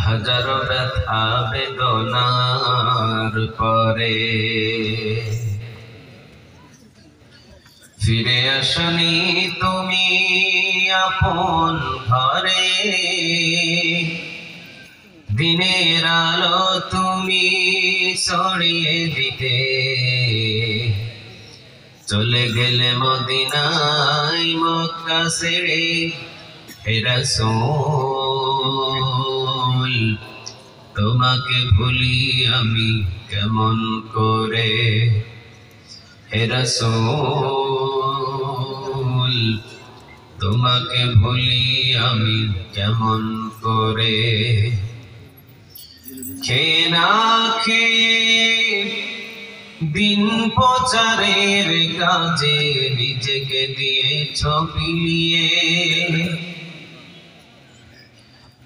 হাজারো ব্যথা বেদনার পরে ফিরে আসনি তুমি আপন ঘরে, দিনের আলো তুমি ছড়িয়ে দিতে চলে গেলে মদিনায় মক্কা ছেড়ে। হে রাসূল তোমাকে ভুলি আমি কেমন করে, হে রাসূল তোমাকে ভুলি আমি কেমন করে। খেয়ে না খেয়ে দিন প্রচারের কাজে নিজেকে দিয়েছ বিলিয়ে,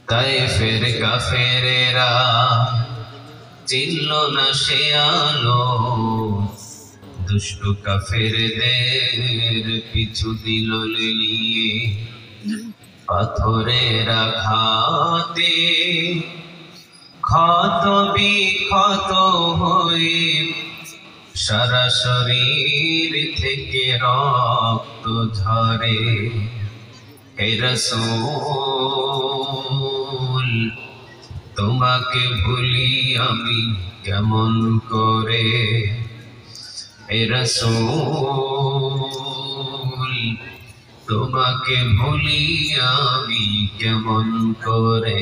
তায়েফের কাফেরেরা চিনল না সে আলো, দুষ্টু কাফেরদের পিছু দিল লেলিয়ে। পাথরের আঘাতে ক্ষত বিক্ষত হয়ে সারা শরীর থেকে রক্ত ঝরে। হে রাসূল তোমাকে ভুলি আমি কেমন করে, হে রাসূল তোমাকে ভুলি আমি কেমন করে।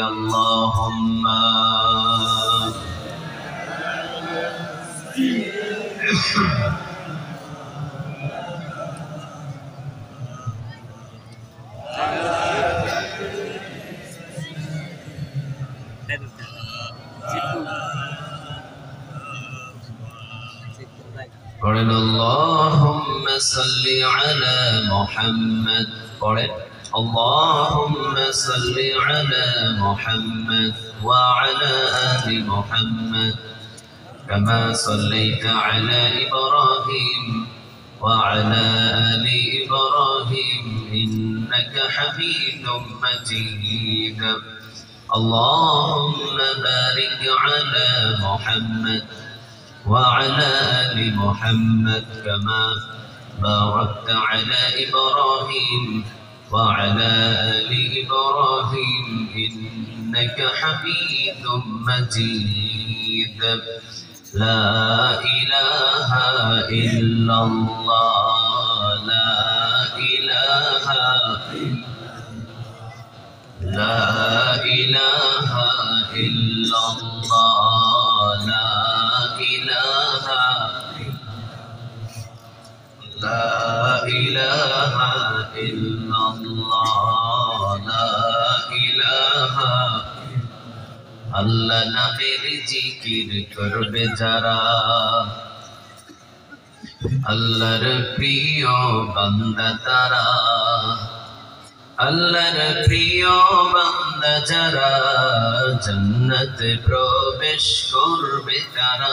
আল্লাহুম্মা পড়েন আল্লাহুম্মা সাল্লি আলা মুহাম্মাদ, পড়েন আল্লাহুম্মা সাল্লি আলা মুহাম্মাদ ওয়া আলা আলি মুহাম্মাদ কামা সাল্লাইতা আলা ইব্রাহিম ওয়া আলা আলি ইব্রাহিম ইন্নাকা হামিদুম মাজিদ। আল্লাহুম্মা বারিক আলা মুহাম্মাদ وعلى آل محمد كما باركت على إبراهيم وعلى آل إبراهيم إنك حميد مجيد. لا إله إلا الله لا إله إلا الله لا إله إلا الله لا إله। আল্লাহ নামের জিকির করবে যারা, আল্লাহর প্রিয় বান্দা তারা, আল্লাহর প্রিয় বান্দা যারা জান্নাতে প্রবেশ করবে তারা।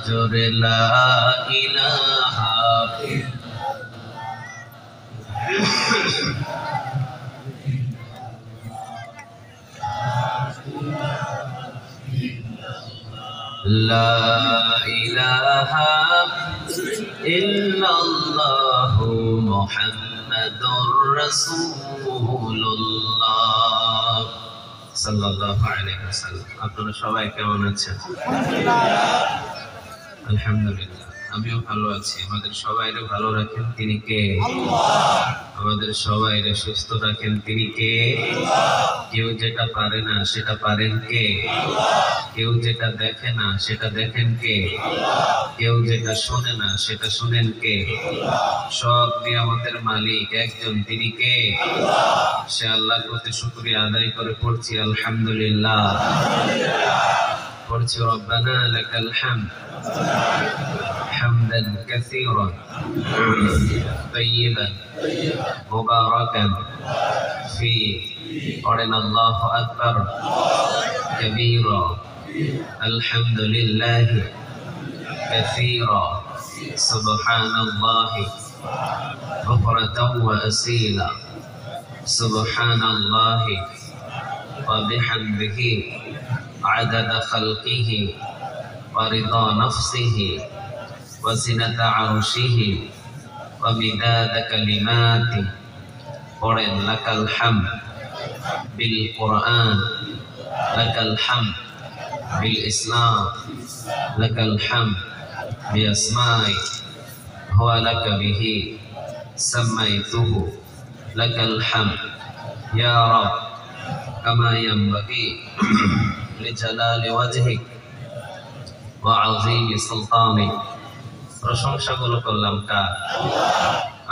জোরে লা ইলাহা লা ইলাহা ইল্লাল্লাহু মুহাম্মাদুর রাসূলুল্লাহ সাল্লাল্লাহু আলাইহি ওয়াসাল্লাম। আপনারা সবাই কেমন আছেন? আলহামদুলিল্লাহ, আমিও ভালো আছি। আমাদের সবাইকে ভালো রাখেন তিনি কে? আল্লাহ। আমাদের সবাইকে সুস্থ রাখেন তিনি কে? আল্লাহ। কেউ যেটা পারে না সেটা পারেন কে? আল্লাহ। কেউ যেটা দেখে না সেটা দেখেন কে? আল্লাহ। কেউ যেটা শোনে না সেটা শুনেন কে? আল্লাহ। সব নিয়ামতের মালিক একজন, তিনি কে? আল্লাহ। সে আল্লাহর প্রতি শুকরিয়া আদায় করে পড়ছি আলহামদুলিল্লাহ। পড়ছি রব্বানা লাকাল হামদ حمدا كثيرا طيبا مباركا فيه. قرن الله أكبر كبيرا الحمد لله كثيرا سبحان الله بكرة وأصيلا سبحان الله وبحمده عدد خلقه ورضا نفسه وزنة عرشه ومداد كلماته قرن لك الحمد بالقرآن لك الحمد بالإسلام لك الحمد بأسمائك هو لك به سميته لك الحمد يا رب كما ينبغي لجلال وجهك وعظيم سلطانك প্রশংসাগুলো করলাম কার?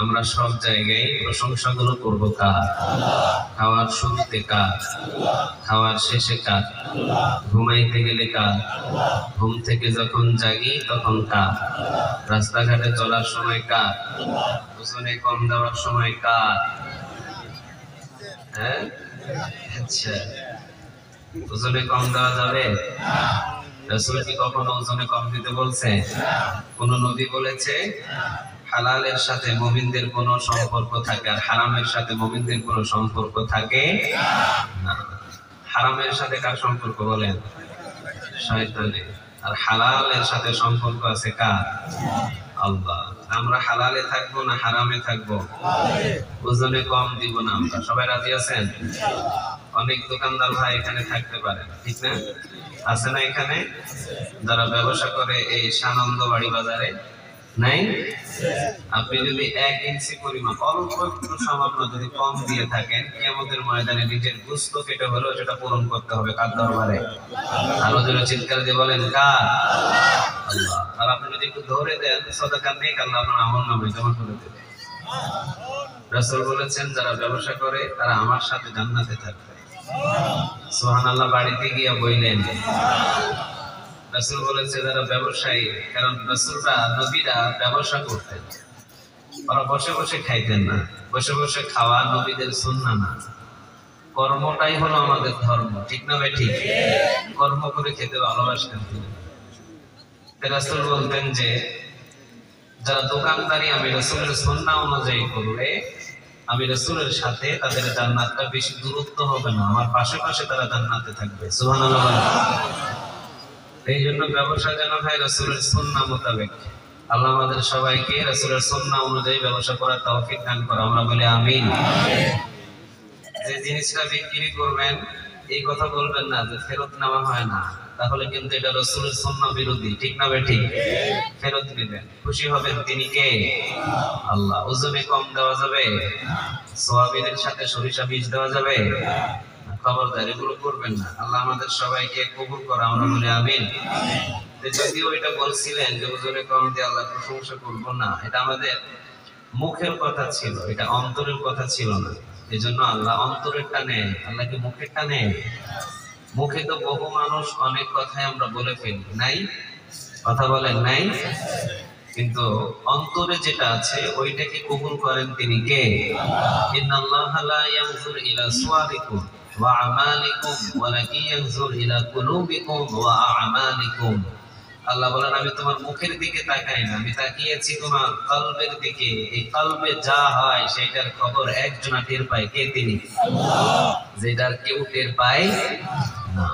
আমরা সব জায়গায় প্রশংসাগুলো করব কার? খাওয়ার শুরুতে কার? খাওয়ার শেষে কার? ঘুমাইতে গেলে কার? ঘুম থেকে যখন জাগি তখন কার? রাস্তাঘাটে চলার সময় কার? ওজনে কম দেওয়ার সময় কার? হ্যাঁ, আচ্ছা, ওজনে কম দেওয়া যাবে? রাসূল কি কখনো ওজনে কম দিতে বলছে? কোন নবী বলেছে হালালের সাথে মুমিনদের কোনো সম্পর্ক থাকে আর হারামের সাথে মুমিনদের কোনো সম্পর্ক থাকে না? হারামের সাথে কার সম্পর্ক বলেন? শয়তানের। আর হালালের সাথে সম্পর্ক আছে কার? আল্লাহ। আমরা হালালে থাকবো না হারামে থাকবো? ওজনে কম দিব না আমরা। সবাই রাজি আছেন? অনেক দোকানদার ভাই এখানে থাকতে পারে, ঠিক না? আছে না এখানে যারা ব্যবসা করে এই সানন্দ বাড়ি বাজারে? নাই? আপনি যদি 1 ইঞ্চি পরিমাণ অল্প একটু সামান্য যদি কম দিয়ে থাকেন, কিয়ামতের ময়দানে নিজের গুস্ত কেটে হলেও সেটা পূরণ করতে হবে কার দরবারে? আরো জোরে চিৎকার দিয়ে বলেন কার? আল্লাহ। আর আপনি যদি একটু ধরে দেন সাদাকা নেক, আল্লাহ আপনার আমলনামায় জমা করে দেবে। রাসূল বলেছেন যারা ব্যবসা করে তারা আমার সাথে জান্নাতে থাকবে। সুবহানাল্লাহ। বাড়িতে গিয়ে বললেন রাসূল বলেছে যারা ব্যবসায়ী, কারণ রাসূলরা নবীরা ব্যবসা করতেন, ওরা বসে বসে খাইতেন না। বসে বসে খাওয়া নবীদের সুন্নাহ না, কর্মটাই হলো আমাদের ধর্ম, ঠিক না ভাই? ঠিক। কর্ম করে খেতে ভালোবাসতেন। রাসূল বলতেন যে যারা দোকানদারি আমি রাসূলের সুন্নাহ অনুযায়ী করবে, আমি রাসূলের সাথে তাদের জান্নাতটা বেশি দূরত্ব হবে না, আমার পাশে পাশে তারা জান্নাতে থাকবে। সুবহানাল্লাহ। এই জন্য ব্যবসা যেন হয় রাসূলের সুন্নাহ মোতাবেক। আল্লাহ আমাদের সবাইকে রাসূলের সুন্নাহ অনুযায়ী ব্যবসা করার তৌফিক দান করে। আমরা বলি আমিন। যে জিনিসটা বিক্রি করবেন এই কথা বলবেন না যে ফেরত নেওয়া হয় না, তাহলে কিন্তু এটা রাসূলের সুন্নাহ বিরোধী, ঠিক না ভাই? ঠিক। ফেরত নেবেন, খুশি হবেন তিনি কে? আল্লাহ। ওজনে কম দেওয়া যাবে? সোয়াবিনের সাথে সরিষা বীজ দেওয়া যাবে? খবরদার, এগুলো করবেন না। আল্লাহ আমাদের সবাইকে কবুল করে। আমরা বলি আমিন। যদিও এটা বলছিলেন যে ওজনে কম দিয়ে আল্লাহ প্রশংসা করব না, এটা আমাদের মুখের কথা ছিল, এটা অন্তরের কথা ছিল না। এজন্য আল্লাহ অন্তরেরটা নেয়, আল্লাহ কি মুখেরটা নেয়? মুখে তো বহু মানুষ অনেক কথাই আমরা বলে ফেলি, নাই? কথা বলেন নাই? কিন্তু অন্তরে যেটা আছে ওইটাকে কবুল করেন তিনি কে? ইন্নাল্লাহা লা ইয়ানজুরু ইলা সুওয়ারিকুম ওয়া আমালিকুম ওয়ালাকিন ইয়ানজুরু ইলা কুলুবিকুম ওয়া আমালিকুম। আল্লাহ বলেন আমি তোমার মুখের দিকে তাকাই না, আমি তাকিয়েছি তোমার কলবের দিকে। এই কলবে যা হয় সেটার খবর একজন টের পায়, কে? তিনি। আল্লাহ। যেটার কেউ টের পায় না,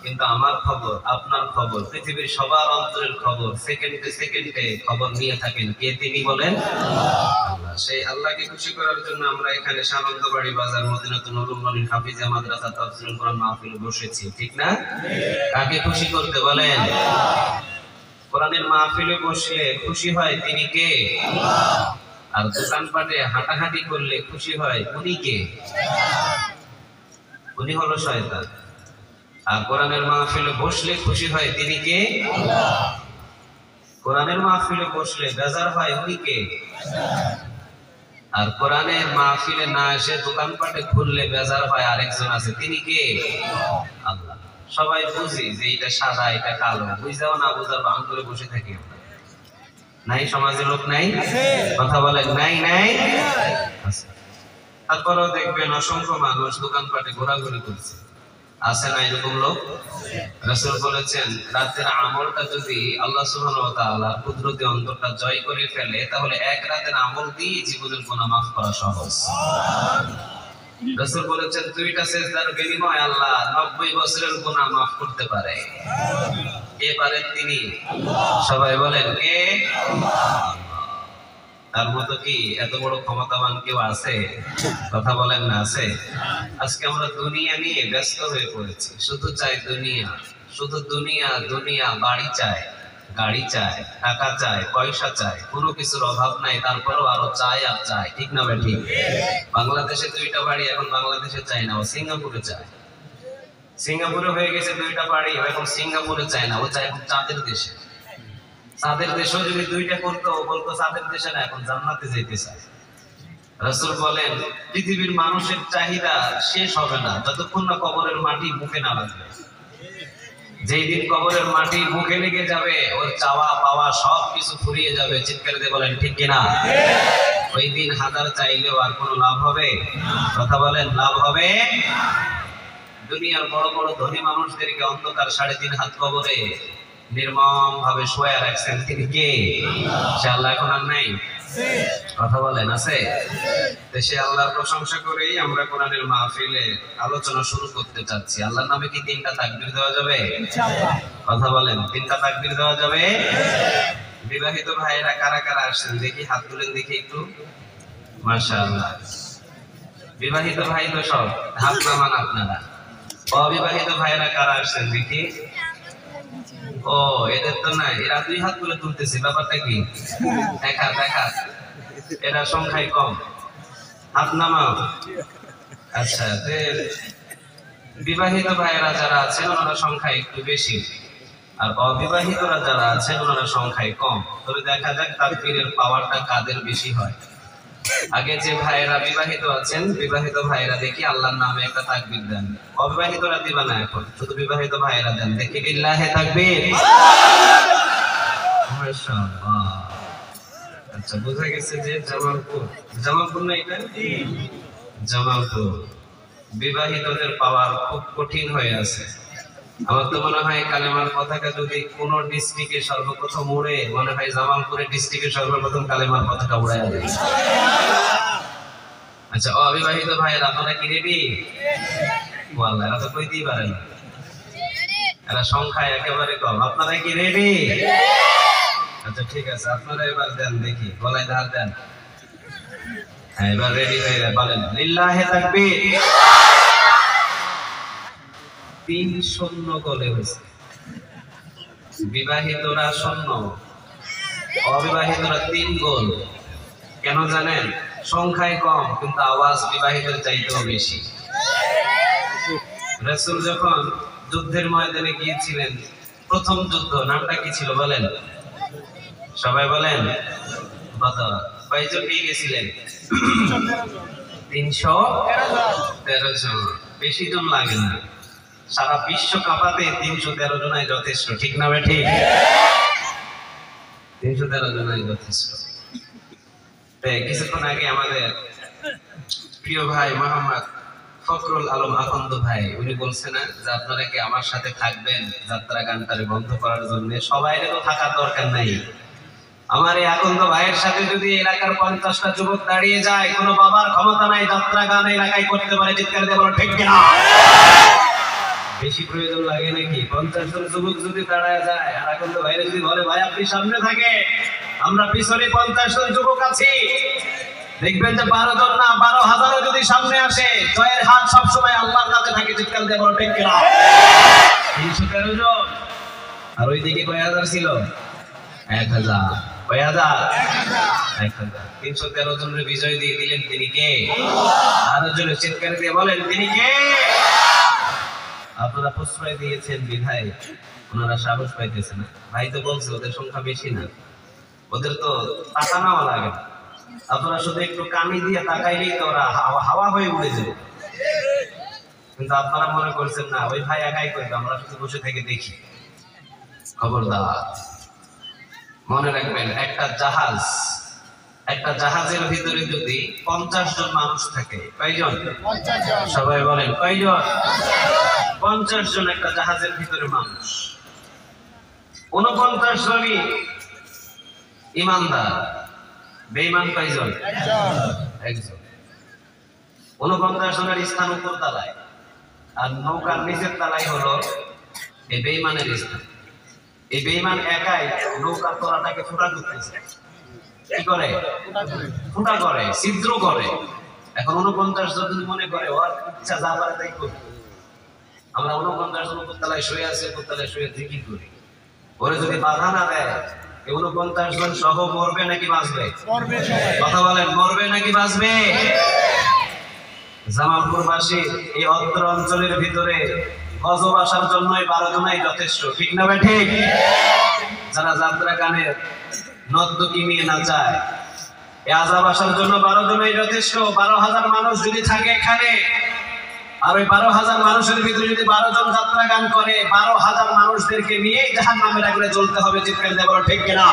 কিন্তু আমার খবর, আপনার খবর, পৃথিবীর সবার অন্তরের খবর সেকেন্ডে সেকেন্ডে খবর নিয়ে থাকেন, কে? তিনি বলেন আল্লাহ। সেই আল্লাহকে খুশি করার জন্য আমরা এখানে সানন্দবাড়ি বাজার মদিনাতুন নুরুল মনির হাফিজা মাদ্রাসা তাফসীরুল কোরআন মাহফিলে বসেছি, ঠিক না? কাকে খুশি করতে বলেন? কোরআনের মাহফিলে বসলে খুশি হয় তিনি কে? আল্লাহ। আর দোকানপাটে হাঁটাহাঁটি করলে খুশি হয় উনি কে? উনি হলো শয়তান। আর কোরআনের মাহফিলে বসলে খুশি হয় তিনি কে? আল্লাহ। কোরআনের মাহফিলে বসলে বেজার হয় উনি কে? আর কোরআনের মাহফিলে না এসে দোকানপাটে ঘুরলে বেজার হয় আরেকজন আছে, তিনি কে? আল্লাহ। সবাই বুঝি যে এটা সাদা এটা কালো, বুঝাও না বুঝার ভান করে বসে থাকি। নাই? সমাজের লোক নাই? কথা বলেন নাই? নাই? তারপরেও দেখবেন অসংখ্য মানুষ দোকানপাটে ঘোরাঘুরি করছে, আছে না এরকম লোক? রাসূল বলেছেন রাতের আমলটা যদি আল্লাহ সুবহানাহু ওয়া তাআলার কুদরতে অন্তরটা জয় করে ফেলে, তাহলে এক রাতের আমল দিয়ে জীবনের গুনাহ মাফ করা সহজ। রাসূল বলেছেন দুইটা সিজদার বিনিময়ে আল্লাহ 90 বছরের গুনাহ maaf করতে পারে। কে পারেন তিনি? সবাই বলেন কে? তার মতো কি এত বড় ক্ষমতাবান কেউ আছে? কথা বলেন না, আছে? আজকে আমরা দুনিয়া নিয়ে ব্যস্ত হয়ে পড়েছি, শুধু চাই দুনিয়া, শুধু দুনিয়া দুনিয়া। বাড়ি চাই, গাড়ি চাই, টাকা চাই, পয়সা চাই, কোনো কিছুর অভাব নাই, তারপরেও আরো চাই আর চাই। ঠিক না ভাই? ঠিক। বাংলাদেশে দুইটা বাড়ি এখন বাংলাদেশে চাই না, ও সিঙ্গাপুরে চায়। সিঙ্গাপুরে হয়ে গেছে দুইটা বাড়ি, এখন সিঙ্গাপুরে চায় না, ও চায় এখন চাঁদের দেশে। চাঁদের দেশেও যদি দুইটা করতো, বলতো চাঁদের দেশে না, এখন জান্নাতে যেতে চায়। রাসূল বলেন পৃথিবীর মানুষের চাহিদা শেষ হবে না যতক্ষণ না কবরের মাটি মুখে না লাগবে। যেই দিন কবরের মাটি মুখে লেগে যাবে, ওর চাওয়া পাওয়া সবকিছু ফুরিয়ে যাবে। চিৎকার দিয়ে বলেন ঠিক কিনা? ওই দিন হাজার চাইলেও আর কোনো লাভ হবে? কথা বলেন, লাভ হবে? দুনিয়ার বড় বড় ধনী মানুষদেরকে অন্ধকার 3.5 হাত কবরে নির্মম ভাবে শোয়া রাখছেন, তিনি কে? সে আল্লাহ এখন আর নাই? কথা বলেন, আছে? সে আল্লাহর প্রশংসা করেই আমরা কোরআনের মাহফিলে আলোচনা শুরু করতে চাচ্ছি। আল্লাহর নামে কি 3টা তাকবীর দেওয়া যাবে? কথা বলেন, 3টা তাকবীর দেওয়া যাবে? বিবাহিত ভাইয়েরা কারা কারা আসছেন দেখি, হাত তুলেন দেখি একটু। মাশাআল্লাহ, বিবাহিত ভাই তো সব, হাত নামান আপনারা। অবিবাহিত ভাইয়েরা কারা আসছেন দেখি। ও, এদের তো নাই, এরা 2 হাত তুলে তুলতেছে, ব্যাপারটা কি? দেখা দেখা, এরা সংখ্যায় কম, হাত নামাও। আচ্ছা, বিবাহিত ভাইয়েরা যারা আছেন ওনারা সংখ্যায় একটু বেশি, আর অবিবাহিতরা যারা আছেন ওনারা সংখ্যায় কম। তবে দেখা যাক তাকবীরের পাওয়ারটা কাদের বেশি হয়। আগে যে ভাইয়েরা বিবাহিত আছেন, বিবাহিত ভাইয়েরা দেখি আল্লাহর নামে একটা তাকবীর দেন। অবিবাহিতরা দিবা না, এখন শুধু বিবাহিত ভাইয়েরা দেন দেখি। লিল্লাহি তাকবীর। মাশাআল্লাহ। আচ্ছা, বোঝা গেছে যে জামালপুর, জামালপুর না এটা? জামালপুর। বিবাহিতদের পাওয়ার খুব কঠিন হয়ে আছে। আমার তো মনে হয় কালেমার পতাকা যদি কোন ডিস্ট্রিক্টে সর্বপ্রথম উড়ে, মনে হয় জামালপুরের ডিস্ট্রিক্টে সর্বপ্রথম কালেমার পতাকা উড়ায় যাবে। আচ্ছা, অবিবাহিত ভাইয়েরা আপনারা কি রেডি? ওয়াল্লাহ, এরা তো কইতেই পারেন, এরা সংখ্যায় একেবারে কম। আপনারা কি রেডি? আচ্ছা ঠিক আছে, আপনারা এবার দেন দেখি, গলায় ধার দেন। হ্যাঁ, এবার রেডি হয়ে বলেন লিল্লাহি তাকবীর। 3 শূন্য গোলে হয়েছে। বিবাহিতরা শূন্য, অবিবাহিতরা 3 গোল। কেন জানেন? সংখ্যায় কম কিন্তু আওয়াজ বিবাহিতের চাইতেও বেশি। রাসূল যখন যুদ্ধের ময়দানে গিয়েছিলেন, প্রথম যুদ্ধ নামটা কি ছিল বলেন? সবাই বলেন। বদর। কয়জন নিয়ে গেছিলেন? 313 জন। বেশি জন লাগে না, সারা বিশ্ব কাঁপাতে 313 জনাই যথেষ্ট। ঠিক না ভাই? ঠিক। 313 জনাই যথেষ্ট। কিছুক্ষণ আগে আমাদের প্রিয় ভাই মোহাম্মদ ফখরুল আলম আকন্দ ভাই, উনি বলছেন না যে আপনারা কি আমার সাথে থাকবেন যাত্রা গানটারে বন্ধ করার জন্য? সবাই তো থাকার দরকার নাই। আমার এই আকন্দ ভাইয়ের সাথে যদি এলাকার 50টা যুবক দাঁড়িয়ে যায়, কোনো বাবার ক্ষমতা নাই যাত্রা গান এলাকায় করতে পারে। চিৎকার দিয়ে বলো ঠিক কিনা? বেশি প্রয়োজন লাগে নাকি? 50 জন যুবক যদি দাঁড়ায় যায়, আর আকন্দ ভাইরে যদি বলে ভাই আপনি সামনে থাকে, আমরা পিছনে 50 জন যুবক আছি, দেখবেন যে 12 জন না 12,000ও যদি সামনে আসে, জয়ের হাত সবসময় আল্লাহর কাছে থাকে। চিৎকার দিয়ে বলো ঠিক কিনা? 313 জন। আর ওইদিকে কয় হাজার ছিল? 1000। কয় হাজার? 1000। 313 জনের বিজয় দিয়ে দিলেন তিনি কে? আরো জোরে চিৎকার দিয়ে বলেন তিনি কে? আপনারা প্রশ্রয় দিয়েছেন বিধায় ওনারা সাহস পাইতেছে না। ভাই তো বলছে ওদের সংখ্যা বেশি না, ওদের তো টাকা নেওয়া লাগে না। আপনারা শুধু একটু কানি দিয়ে তাকাইলেই তো ওরা হাওয়া হয়ে উড়ে যাবে। কিন্তু আপনারা মনে করছেন না ওই ভাই একাই করবে, আমরা শুধু বসে থেকে দেখি। খবরদার, মনে রাখবেন একটা জাহাজের ভিতরে যদি 50 জন মানুষ থাকে, কয়জন? সবাই বলেন কয়জন? 50 জন একটা জাহাজের ভিতরে মানুষ। 49 জনই ইমানদার, বেঈমান কয়জন? একজন। 49 জনের স্থান উপর তলায়, আর নৌকার নিচের তলায় হলো এই বেঈমানের স্থান। এই বেঈমান একাই নৌকার তলাটাকে ফুটা করতেছে। কি করে? ফুটা করে, ছিদ্র করে। এখন 49 জন যদি মনে করে ওর ইচ্ছা যা পারে তাই করবে, আমরা 49 জন উপর তলায় শুয়ে আছি, উপর তলায় শুয়ে জিকির করি, ওরে যদি বাধা না দেয় 49 জন সহ মরবে নাকি বাঁচবে? কথা বলেন, মরবে নাকি বাঁচবে? জামালপুরবাসী এই অত্র অঞ্চলের ভিতরে গজব আসার জন্যই 12 জনাই যথেষ্ট, ঠিক না ভাই? ঠিক। যারা যাত্রা গানের নর্তকী নিয়ে নাচায়, এই আযাব আসার জন্য 12 জনাই যথেষ্ট। 12,000 মানুষ যদি থাকে এখানে, আর ওই 12,000 মানুষের ভিতরে যদি 12 জন যাত্রা গান করে, 12,000 মানুষদেরকে নিয়ে জাহান্নামের আগুনে জ্বলতে হবে। চিৎকার দিয়ে বলো ঠিক কিনা?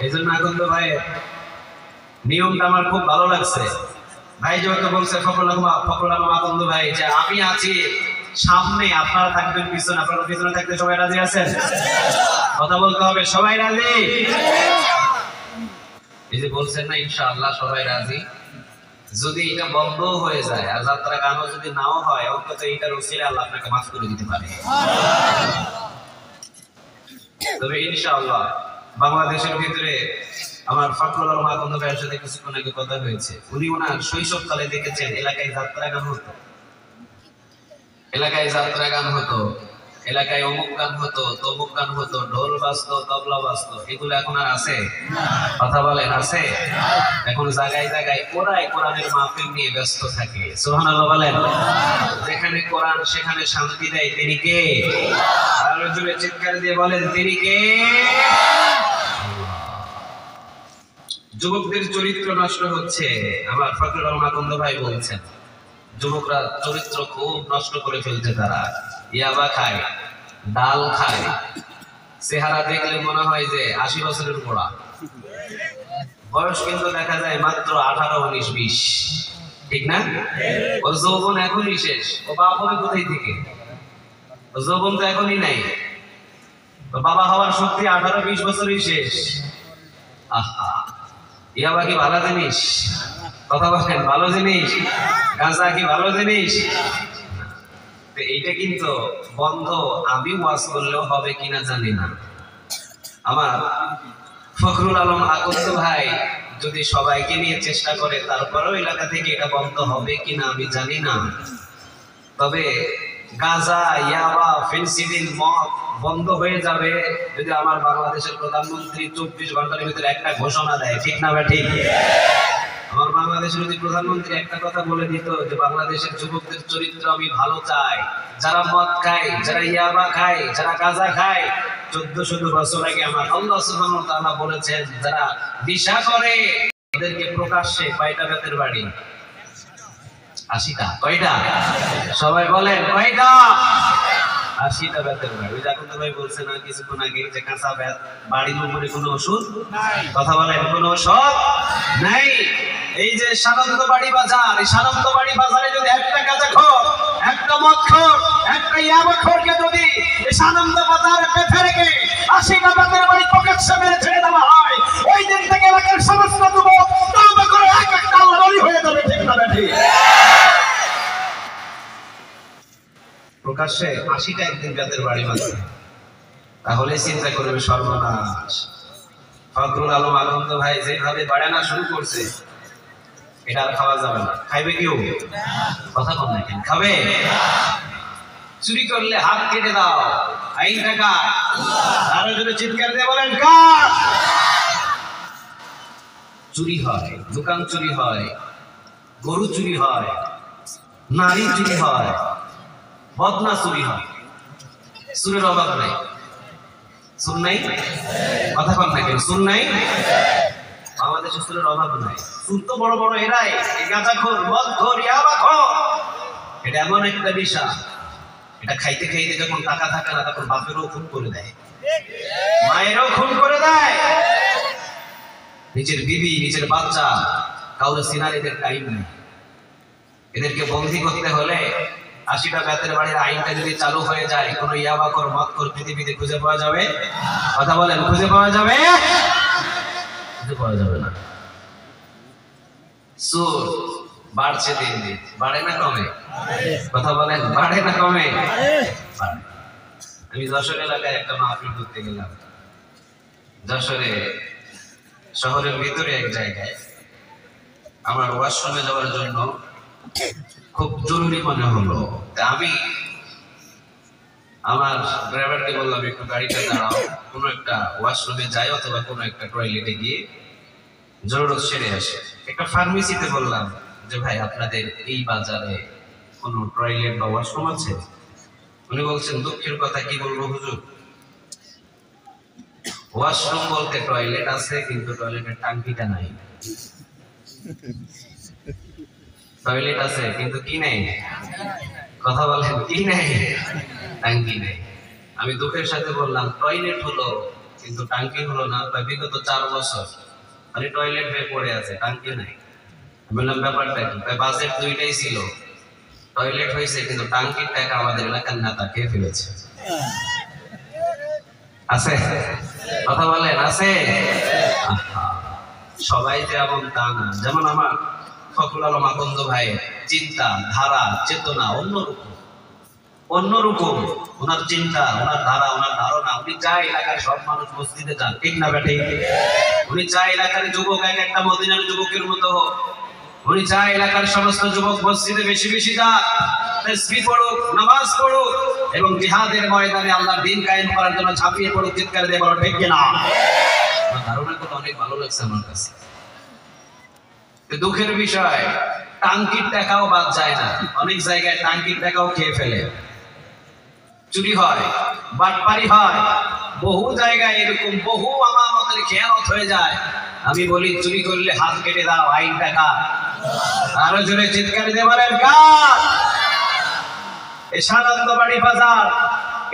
এই জন্য আকন্দ ভাই নিয়মটা আমার খুব ভালো লাগছে। ভাই যেহেতু বলছে ফখরুল আলম আকন্দ ভাই যে আমি আছি সামনে, আপনারা থাকবেন পিছনে, আপনারা পিছনে থাকতে সবাই রাজি আছেন? কথা বলতে হবে, সবাই রাজি? এই যে বলছেন না ইনশাআল্লাহ সবাই রাজি। যদি এটা বন্ধ হয়ে যায় আর যাত্রা গানও যদি নাও হয়, অন্তত এটার উসিলায় আল্লাহ আপনাকে মাফ করে দিতে পারে। তবে ইনশাআল্লাহ বাংলাদেশের ভিতরে আমার ফখরুল আলম আকন্দ ভাইয়ের সাথে কিছুক্ষণ আগে কথা হয়েছে। উনি ওনার শৈশবকালে দেখেছেন এলাকায় যাত্রা গান হতো, এলাকায় যাত্রা গান হতো, এলাকায় অমুক গান হতো, তমুক গান হতো, ঢোল বাজতো, তবলা বাজতো। এগুলো এখন আর আছে? কথা বলেন, আছে? এখন জায়গায় জায়গায় ওরাই কোরআনের মাহফিল নিয়ে ব্যস্ত থাকে। সুবহানাল্লাহ বলেন। যেখানে কোরআন সেখানে শান্তি দেয় তিনি কে? আর জোরে চিৎকার দিয়ে বলেন তিনি কে? যুবকদের চরিত্র নষ্ট হচ্ছে, আমার ফখরুল আলম আকন্দ ভাই বলছেন যুবকরা চরিত্র খুব নষ্ট করে ফেলছে। তারা ইয়াবা খায়, ডাল খায়, চেহারা দেখলে মনে হয় যে 80 বছরের বুড়া, বয়স কিন্তু দেখা যায় মাত্র 18, 19, 20, ঠিক না? ওর যৌবন এখনই শেষ। ও বাপ হবে কোথায় থেকে? ও যৌবন তো এখনই নাই। বাবা হওয়ার শক্তি 18, 20 বছরই শেষ। আহা, ইয়াবা কি ভালো জিনিস? কথা বলেন, ভালো জিনিস? গাঁজা কি ভালো জিনিস? এইটা কিন্তু বন্ধ আমি ওয়াজ করলেও হবে কিনা জানি না। আমার ফখরুল আলম আকন্দ ভাই যদি সবাইকে নিয়ে চেষ্টা করে, তারপরেও এলাকা থেকে এটা বন্ধ হবে কিনা আমি জানি না। তবে গাঁজা, ইয়াবা, ফেন্সিডিল, মদ বন্ধ হয়ে যাবে যদি আমার বাংলাদেশের প্রধানমন্ত্রী 24 ঘন্টার ভিতরে একটা ঘোষণা দেয়, ঠিক না ভাই? ঠিক। আমার বাংলাদেশের যদি প্রধানমন্ত্রী একটা কথা বলে দিত যে বাংলাদেশের যুবকদের চরিত্র আমি ভালো চাই, যারা মদ খায়, যারা ইয়াবা খায়, যারা গাঁজা খায়, 1400 বছর আগে আমার আল্লাহ সুবহানাহু ওয়া তাআলা বলেছেন যারা নেশা করে ওদেরকে প্রকাশ্যে কয়টা বেতের বাড়ি? 80টা। কয়টা? সবাই বলেন কয়টা? 80টা বেতের বাড়ি। ওই আকন্দ ভাই বলছে না কিছুক্ষণ আগে যে কাঁচা বেত বাড়ির উপরে কোনো ওষুধ নাই। কথা বলেন, কোনো ওষুধ নাই। এই যে সানন্দবাড়ি বাজার, এই সানন্দবাড়ি বাজারে যদি একটা গাঁজাখোর, একটা মদখোর, একটা ইয়াবাখোরকে যদি এই সানন্দ বাজারে বেঁধে রেখে 80টা বেতের বাড়ি প্রকাশ্যে মেরে ছেড়ে দেওয়া হয়, ওই দিন থেকে এলাকার সমস্ত যুবক তওবা করে এক একটা আল্লাহরই হয়ে যাবে, ঠিক না ঠিক? প্রকাশ্যে 80টা একদিন বেতের বাড়ি বাঁধবে, তাহলে চিন্তা করবে সর্বনাশ। ফখরুল আলম আকন্দ ভাই যেভাবে বাড়ানো শুরু করছে, এটা আর খাওয়া যাবে না। খাইবে কেউ? কথা বল না কেন? খাবে? চুরি করলে হাত কেটে দাও, আইনটা কার? আরো যদি চিৎকার দিয়ে বলেন কার? চুরি হয়, দোকান চুরি হয়, গরু চুরি হয়, নারী চুরি হয়, বদনা চুরি হয়। চুরের অভাব নাই। চুর নাই? কথা বল না কেন? চুর নাই? বাংলাদেশে চুরের অভাব নাই। চুর তো বড় বড় এরাই, গাঁজাখোর, মদখোর, ইয়াবাখোর। এটা এমন একটা বিষয়, এটা খাইতে খাইতে যখন টাকা থাকে না তখন বাপেরও খুন করে দেয়, মায়েরও খুন করে দেয়, নিজের বিবি, নিজের বাচ্চা কাউরে চিনার এদের টাইম নেই। এদেরকে বন্দী করতে হলে 80টা বেতের বাড়ির আইনটা যদি চালু হয়ে যায়, কোন ইয়াবাখোর, মদখোর পৃথিবীতে খুঁজে পাওয়া যাবে? কথা বলেন, খুঁজে পাওয়া যাবে? খুঁজে পাওয়া যাবে না। চোর বাড়ছে দিন দিন, বাড়ে না কমে? কথা বলেন, বাড়ে না কমে? আমি যশোর এলাকায় একটা মাহফিল করতে গেলাম। যশোরে শহরের ভিতরে এক জায়গায় আমার ওয়াশরুমে যাওয়ার জন্য খুব জরুরি মনে হলো। আমি আমার ড্রাইভারকে বললাম, একটু গাড়িটা দাঁড়াও, কোনো একটা ওয়াশরুমে যাই অথবা কোনো একটা টয়লেটে গিয়ে জরুরত সেরে আসে। একটা ফার্মেসিতে বললাম যে ভাই, আপনাদের এই বাজারে কোনো টয়লেট বা ওয়াশরুম আছে? উনি বলছেন, দুঃখের কথা, কি বলবো হুজুর, ওয়াশরুম বলতে টয়লেট আছে, কিন্তু টয়লেটের টাঙ্কিটা নাই। টয়লেট আছে কিন্তু কি নেই? কথা বলেন, কি নেই? টাঙ্কি নেই। আমি দুঃখের সাথে বললাম, টয়লেট হলো কিন্তু টাঙ্কি হলো না। বিগত 4 বছর মানে টয়লেট হয়ে পড়ে আছে, টাঙ্কি নাই। বললাম, ব্যাপারটা কি? বাজেট দুইটাই ছিল, টয়লেট হয়েছে কিন্তু টাঙ্কির টাকা আমাদের এলাকার নেতা খেয়ে ফেলেছে। আছে? কথা বলেন, আছে? সবাই যে এমন তা না। যেমন আমার ফখরুল আলম আকন্দ ভাই চিন্তা, ধারা, চেতনা অন্যরকম। ওনার চিন্তা, ওনার ধারা, ওনার ধারণা, উনি চায় এলাকার সব মানুষ মসজিদে যান, ঠিক না বেঠিক? উনি চায় এলাকার যুবক একটা মদিনার যুবকের মতো হোক। উনি চায় এলাকার সমস্ত যুবক মসজিদে বেশি বেশি যাক, তাসবিহ পড়ুক, নামাজ পড়ুক এবং জিহাদের ময়দানে আল্লাহর দ্বীন কায়েম করার জন্য ঝাঁপিয়ে পড়ুক। চিৎকার দিয়ে বলো, ঠিক কিনা? ধারণাগুলো অনেক ভালো লাগছে আমার কাছে। দুঃখের বিষয়, টাঙ্কির টাকাও বাদ যায় না। অনেক জায়গায় টাঙ্কির টাকাও খেয়ে ফেলে, চুরি হয়, বাটপারি হয়। বহু জায়গায় এরকম বহু আমানতের খেয়ানত হয়ে যায়। আমি বলি, চুরি করলে হাত কেটে দাও, আইন টাকা। আরো জোরে চিৎকার দিয়ে বলেন, কার? এই সানন্দবাড়ি বাজার,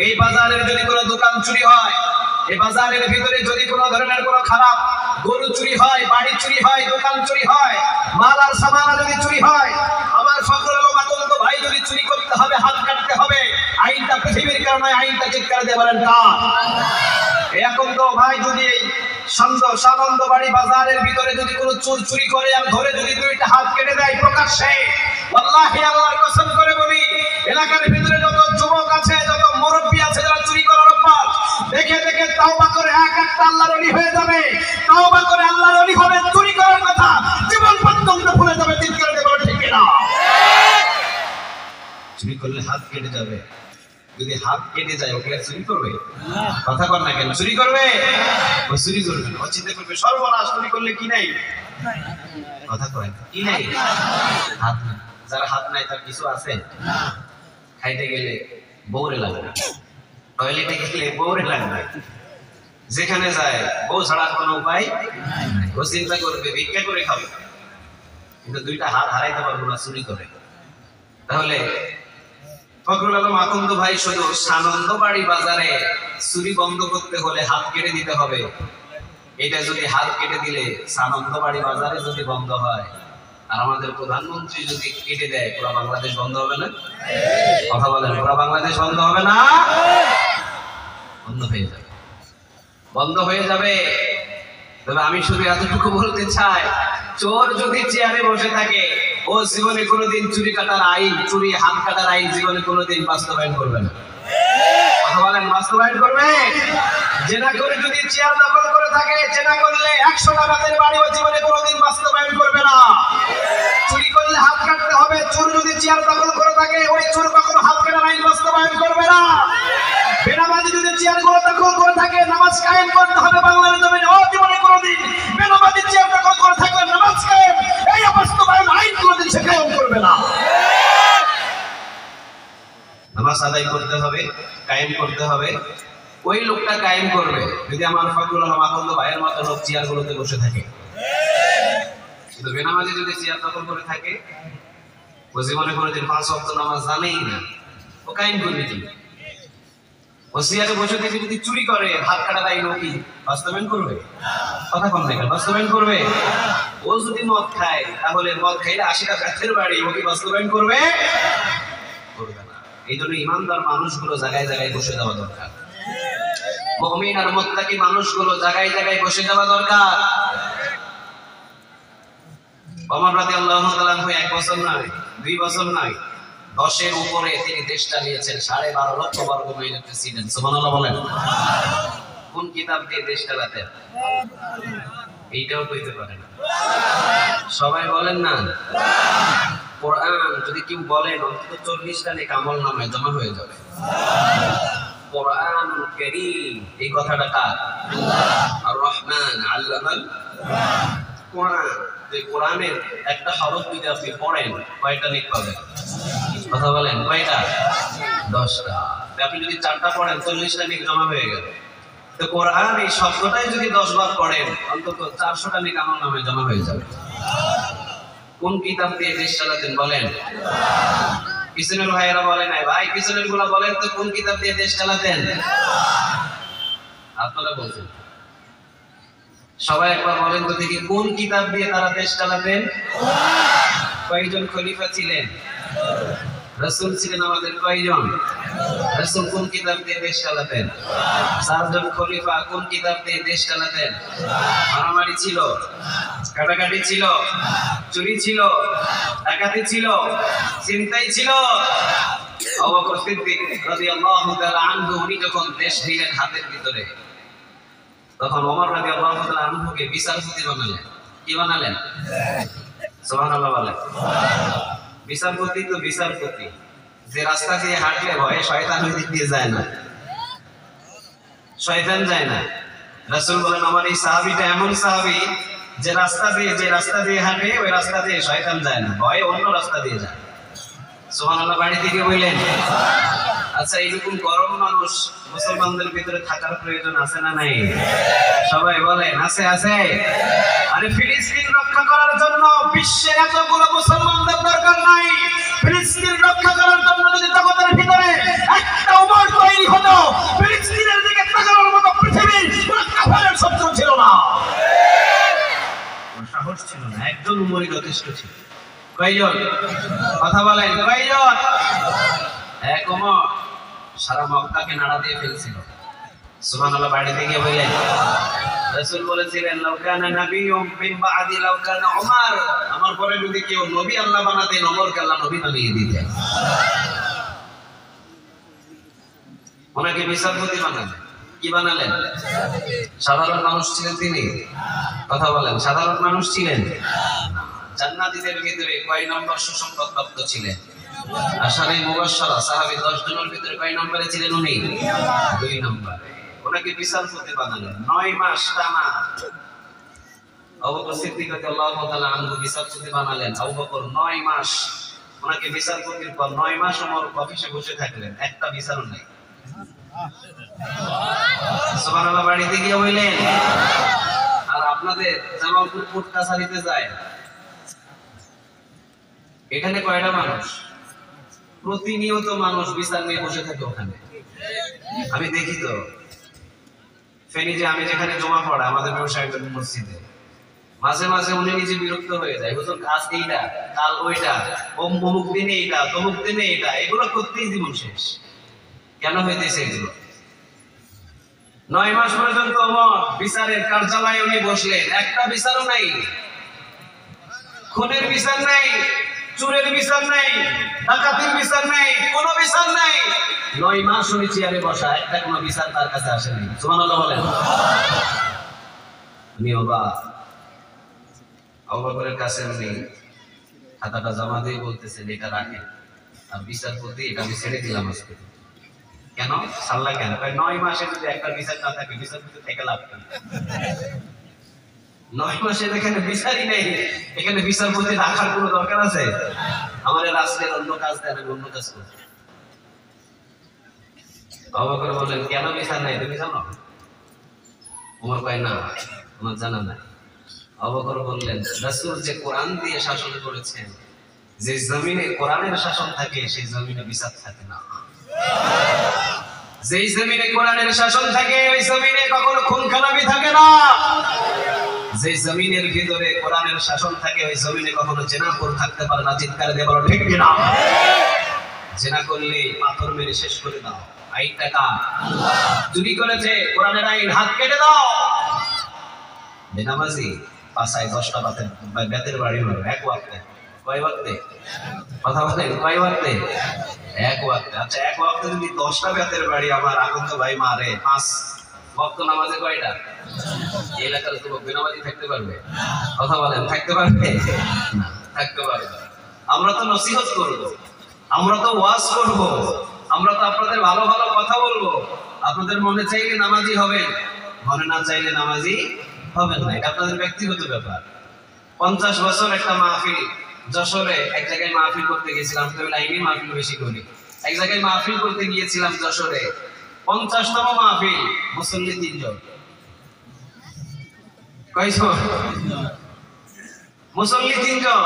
এই বাজারের যদি কোনো দোকান চুরি হয়, এই বাজারের ভিতরে যদি কোনো ধরনের কোনো খারাপ গরু চুরি হয়, বাড়ি চুরি হয়, দোকান চুরি হয়, মাল আর সামান যদি চুরি হয়, আমার ফখরুল আলম আকন্দ ভাই যদি চুরি করতে হবে, হাত কাটতে হবে। আইনটা পৃথিবীর কারণে, আইনটা চিৎকার দিয়ে বলেন, কার? এখন তো ভাই, যদি এই সানন্দবাড়ি বাজারের ভিতরে যদি কোনো চোর চুরি করে আর ধরে যদি 2টা হাত কেটে দেয় প্রকাশ্যে, ওয়াল্লাহি আল্লাহর কসম করে বলি, এলাকার ভিতরে যত যুবক আছে, যত মুরব্বি আছে যারা চুরি করার অভ্যাস, দেখে দেখে তাওবা করে এক একটা আল্লাহর ওলি হয়ে যাবে। তাওবা করে আল্লাহর ওলি হবে, চুরি করার কথা জীবন পর্যন্ত ভুলে যাবে। চিৎকার দিয়ে বলো, ঠিক কিনা? চুরি করলে হাত কেটে যাবে। যদি হাত কেটে যায়, ওকে চুরি করবে? কথা কর না কেন? চুরি করবে? ও চুরি করবে না, ও চিন্তা করবে, সর্বনাশ, চুরি করলে কি নাই? কথা কয় কি নাই? হাত নাই। যারা হাত নাই তার কিছু আছে? খাইতে গেলে বউরে লাগবে, টয়লেটে গেলে বউরে লাগবে, যেখানে যায় বউ ছাড়া কোনো উপায়। ও চিন্তা করবে ভিক্ষা করে খাবে, কিন্তু 2টা হাত হারাইতে পারবো না, চুরি করে। তাহলে ফখরুল আলম আকন্দ ভাই শুধু সানন্দবাড়ি বাজারে চুরি বন্ধ করতে হলে হাত কেটে দিতে হবে। এটা যদি হাত কেটে দিলে সানন্দবাড়ি বাজারে যদি বন্ধ হয়, আর আমাদের প্রধানমন্ত্রী যদি কেটে দেয়, পুরো বাংলাদেশ বন্ধ হবে না? কথা বলেন, পুরো বাংলাদেশ বন্ধ হবে না? বন্ধ হয়ে যাবে, বন্ধ হয়ে যাবে। তবে আমি শুধু এতটুকু বলতে চাই, চোর যদি চেয়ারে বসে থাকে, ও জীবনে কোনোদিন চুরি কাটার আইন, চুরি হাত কাটার আইন জীবনে কোনোদিন বাস্তবায়ন করবে না। কথা বলেন, বাস্তবায়ন করবে? জেনা করে যদি চেয়ার দখল করে থাকে, জেনা করলে 100 টাকার বাড়ি, ও জীবনে কোনোদিন বাস্তবায়ন করবে না। চুরি করলে হাত কাটতে হবে, চোর যদি চেয়ার দখল করে থাকে, ওই চোর কখনো হাত কাটার আইন বাস্তবায়ন করবে না। বেনামাজি যদি চেয়ার গুলো দখল করে থাকে, নামাজ কায়েম করতে হবে বাংলার জমিনে, ও জীবনে কোনোদিন বেনামাজি চেয়ার দখল করে থাকলে নামাজ কায়েম, এই বাস্তবায়ন আইন কোনোদিন সে কায়েম করবে না। নামাজ আদায় করতে হবে, কায়েম করতে হবে। ওই লোকটা কায়েম করবে যদি আমার ফখরুল আলম আকন্দ ভাইয়ের মতো লোক চেয়ার গুলোতে বসে থাকে। কিন্তু বেনামাজি যদি চেয়ার দখল করে থাকে, ও জীবনে কোনোদিন 5 ওয়াক্ত নামাজ জানেই না, ও কায়েম করবে কি? ও চেয়ারে বসে থেকে যদি চুরি করে, হাত কাটা দেয়, ও কি বাস্তবায়ন করবে? কথা কম দেখেন, বাস্তবায়ন করবে? ও যদি মদ খায়, তাহলে মদ খাইলে 80টা গাছের বাড়ি, ও কি বাস্তবায়ন করবে? করবে না। এই জন্য ইমানদার মানুষগুলো জায়গায় জায়গায় বসে যাওয়া দরকার। মুমিন আর মুত্তাকি মানুষগুলো জায়গায় জায়গায় বসে যাওয়া দরকার। ওমর রাদিয়াল্লাহু তাআলা এক বছর নয়, 2 বছর নয়, 10-এর উপরে তিনি দেশ চালিয়েছেন। 12.5 লক্ষ বর্গ মাইলের প্রেসিডেন্ট। সুবহানাল্লাহ বলেন। কোন কিতাব দিয়ে দেশ চালাতেন? এইটাও কইতে পারে না। সবাই বলেন না কোরআন। যদি কেউ বলেন অন্তত 40টা নেক আমলনামায় জমা হয়ে যাবে। কোরআনুল কারীম, এই কথাটা কার? আর রহমান আল্লামাল কোরআন। যে কোরআনের একটা হরফ যদি আপনি পড়েন কয়টা নেক পাবেন? কথা বলেন, কয়টা? 10টা। আপনি যদি 4টা পড়েন 40টা নেক জমা হয়ে গেল। তো কোরআন এই শব্দটাই যদি 10 বার পড়েন অন্তত 400টা নেক আমলনামায় জমা হয়ে যাবে। কোন কিতাব দিয়ে দেশ চালাতেন বলেন? পিছনের ভাইয়েরা বলে নাই ভাই, পিছনের গুলা বলেন তো কোন কিতাব দিয়ে দেশ চালাতেন? আপনারা বলছেন। সবাই একবার বলেন তো দেখি কোন কিতাব দিয়ে তারা দেশ চালাতেন? কয়জন খলিফা ছিলেন? রাসূল ছিলেন আমাদের কয়জন? রাসূল কোন কিতাব দিয়ে দেশ চালাতেন? 4 জন খলিফা কোন কিতাব দিয়ে দেশ চালাতেন? মারামারি ছিল, কাটাকাটি ছিল, চুরি ছিল, ডাকাতি ছিল, ছিনতাই ছিল। আবু বকর সিদ্দিক রাদিয়াল্লাহু তাআলা আনহু উনি যখন দেশ নিলেন হাতের ভিতরে, তখন ওমর রাদিয়াল্লাহু তাআলা আনহুকে বিচারপতি বানালেন। কি বানালেন? সুবহানাল্লাহ বলেন। বিচারপতি তো বিচারপতি, যে রাস্তা দিয়ে হাঁটলে ভয়ে শয়তান ওই দিক দিয়ে যায় না, শয়তান যায় না। রাসূল বলেন আমার এই সাহাবীটা এমন সাহাবী যে রাস্তা দিয়ে হাঁটে ওই রাস্তা দিয়ে শয়তান যায় না, ভয়ে অন্য রাস্তা দিয়ে যায়। সুবহানাল্লাহ বাড়ি থেকে বললেন। আচ্ছা, এইরকম গরম মানুষ মুসলমানদের ভিতরে থাকার প্রয়োজন আছে না নাই? সবাই বলেন আছে, আছে। আরে ফিলিস্তিন রক্ষা করার জন্য বিশ্বের এতগুলো মুসলমানদের দরকার নাই। ফিলিস্তিন রক্ষা করার জন্য যদি জগতের ভিতরে একটা উমর তৈরি হতো, ফিলিস্তিনের দিকে তাকানোর মতো পৃথিবীর কোনো কাফেরের শত্রু ছিল না, সাহস ছিল না। একজন উমরই যথেষ্ট ছিল। কয়জন? কথা বলেন, কয়জন? এক উমর সারা মক্কাকে নাড়া দিয়ে ফেলছিল। সুবহানাল্লাহ বাড়ি থেকে বললেন। রাসূল বলেছিলেন লাউ কানা নাবিয়্যুম মিন বা'দি লাউ কানা উমর, আমার পরে যদি কেউ নবী আল্লাহ বানাতেন ওমরকে আল্লাহ নবী বানিয়ে দিতেন। ওনাকে বিচারপতি বানালেন। কি বানালেন? সাধারণ মানুষ ছিলেন তিনি? কথা বলেন, সাধারণ মানুষ ছিলেন? জান্নাতীদের ভিতরে কয় নম্বর সুসংবাদ প্রাপ্ত ছিলেন? আশারে মুবাশশারা সাহাবী 10 জনের ভিতরে কয় নম্বরে ছিলেন উনি? 2 নম্বরে। ওনাকে বিচারপতি বানালেন 9 মাস টানা। আবু বকর সিদ্দিক রাদিয়াল্লাহু তাআলা আনহু বিচারপতি বানালেন। আবু বকর 9 মাস ওনাকে বিচারপতির পর 9 মাস ওমর অফিসে বসে থাকলেন, একটা বিচারও নাই। সুবহানাল্লাহ বাড়িতে গিয়ে বললেন। আর আপনাদের জামালপুর কোর্ট কাছারিতে যায়, এখানে কয়টা মানুষ? প্রতিনিয়ত মানুষ বিচার নিয়ে বসে থাকে ওখানে। আমি দেখি তো ফেনী যে আমি যেখানে জমা পড়া আমাদের ব্যবসায়িক মসজিদে, মাঝে মাঝে উনি নিজে বিরক্ত হয়ে যায়। হুজুর আজ এইটা, কাল ওইটা, অমুক দিনে এইটা, তমুক দিনে এইটা, এগুলো করতেই জীবন শেষ। কেন হইতেছে এগুলো? 9 মাস পর্যন্ত ওমর বিচারের কার্যালয়ে উনি বসলেন, একটা বিচারও নাই। খুনের বিচার নাই, চুরের বিচার নাই, ডাকাতির বিচার নাই, কোনো বিচার নাই। 9 মাস উনি চেয়ারে বসা, একটা কোনো বিচার তার কাছে আসেনি। সুবহানাল্লাহ বলেন। উনি অবাক। আবু বকরের কাছে উনি খাতাটা জমা দিয়ে বলতেছেন এটা রাখেন, আর বিচারপতি এটা আমি ছেড়ে দিলাম আজকে। কেন? সাল্লাহ কেন? 9 মাসে যদি একটা বিচার না থাকে বিচারপতি থেকে লাভ কি? 9 মাসে এখানে বিচারই নেই, এখানে বিচারপতি রাখার কোনো দরকার আছে? আমাদের রাষ্ট্রের অন্য কাজ দেন, আমি অন্য কাজ করি। আবু বকর বললেন কেন বিচার নাই তুমি জানো? ওমর কয় না, আমার জানা নাই। আবু বকর বললেন রাসূল যে কোরআন দিয়ে শাসন করেছেন, যে জমিনে কোরআনের শাসন থাকে সেই জমিনে বিচার থাকে না। যেই জমিনে কোরআনের শাসন থাকে ওই জমিনে কখনো খুন খারাপি থাকে না। যে জমিনের ভিতরে কোরআনের শাসন থাকে ওই জমিনে কখনো জিনাখোর থাকতে পারে না। চিৎকার দিয়ে বলো ঠিক কিনা? জিনা করলে পাথর মেরে শেষ করে দাও, আইনটা কার? চুরি করেছে, কোরআনের আইন, হাত কেটে দাও। বেনামাজি পাশায় 10টা বেতের বাড়ি মারো এক ওয়াক্তে। কয় ওয়াক্তে? কথা বলেন, কয় ওয়াক্তে? এক ওয়াক্তে। আচ্ছা, এক ওয়াক্তে যদি 10টা বেতের বাড়ি আমার আনন্দ ভাই মারে, 5 ওয়াক্ত নামাজে কয়টা? এই এলাকার যুবক বেনামাজি থাকতে পারবে? কথা বলেন, থাকতে পারবে না? থাকতে পারবে। আমরা তো নসিহত করব, আমরা তো ওয়াজ করব, আমরা তো আপনাদের ভালো ভালো কথা বলবো। আপনাদের মনে চাইলে নামাজি হবেন, মনে না চাইলে নামাজি হবেন না, এটা আপনাদের ব্যক্তিগত ব্যাপার। 50 বছর একটা মাহফিল যশোরে এক জায়গায় মাহফিল করতে গিয়েছিলাম, তো লাইনে মাহফিল বেশি করি। এক জায়গায় মাহফিল করতে গিয়েছিলাম যশোরে, 50তম মাহফিল, মুসল্লি 3 জন। কয়জন? মুসল্লি 3 জন।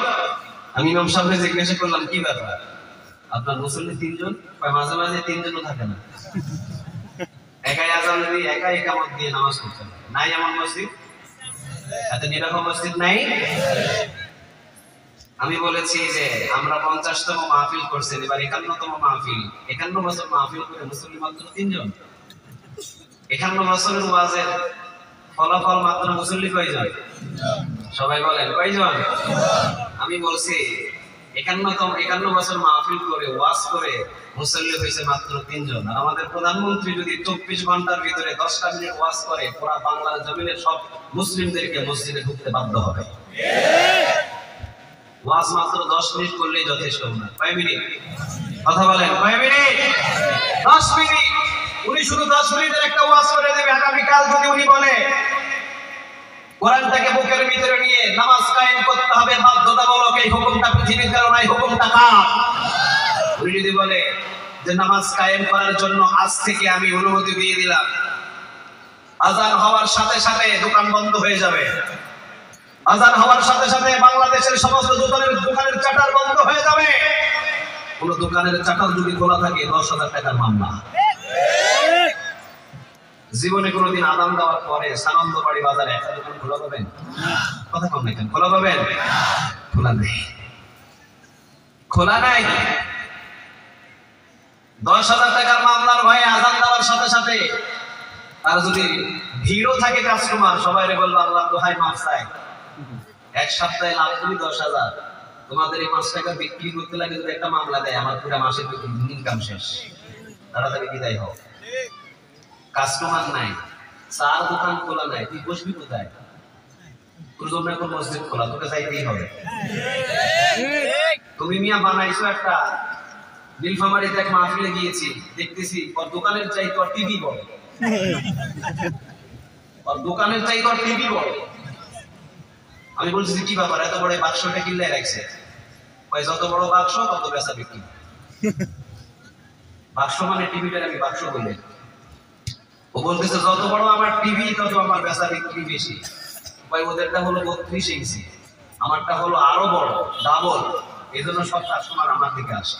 আমি ইমাম সাহেবকে জিজ্ঞাসা করলাম কি ব্যাপার, আপনার মুসল্লি 3 জন? মাঝে মাঝে 3 জনও থাকে না, একাই আজান দিয়ে একাই ইকামত দিয়ে নামাজ পড়তে নাই এমন মসজিদ? এত নিরক্ষর মসজিদ নাই? আমি বলেছি যে আমরা 50তম মাহফিল করছি, এবার 51তম মাহফিল, 51 বছর মাহফিল করে মুসল্লি মাত্র 3 জন। 51 বছরের ওয়াজের ফলাফল মাত্র মুসল্লি কয়জন? সবাই বলেন কয়জন? আমি বলছি 51 বছর মাহফিল করে ওয়াজ করে মুসল্লি হয়েছে মাত্র 3 জন। আর আমাদের প্রধানমন্ত্রী যদি 24 ঘন্টার ভিতরে 10টা মিনিট ওয়াজ করে, পুরা বাংলার জমিনের সব মুসলিমদেরকে মসজিদে ঢুকতে বাধ্য হবে। ওয়াজ মাত্র 10 মিনিট করলেই যথেষ্ট না। কয় মিনিট? কথা বলেন, কয় মিনিট? 10 মিনিট। উনি শুধু 10 মিনিটের একটা ওয়াজ করে দেবে। আগামীকাল যদি উনি বলে কোরআনটাকে বুকের ভিতরে নিয়ে নামাজ কায়েম করতে হবে বাধ্যতামূলক, এই হুকুমটা পৃথিবীর কারণে, এই হুকুমটা কার? উনি যদি বলে যে নামাজ কায়েম করার জন্য আজ থেকে আমি অনুমতি দিয়ে দিলাম, আজান হওয়ার সাথে সাথে দোকান বন্ধ হয়ে যাবে, আজান হওয়ার সাথে সাথে বাংলাদেশের সমস্ত দোকানের চাটার বন্ধ হয়ে যাবে। কোন দোকানের চাটার যদি খোলা থাকে 10,000 টাকার মামলা। জীবনে কোনোদিন আদান দেওয়ার পরে সানন্দবাড়ি বাজারে একটা দোকান খোলা পাবেন? কথা কম নাই, খোলা পাবেন? খোলা নেই, খোলা নাই। 10,000 টাকার মামলার ভয়ে আদান দেওয়ার সাথে সাথে, আর যদি ভিড়ও থাকে কাস্টমার, সবাই বলবো আল্লাহ দোহাই মাফ চাই, এক সপ্তাহে লাভ করি 10,000, তোমাদের এই 5 টাকা বিক্রি করতে লাগে যদি একটা মামলা দেয়, আমার পুরো মাসের ইনকাম শেষ, তাড়াতাড়ি বিদায় হোক। কাস্টমার নাই, চার দোকান খোলা নাই, তুই বসবি কোথায়? তোর জন্য এখন মসজিদ খোলা, তোকে যাইতেই হবে। তুমি মিয়া বানাইছো একটা, নীলফামারীতে এক মাহফিলে গিয়েছি, দেখতেছি ওর দোকানের চাইতে ওর টিভি বড়, ওর দোকানের চাইতে ওর টিভি বড়। আমি বলছি কি ব্যাপার, এত বড় বাক্সটা কিনলে রাখছে? যত বড় বাক্স তত বেচা বিক্রি। বাক্স মানে টিভিটার আমি বাক্স বলি। ও বলতেছে যত বড় আমার টিভি তত আমার বেচা বিক্রি বেশি। ওদেরটা হলো 32 ইঞ্চি, আমারটা হলো আরো বড়, ডাবল, এই জন্য সব কাস্টমার আমার দিকে আসে।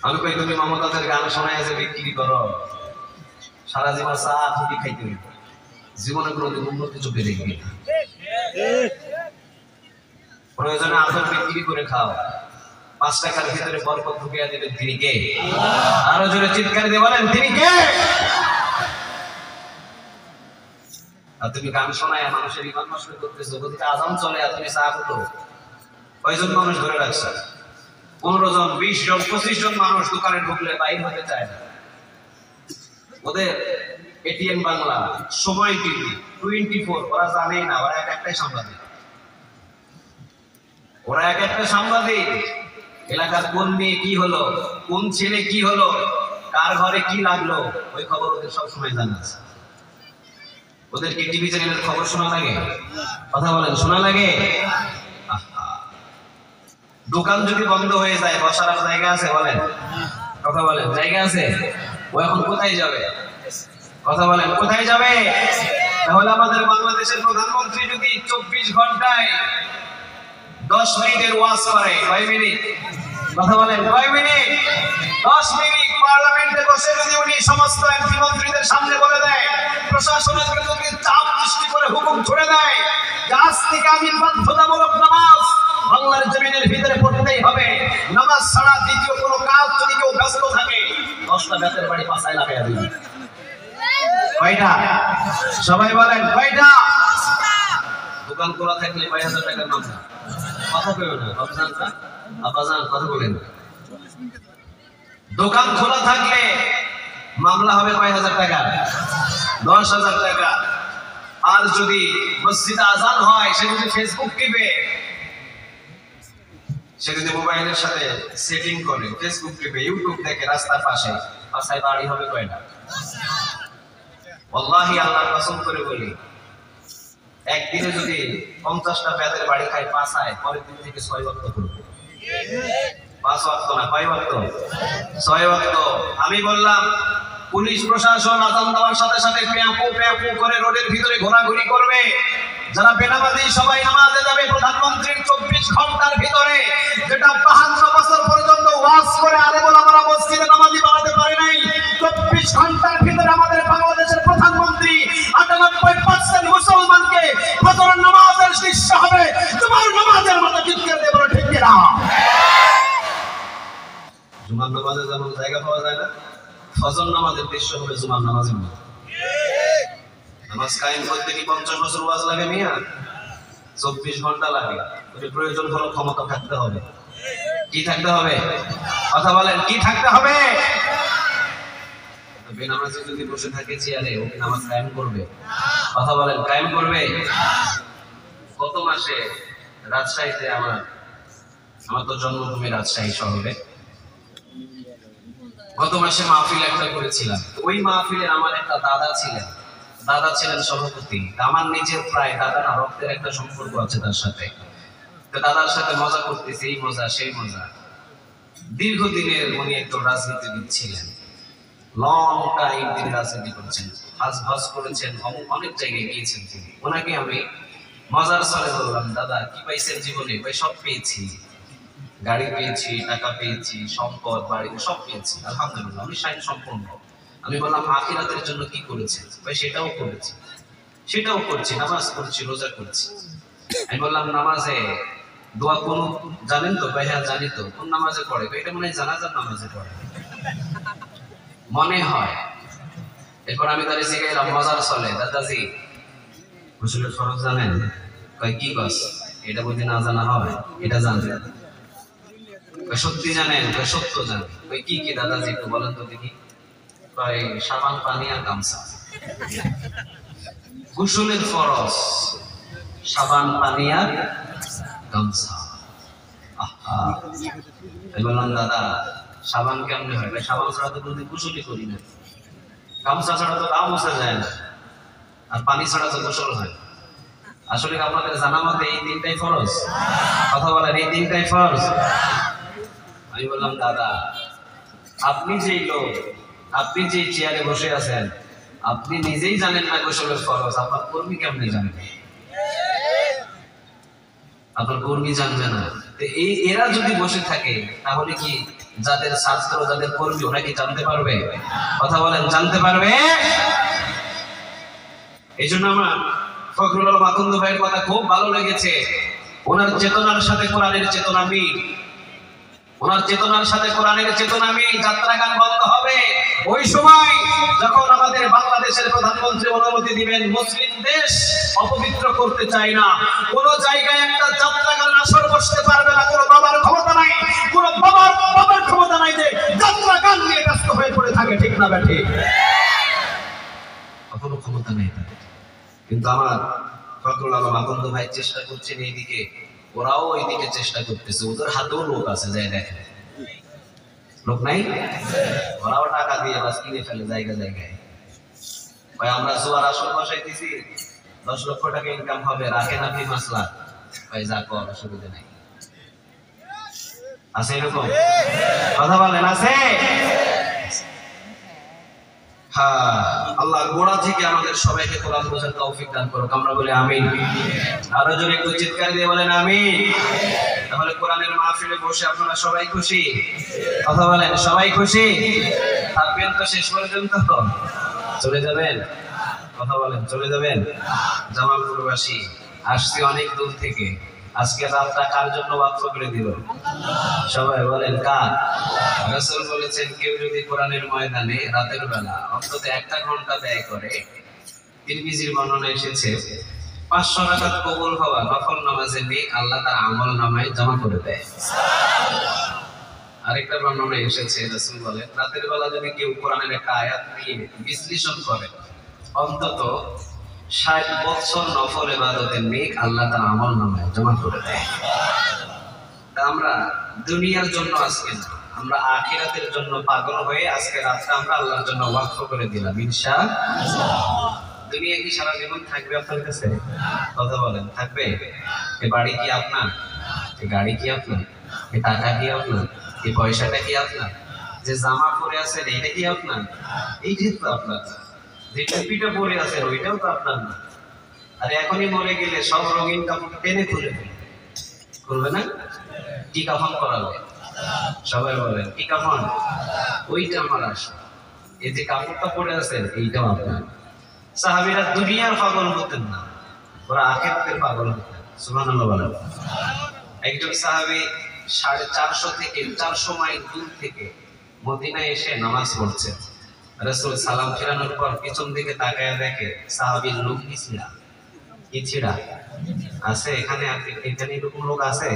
আমি কই তুমি মমতাজের গান শোনায় যে বিক্রি করো, সারা জীবন চা ফুটি খাইতে হইব, জীবনে কোনোদিন উন্নতি চোখে দেখবি না। প্রয়োজনে আদর বিক্রি করে খাও, 5 টাকার ভিতরে বরকত ঢুকিয়ে দেবেন তিনি কে? আরো জোরে চিৎকার দিয়ে বলেন তিনি কে? আর তুমি গান শোনায় মানুষের ইমান নষ্ট করতেছো, ওদিকে আজান চলে আর তুমি চা ফুটো। কয়জন মানুষ ধরে রাখছে? 15 জন, 20 জন, 25 জন মানুষ দোকানে ঢুকলে বাইর হতে চায় না। ওদের এটিএম বাংলা, সময় টিভি, 24, ওরা জানেই না, ওরা এক একটাই সাংবাদিক, ওরা এক একটা সাংবাদিক। এলাকার কোন মেয়ে কি হলো, কোন ছেলে কি হলো, কার ঘরে কি লাগলো, ওই খবর ওদের সবসময় জানা আছে। ওদের কি টিভি চ্যানেলের খবর শোনা লাগে? কথা বলেন, শোনা লাগে? দোকান যদি বন্ধ হয়ে যায়, বসার আর জায়গা আছে? বলেন, কথা বলেন, জায়গা আছে? ও এখন কোথায় যাবে? কথা বলেন, কোথায় যাবে? তাহলে আমাদের বাংলাদেশের প্রধানমন্ত্রী যদি 24 ঘন্টায় 10 মিনিটের ওয়াজ করে, কয় মিনিট? কথা বলেন, কয় মিনিট? 10 মিনিট পার্লামেন্টে বসে যদি উনি সমস্ত এমপি মন্ত্রীদের সামনে বলে দেয়, প্রশাসনের বিরুদ্ধে চাপ সৃষ্টি করে হুকুম ছুড়ে দেয়, আজ থেকে আমি বাধ্যতামূলক নামাজ বাংলার জমিনের ভিতরে পড়তেই হবে, নামাজ ছাড়া দ্বিতীয় কোনো কাজ যদি কেউ ব্যস্ত থাকে 10টা বেতের বাড়ি পাছায় লাগাইয়া দিবে। কয়টা? সবাই বলেন কয়টা? দোকান খোলা থাকলে 5000 টাকার মামলা। কথা কইও না বাবুজানরা, আব্বাজান কথা বলেন। দোকান খোলা থাকলে মামলা হবে 5000 টাকা, 10,000 টাকা। আর যদি মসজিদে আজান হয়, সে যদি ফেসবুক টিপে, সে যদি মোবাইলের সাথে সেটিং করে, ফেসবুক টিপে, ইউটিউব দেখে রাস্তার পাশে, পাশায় বাড়ি হবে কয়টা? ওয়াল্লাহি আল্লাহর কসম করে বলি, একদিনে যদি 50টা বেতের বাড়ি খায় পাশায়, পরের দিন থেকে 6 ওয়াক্ত করবে। 5 ওয়াক্ত না, কয় ওয়াক্ত? 6 ওয়াক্ত। আমি বললাম পুলিশ প্রশাসন আজান দেওয়ার সাথে সাথে প্যাপু প্যাপু করে রোডের ভিতরে ঘোরাঘুরি করবে। যারা বেনামাজি সবাই নামাজে যাবে। প্রধানমন্ত্রীর 24 ঘন্টার ভিতরে যেটা 52 বছর পর্যন্ত ওয়াজ করে আলেমুল আমরা মসজিদে নামাজি বানাতে পারে নাই, 24 ঘন্টার ভিতরে আমাদের বাংলাদেশের প্রধানমন্ত্রী 98% মুসলমানকে ফজরের নামাজের শিষ্য হবে। তোমার নামাজের মতো চিৎকার দিয়ে বলো ঠিক কিনা? জুমার নামাজে যেমন জায়গা পাওয়া যায় না, ফজর নামাজের দৃশ্য হবে জুমার নামাজের মতো। নামাজ কায়েম করতে কি 50 বছর ওয়াজ লাগে মিয়া? 24 ঘন্টা লাগে। ওই প্রয়োজন হলো ক্ষমতা থাকতে হবে। কি থাকতে হবে? কথা বলেন, কি থাকতে হবে? বেনামাজি যদি বসে থাকে চেয়ারে, ও কি নামাজ কায়েম করবে? কথা বলেন, কায়েম করবে? গত মাসে রাজশাহীতে আমার তো জন্মভূমি রাজশাহী শহরে, গত মাসে মাহফিল একটা করেছিলাম। ওই মাহফিলে আমার একটা দাদা ছিলেন সভাপতি। আমার নিজের প্রায় দাদা না, রক্তের একটা সম্পর্ক আছে তার সাথে। তো দাদার সাথে মজা করতেছি, এই মজা সেই মজা। দীর্ঘদিনের উনি একটু রাজনীতিবিদ ছিলেন, লং টাইম তিনি রাজনীতি করছেন, হাজ করেছেন, অনেক জায়গায় গিয়েছেন তিনি। ওনাকে আমি মজার ছলে বললাম, দাদা কি পাইছেন জীবনে? ভাই সব পেয়েছি, গাড়ি পেয়েছি, টাকা পেয়েছি, সম্পদ, বাড়ি সব পেয়েছি, আলহামদুলিল্লাহ, আমি শাইন সম্পূর্ণ। আমি বললাম আখিরাতের জন্য কি করেছেন? ভাই সেটাও করছি, নামাজ পড়ছি, রোজা করছি। আমি বললাম নামাজে দোয়া কোন জানেন তো? ভাই হ্যাঁ জানি তো। কোন নামাজে পড়ে? এটা মনে হয় জানাজার নামাজে পড়ে মনে হয়। এরপর আমি তার শিখাইলাম মজার চলে, দাদাজি গোসলের ফরজ জানেন? কয় কি কস? এটা বুঝি না জানা হয়? এটা জানতেন? সত্যি জানেন? সত্য জানেন? কি কি দাদাজি একটু বলেন তো দেখি। সাবান, পানি আর গামছা। গোসলের ফরজ সাবান, পানি আর গামছা। আমি বললাম দাদা সাবান কেমনে হয়? সাবান ছাড়া তো কোনোদিন গোসলই করি না, গামছা ছাড়া তো গা মোছা যায় না, আর পানি ছাড়া তো গোসল হয়। আসলে আপনাদের জানা মতে এই 3টাই ফরজ। কথা বলেন, এই 3টাই ফরজ। আমি বললাম দাদা আপনি যেই লোক, আপনি যে চেয়ারে বসে আছেন, আপনি নিজেই জানেন না গোসলের ফরজ, আপনার কর্মী কেমনি জানবে? আপনার কর্মী জানবে না। এরা যদি বসে থাকে তাহলে কি যাদের ছাত্র, যাদের কর্মী, ওরা কি জানতে পারবে? কথা বলেন, জানতে পারবে? এই জন্য আমার ফখরুল আলম আকন্দ ভাইয়ের কথা খুব ভালো লেগেছে। ওনার চেতনার সাথে কোরআনের চেতনা মিল, ওনার চেতনার সাথে কোরআনের চেতনা মিল। যাত্রা গান বন্ধ হবে ওই সময় যখন আমাদের বাংলাদেশের প্রধানমন্ত্রী অনুমতি দিবেন। মুসলিম দেশ অপবিত্র করতে চায় না, কোন জায়গায় একটা যাত্রা গান আসর বসতে পারবে না। কোন বাবার ক্ষমতা নাই, কোন বাবার ক্ষমতা নাই যে যাত্রা গান নিয়ে ব্যস্ত হয়ে পড়ে থাকে, ঠিক না ব্যাঠি? কোনো ক্ষমতা নেই তাদের। কিন্তু আমার ফখরুল আলম আকন্দ ভাই চেষ্টা করছেন এইদিকে, ওরাও এইদিকে চেষ্টা করতেছে। ওদের হাতেও লোক আছে, যাই দেখে লোক নাই, ওরাও টাকা দিয়ে বাস কিনে ফেলে জায়গা জায়গায়। ভাই আমরা জোয়ার আসর বসাইতেছি, 10 লক্ষ টাকা ইনকাম হবে, রাখেন আপনি 5 লাখ। ভাই যা কর, অসুবিধা নেই। আছে এরকম? কথা বলেন, আছে? হ্যাঁ, আল্লাহ গোড়া থেকে আমাদের সবাইকে কোরআন বোঝার তৌফিক দান করুক। আমরা বলি আমিন। আরো জোরে একটু চিৎকার দিয়ে বলেন আমিন। তাহলে কোরআনের মাহফিলে বসে আপনারা সবাই খুশি? কথা বলেন, সবাই খুশি? থাকবেন তো শেষ পর্যন্ত? চলে যাবেন? কথা বলেন, চলে যাবেন? জামালপুরবাসী আসছে অনেক দূর থেকে, আজকে রাতটা কার জন্য ওয়াকফ করে দিল? সবাই বলেন কার? রাসূল বলেছেন কেউ যদি কোরআনের ময়দানে রাতের বেলা অন্তত 1 ঘন্টা ব্যয় করে, তিরমিজির বর্ণনা এসেছে 500 রাকাত কবুল হওয়া নফল নামাজের নেক আল্লাহ তার আমল নামায় জমা করে দেয়। আরেকটা বর্ণনায় এসেছে রাসূল বলেন, রাতের বেলা যদি কেউ কোরআনের একটা আয়াত নিয়ে বিশ্লেষণ করে অন্তত 60 বছর নফল ইবাদতের নেক আল্লাহ তার আমল নামায় জমা করে দেয়। আমরা দুনিয়ার জন্য আজকে না, আমরা আখিরাতের জন্য পাগল হয়ে আজকে রাতটা আমরা আল্লাহর জন্য ওয়াকফ করে দিলাম ইনশাআল্লাহ। দুনিয়া কি সারা জীবন থাকবে আপনার কাছে? কথা বলেন, থাকবে? এই বাড়ি কি আপনার? এই গাড়ি কি আপনার? এই টাকা কি আপনার? এই পয়সাটা কি আপনার? যে জামা পরে আছেন এইটা কি আপনার? এইটাই তো আপনার। যে টুপিটা পরে আছেন ওইটাও তো আপনার না। আর এখনই মরে গেলে সব রঙিন কাপড় টেনে খুলে ফেলবে, করবে না? কি কাফন করাবে? সবাই বলেন কি কাফন? ওইটা আমার আশা। এই যে কাপড়টা পরে আছেন এইটাও আপনার। সাহাবীরা দুনিয়ার পাগল হতেন না, ওরা আখিরাতের পাগল হতেন। সুবহানাল্লাহ বলেন। একজন সাহাবী 450 থেকে 400 মাইল দূর থেকে মদিনায় এসে নামাজ পড়ছেন। রাসূল সালাম ফিরানোর পর পিছন দিকে তাকায় দেখে সাহাবীর লুঙ্গি ছিঁড়া। কি ছিঁড়া? আছে এখানে? এখানে এরকম লোক আছে?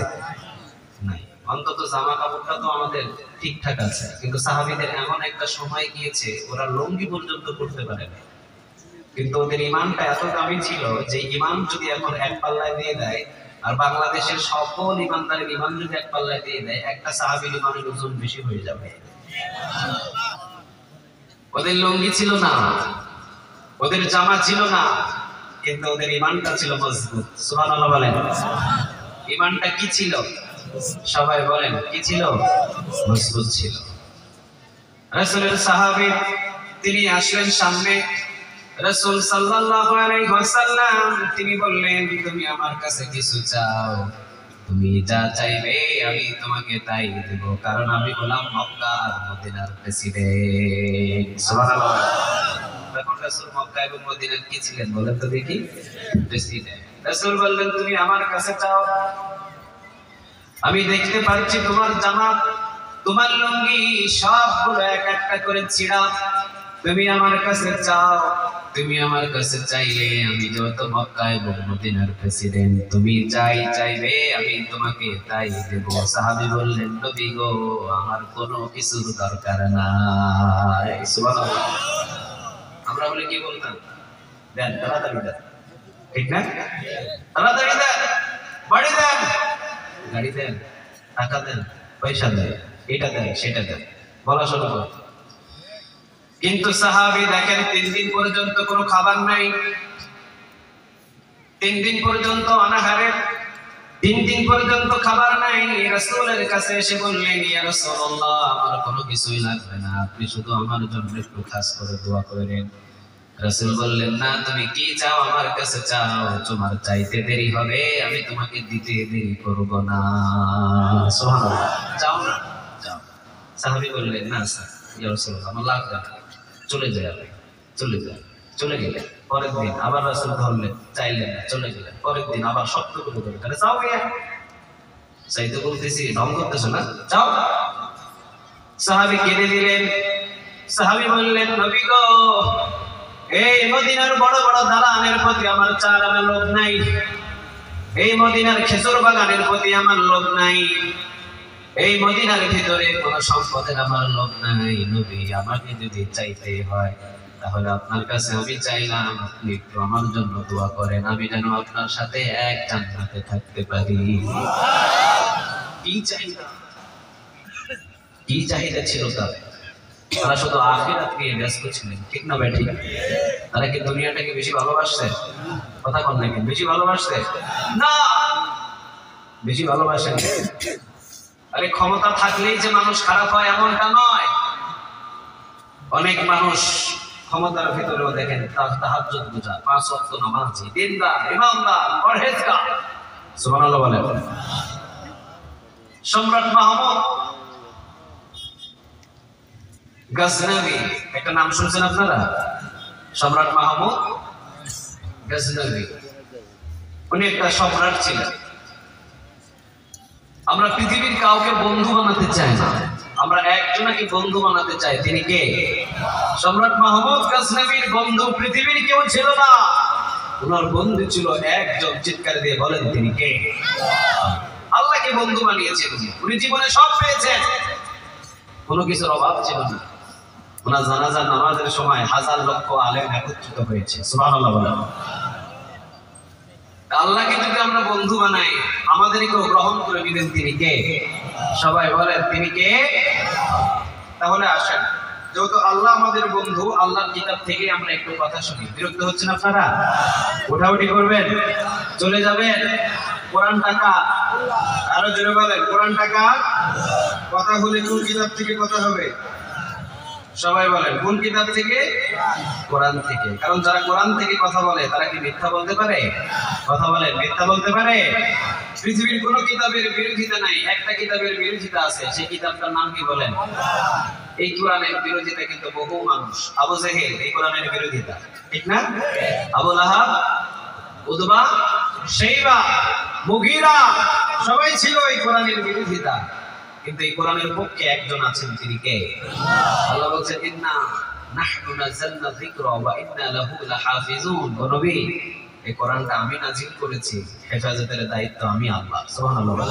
নাই। অন্তত জামা কাপড়টা তো আমাদের ঠিকঠাক আছে, কিন্তু সাহাবীদের এমন একটা সময় গিয়েছে ওরা লুঙ্গি পর্যন্ত পড়তে পারে না। কিন্তু ওদের ইমানটা এত দামি ছিল যে ইমান যদি এখন এক পাল্লায় দিয়ে দেয় আর বাংলাদেশের সকল ইমানদারের ইমান যদি এক পাল্লায় দিয়ে দেয়, একটা সাহাবীর ইমানের ওজন বেশি হয়ে যাবে। ওদের লুঙ্গি ছিল না, ওদের জামা ছিল না, কিন্তু ওদের ইমানটা ছিল মজবুত। সুবহানাল্লাহ বলেন। ইমানটা কি ছিল? সবাই বলেন কি ছিল? মজবুত ছিল। রাসূলের সাহাবী তিনি আসলেন সামনে। রাসূল সাল্লাল্লাহু আলাইহি ওয়াসাল্লাম তিনি বললেন, তুমি আমার কাছে কিছু চাও, তুমি যা চাইবে আমি তোমাকে তাই দেব, কারণ আমি হলাম মক্কা আর মদিনার প্রেসিডেন্ট। সুবহানাল্লাহ। তখন রাসূল মক্কা এবং মদিনার কি ছিলেন বলেন তো দেখি? প্রেসিডেন্ট। রাসূল বললেন, তুমি আমার কাছে চাও, আমি দেখতে পাচ্ছি তোমার জামা, তোমার লুঙ্গি সবগুলো এক একটা করে ছিঁড়া। তুমি আমার কাছে চাও, তুমি আমার কাছে চাইলে আমি যত মক্কা এবং মদিনার প্রেসিডেন্ট, তুমি যাই চাইবে আমি তোমাকে তাই দেব। সাহাবী বললেন, নবী গো, আমার কোনো কিছুর দরকার নাই। সুবহানাল্লাহ। আমরা বলে কি বলতাম? দেন, তাড়াতাড়ি দেন, ঠিক না? তাড়াতাড়ি দেন, বাড়ি দেন, গাড়ি দেন, টাকা দেন, পয়সা দেন, এটা দেন, সেটা দেন, বলা শুরু কর। কিন্তু সাহাবী দেখেন 3 দিন পর্যন্ত কোনো খাবার নাই, 3 দিন পর্যন্ত অনাহারে, 3 দিন পর্যন্ত খাবার নাই। রাসূলের কাছে এসে বললেন, ইয়া রাসূলুল্লাহ, আমার কোনো কিছুই লাগবে না, আপনি শুধু আমার জন্য একটু খাস করে দোয়া করেন। রাসূল বললেন, না, তুমি কি চাও আমার কাছে চাও, তোমার চাইতে দেরি হবে, আমি তোমাকে দিতে দেরি করব না। সুবহানাল্লাহ। চাও না? চাও। সাহাবী বললেন, না স্যার, ইয়া রাসূলুল্লাহ, আমার লাগবে না, চলে যায়, আপনি চলে যায়। চলে গেলেন। পরের দিন আবার রাসূল ধরলেন, চাইলেন না, চলে গেলেন। পরের দিন আবার শক্ত করে ধরলেন, তাহলে চাও গিয়া, চাইতে বলতেছি, ঢং করতেছো না, চাও। সাহাবী কেঁদে দিলেন। সাহাবী বললেন, নবী গো, এই মদিনার বড় বড় দালানের প্রতি আমার চার আনা লোভ নাই, এই মদিনার খেজুর বাগানের প্রতি আমার লোভ নাই, এই মদিনার ভিতরে কোন সম্পদের আমার লোভ নাই। নবী, আমাকে যদি চাইতে হয় তাহলে আপনার কাছে আমি চাইলাম আপনি একটু আমার জন্য দোয়া করেন, আমি যেন আপনার সাথে এক জান্নাতে থাকতে পারি। কি চাহিদা, কি চাহিদা ছিল তাদের? তারা শুধু আখিরাত নিয়ে ব্যস্ত ছিলেন, ঠিক না ভাই? ঠিক। তারা কি দুনিয়াটাকে বেশি ভালোবাসছে? কথা বল নাকি? বেশি ভালোবাসছে না, বেশি ভালোবাসেন। আরে ক্ষমতা থাকলেই যে মানুষ খারাপ হয় এমনটা নয়। অনেক মানুষ ক্ষমতার ভিতরেও দেখেন তাহাজ্জুদ বুঝা, 5 ওয়াক্ত নামাজি, দিনদার, ইমানদার, পরহেজগার। সুবহানাল্লাহ বলেন। সম্রাট মাহমুদ গজনবী, একটা নাম শুনছেন আপনারা? সম্রাট মাহমুদ গজনবী, উনি একটা সম্রাট ছিলেন। আমরা পৃথিবীর কাউকে বন্ধু বানাতে চাই না, আমরা একজনকে বন্ধু বানাতে চাই। তিনি কে? সম্রাট মাহমুদ গজনবীর বন্ধু পৃথিবীর কেউ ছিল না। ওনার বন্ধু ছিল একজন, চিৎকার দিয়ে বলেন তিনি কে? আল্লাহকে বন্ধু বানিয়েছেন। উনি জীবনে সব পেয়েছেন, কোনো কিছুর অভাব ছিল না। ওনার জানাজার নামাজের সময় হাজার লক্ষ আলেম একত্রিত হয়েছে। সুবহানাল্লাহ বলেন। আল্লাহকে যদি আমরা বন্ধু বানাই, আমাদেরকেও গ্রহণ করে নেবেন তিনি কে? সবাই বলেন তিনি কে? তাহলে আসেন, যেহেতু আল্লাহ আমাদের বন্ধু, আল্লাহর কিতাব থেকে আমরা একটু কথা শুনি। বিরক্ত হচ্ছেন আপনারা? উঠাউঠি করবেন, চলে যাবেন। কোরআন টাকা, আরো জোরে বলেন কোরআন টাকা। কথা হলে কোন কিতাব থেকে কথা হবে? সবাই বলেন কোন কিতাব থেকে? কোরআন থেকে। কারণ যারা কোরআন থেকে কথা বলে তারা কি মিথ্যা বলতে পারে? কথা বলেন, মিথ্যা বলতে পারে? পৃথিবীর কোন কিতাবের বিরোধিতা নাই, একটা কিতাবের বিরোধিতা আছে। সেই কিতাবটার নাম কি বলেন? এই কোরআনের বিরোধিতা কিন্তু বহু মানুষ। আবু জাহেল এই কোরআনের বিরোধিতা, ঠিক না? আবু লাহাব, উতবা, শাইবা, মুগীরা সবাই ছিল এই কোরআনের বিরোধিতা। কিন্তু এই কোরআনের পক্ষে একজন আছেন, তিনি কে? আল্লাহ বলেন ইন্না নাহনু নাযালনা যিকরা ওয়া ইন্না লাহু লাহাফিজুন। ও নবী, এই কোরআনটা আমি নাযিল করেছি, হেফাজতের দায়িত্ব আমি আল্লাহ। সুবহানাল্লাহ।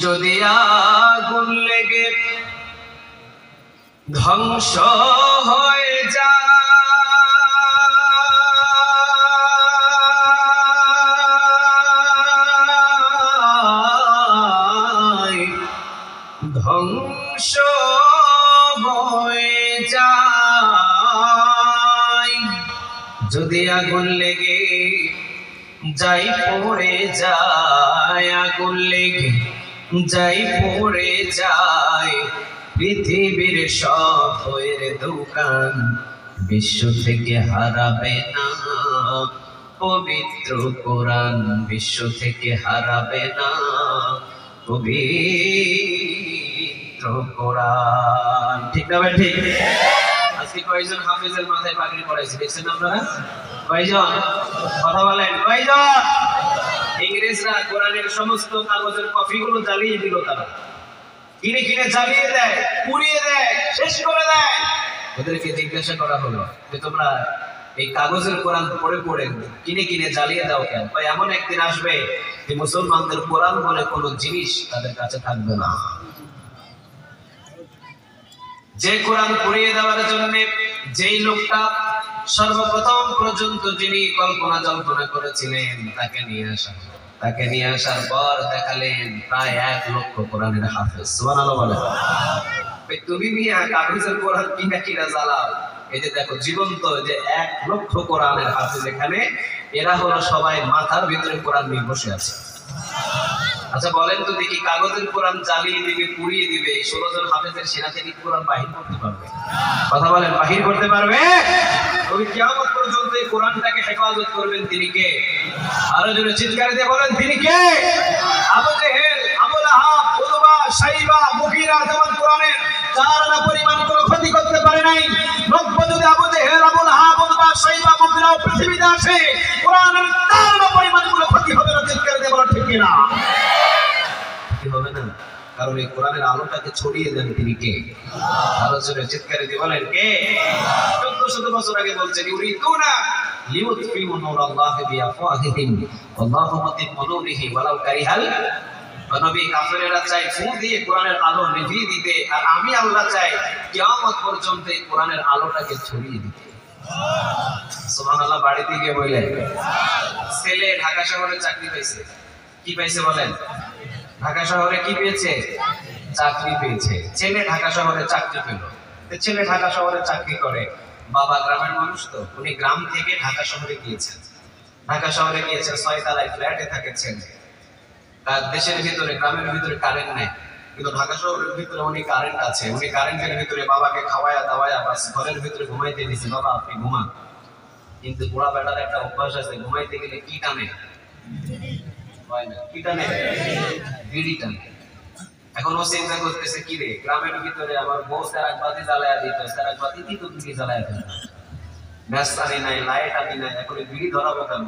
যদি আগুন লেগে ধ্বংস হয়ে যায়, ধ্বংস হয়ে যায়, যদি আগুন লেগে যাই পড়ে যায়, আগুন লেগে যাই পড়ে যায়, পৃথিবীর সব বইয়ের দোকান বিশ্ব থেকে হারাবে না পবিত্র কোরআন, বিশ্ব থেকে হারাবে না পবিত্র কোরআন। ঠিক না ভাই? ঠিক। আজকে কয়জন হাফেজের মাথায় পাগড়ি পরাইছে দেখছেন আপনারা? কয়জন? কথা বলেন, কয়জন? ইংরেজরা কোরআনের সমস্ত কাগজের কপিগুলো জ্বালিয়ে দিল। তারা কিনে কিনে জ্বালিয়ে দেয়, পুড়িয়ে দেয়, শেষ করে দেয়। ওদেরকে জিজ্ঞাসা করা হলো যে তোমরা এই কাগজের কোরআন পড়ে পড়ে কিনে কিনে জ্বালিয়ে দাও কেন? ভাই এমন একদিন আসবে যে মুসলমানদের কোরআন বলে কোনো জিনিস তাদের কাছে থাকবে না। যে কোরআন পুড়িয়ে দেওয়ার জন্য যেই লোকটা সর্বপ্রথম পর্যন্ত যিনি কল্পনা জল্পনা করেছিলেন তাকে নিয়ে আসা, তাকে নিয়ে আসার পর দেখালেন প্রায় 1 লক্ষ কোরআনের হাফেজ। সুবহানাল্লাহ বলেন। তুমি মিয়া কাগজের কোরআন কিনা কিনা জ্বালাও, এই যে দেখো জীবন্ত যে 1 লক্ষ কোরআনের হাফেজ এখানে, এরা হলো সবাই মাথার ভিতরে কোরআন নিয়ে বসে আছে। আচ্ছা বলেন তো দেখি, কাগজের কোরআন জ্বালিয়ে দিবে, পুড়িয়ে দিবে, এই 16 জন হাফেজের সেনা থেকে কোরআন বাহির করতে পারবে? কথা বলেন, বাহির করতে পারবে? তবে কিয়ামত পর্যন্ত এই কোরআনটাকে হেফাজত করবেন তিনি কে? আরো জোরে চিৎকার দিয়ে বলেন তিনি কে? আবু জেহেল, আবু লাহাব, উতবা, শাইবা, মুগীরা যেমন কোরআনের 4 আনা পরিমাণ কোনো ক্ষতি করতে পারে নাই, নব্য যদি আবু জেহেল, আবু লাহাব, উতবা, শাইবা, মুগীরা পৃথিবীতে আসে, কোরআনের 4 আনা পরিমাণ কোনো ক্ষতি হবে না। চিৎকার দিয়ে বলেন ঠিক কিনা? হবে না, কারণ এই কোরআনের আলোটাকে ছড়িয়ে দেন তিনি কে? আরো জোরে চিৎকারে দিয়ে বলেন কে? 1400 বছর আগে বলছেন ইউরিদুনা লিউতফিউ নূরাল্লাহি বিআফওয়াহিহিম ওয়াল্লাহু মুতিম্মু নূরিহি ওয়ালাউ কারিহাল। নবী কাফেরেরা চাই ফু দিয়ে কোরআনের আলো নিভিয়ে দিতে, আর আমি আল্লাহ চাই কিয়ামত পর্যন্ত এই কোরআনের আলোটাকে ছড়িয়ে দিতে। সুবহানাল্লাহ। বাড়িতে গিয়ে বললেন ছেলে ঢাকা শহরে চাকরি পেয়েছে। কি পাইছে বলেন? ঢাকা শহরে কি পেয়েছে? চাকরি পেয়েছে। ছেলে ঢাকা শহরে চাকরি পেল। ছেলে ঢাকা শহরে চাকরি করে, বাবা গ্রামের মানুষ তো, উনি গ্রাম থেকে ঢাকা শহরে গিয়েছেন। ঢাকা শহরে গিয়েছেন, 6 তলায় ফ্ল্যাটে থাকেছেন। তার দেশের ভিতরে, গ্রামের ভিতরে কারেন্ট নেই, কিন্তু ঢাকা শহরের ভিতরে উনি কারেন্ট আছে। উনি কারেন্টের ভিতরে বাবাকে খাওয়ায়া দাওয়ায়া বাস ঘরের ভিতরে ঘুমাইতে দিয়েছে, বাবা আপনি ঘুমান। কিন্তু বুড়া বেটার একটা অভ্যাস আছে, ঘুমাইতে গেলে কি টানে? বিড়ি টানে। এখন ও চিন্তা করতেছে কি রে, গ্রামের ভিতরে আমার বউ সেরাক বাতি জ্বালায়া দিত, সেরাক বাতি দিত, বিড়ি জ্বালায়া দিত, গ্যাস আনি নাই, লাইট আনি নাই, এখন বিড়ি ধরাবো কেন?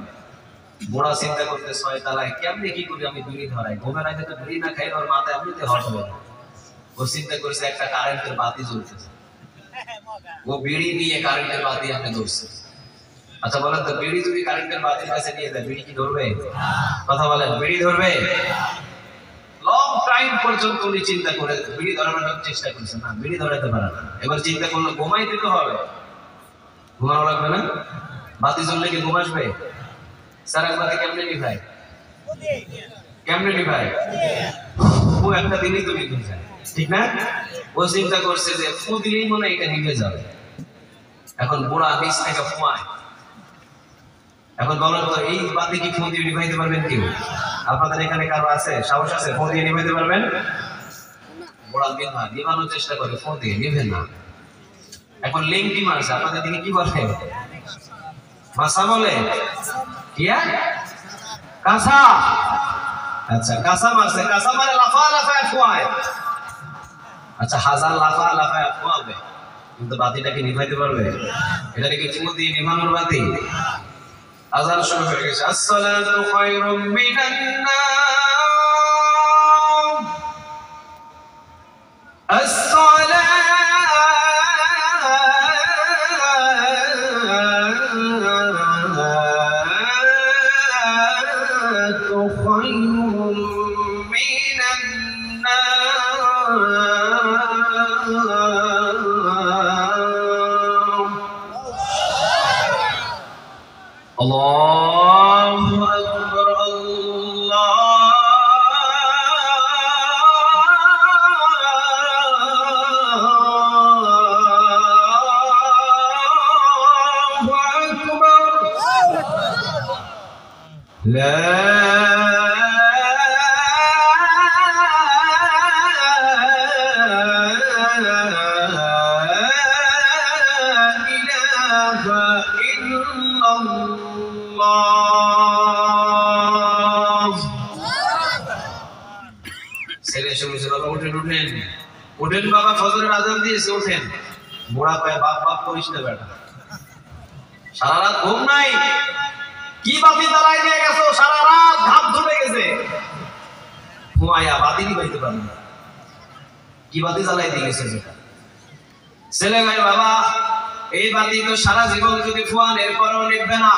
বুড়া চিন্তা করতে 6 তলায় কেমনি কি করি আমি বিড়ি ধরাই? ঘুমের আগে তো বিড়ি না খাই ওর মাথায় এমনিতে হট হবে। ও চিন্তা করছে একটা কারেন্টের বাতি জ্বলতেছে, ও বিড়ি নিয়ে কারেন্টের বাতি আপনি ধরছে। আচ্ছা বলেন তো, বিড়ি যদি কারেন্টের বাতির কাছে নিয়ে যায়, বিড়ি কি ধরবে? কথা বলেন, বিড়ি ধরবে? লং টাইম পর্যন্ত উনি চিন্তা করে বিড়ি ধরানোর চেষ্টা করছেন, না বিড়ি ধরাতে পারে না। এবার চিন্তা করলো ঘুমাইতে তো হবে, ঘুমানো লাগবে না? বাতি জ্বললে কি ঘুম আসবে? স্যার বাতি কেমনে নিভায়? কেমনে নিভায়? ও একটা দিনই তো নিভে যায়, ঠিক না? ও চিন্তা করছে যে ফু দিলেই মনে এটা নিভে যাবে। এখন বুড়া নিচ থেকে ফুয়ায়। এখন বলেন তো, এই বাতি কি ফু দিয়ে নিভাইতে পারবেন কেউ? আপনাদের এখানে কারো আছে সাহস আছে ফোন দিয়ে নিভাইতে পারবেন? বড় নিভানোর চেষ্টা করে, ফোন দিয়ে নিভে না। এখন লিঙ্কি মারছে, আপনাদের দিকে কি বলে? মাসা বলে? কিয়া কাঁসা। আচ্ছা কাঁসা মারছে, কাঁসা মারে লাফা লাফায় ফুয়ায়। আচ্ছা হাজার লাফা লাফায় ফুয়াবে, কিন্তু বাতিটাকে নিভাইতে পারবে? এটাকে কি ফোন দিয়ে নিভানোর বাতি? আযান শুরু হয়ে গেছে। আসসালাতু খায়রুম মিনান নাম, আসসালাতু খায়রুম মিনান নাম। আল্লাহু আকবার, আল্লাহু আকবার। লা ইলাহা ইল্লাল্লাহ। ছেলে শুনেছে, বাবা উঠেন উঠেন উঠেন, বাবা ফজরের আযান দিয়েছে, উঠেন। বুড়া পায়, বাপ বাপ করিস না বেটা, সারা রাত ঘুম নাই। কি বাতি জ্বালাই দিয়ে গেছো? সারা রাত ঘাম ধরে গেছে, ঘুমাইয়া বাতি নিভাইতে পারবে না। কি বাতি জ্বালাই দিয়ে গেছে যেটা? ছেলে ভাই, বাবা এই বাতি তো সারা জীবন যদি ফুয়ান এরপরও নিভবে না।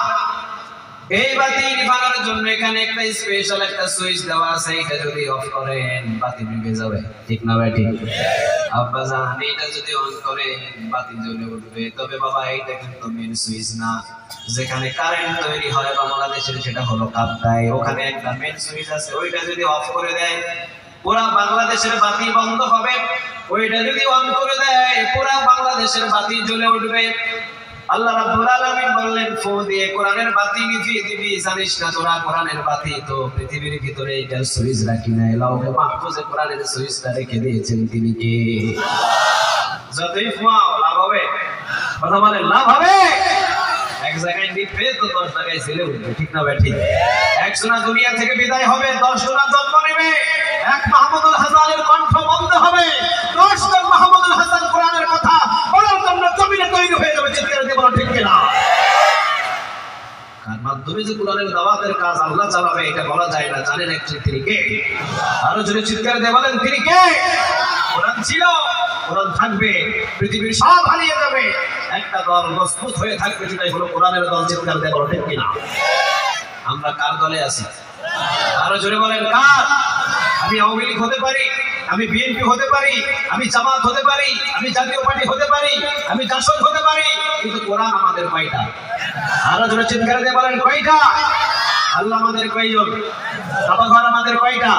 এই বাতি নিভানোর জন্য এখানে একটা স্পেশাল একটা সুইচ দেওয়া আছে, এটা যদি অফ করেন বাতি নিভে যাবে, ঠিক না ভাই? ঠিক। আব্বা জান এটা যদি অন করেন বাতি জ্বলে উঠবে। তবে বাবা এইটা কিন্তু মেন সুইচ না। যেখানে কারেন্ট তৈরি হয় বাংলাদেশের, সেটা হলো কাপ্তাই, ওখানে একটা মেন সুইচ আছে, ওইটা যদি অফ করে দেয় পুরা বাংলাদেশের বাতি বন্ধ হবে। ওইটা যদি অন করে দেয় পুরা বাংলাদেশের বাতি জ্বলে উঠবে। আল্লাহ রাব্বুল আলামিন বললেন, ফু দিয়ে কোরআনের বাতি নিভিয়ে দিবি। জানিস না তোরা কোরআনের বাতি তো পৃথিবীর ভিতরে এটা সুইচ রাখি নাই, লাউহে মাহফুজে কোরআনের সুইচটা রেখে দিয়েছেন তিনি কে? যতই ফুয়াও লাভ হবে? কথা বলেন, লাভ হবে? এক জায়গায় নিভবে তো 10 জায়গায় জ্বলে উঠবে, ঠিক না ভাই? ঠিক। একজনা দুনিয়া থেকে বিদায় হবে, 10 জনা জন্ম নেবে। এক মাহমুদুল হাসানের কণ্ঠ বন্ধ হবে, 10 জন মাহমুদুল হাসান কোরআনের কথা বলার জন্য জমিনে তৈরি হয়ে যাবে। চিৎকার দিয়ে বলো ঠিক কিনা? কার মাধ্যমে যে কোরআনের দাওয়াতের কাজ আল্লাহ চালাবে এটা বলা যায় না। জানেন একজন তিনি কে? আরো জোরে চিৎকার দিয়ে বলেন তিনি কে? কোরআন ছিল, কোরআন থাকবে, পৃথিবীর সব হারিয়ে যাবে, একটা দল মজবুত হয়ে থাকবে, সেটাই হলো কোরআনের দল। চিৎকার দিয়ে বলো ঠিক কিনা? আমরা কার দলে আছি? আরো জোরে বলেন কার? আমি আওয়ামী লীগ হতে পারি, আমি বিএনপি হতে পারি, আমি জামাত হতে পারি, আমি জাতীয় পার্টি হতে পারি, আমি জাসদ হতে পারি, কিন্তু কোরআন আমাদের কয়টা? আরো জোরে চিৎকার দিয়ে বলেন কয়টা? আল্লাহ আমাদের কয়জন? কাবা ঘর আমাদের কয়টা?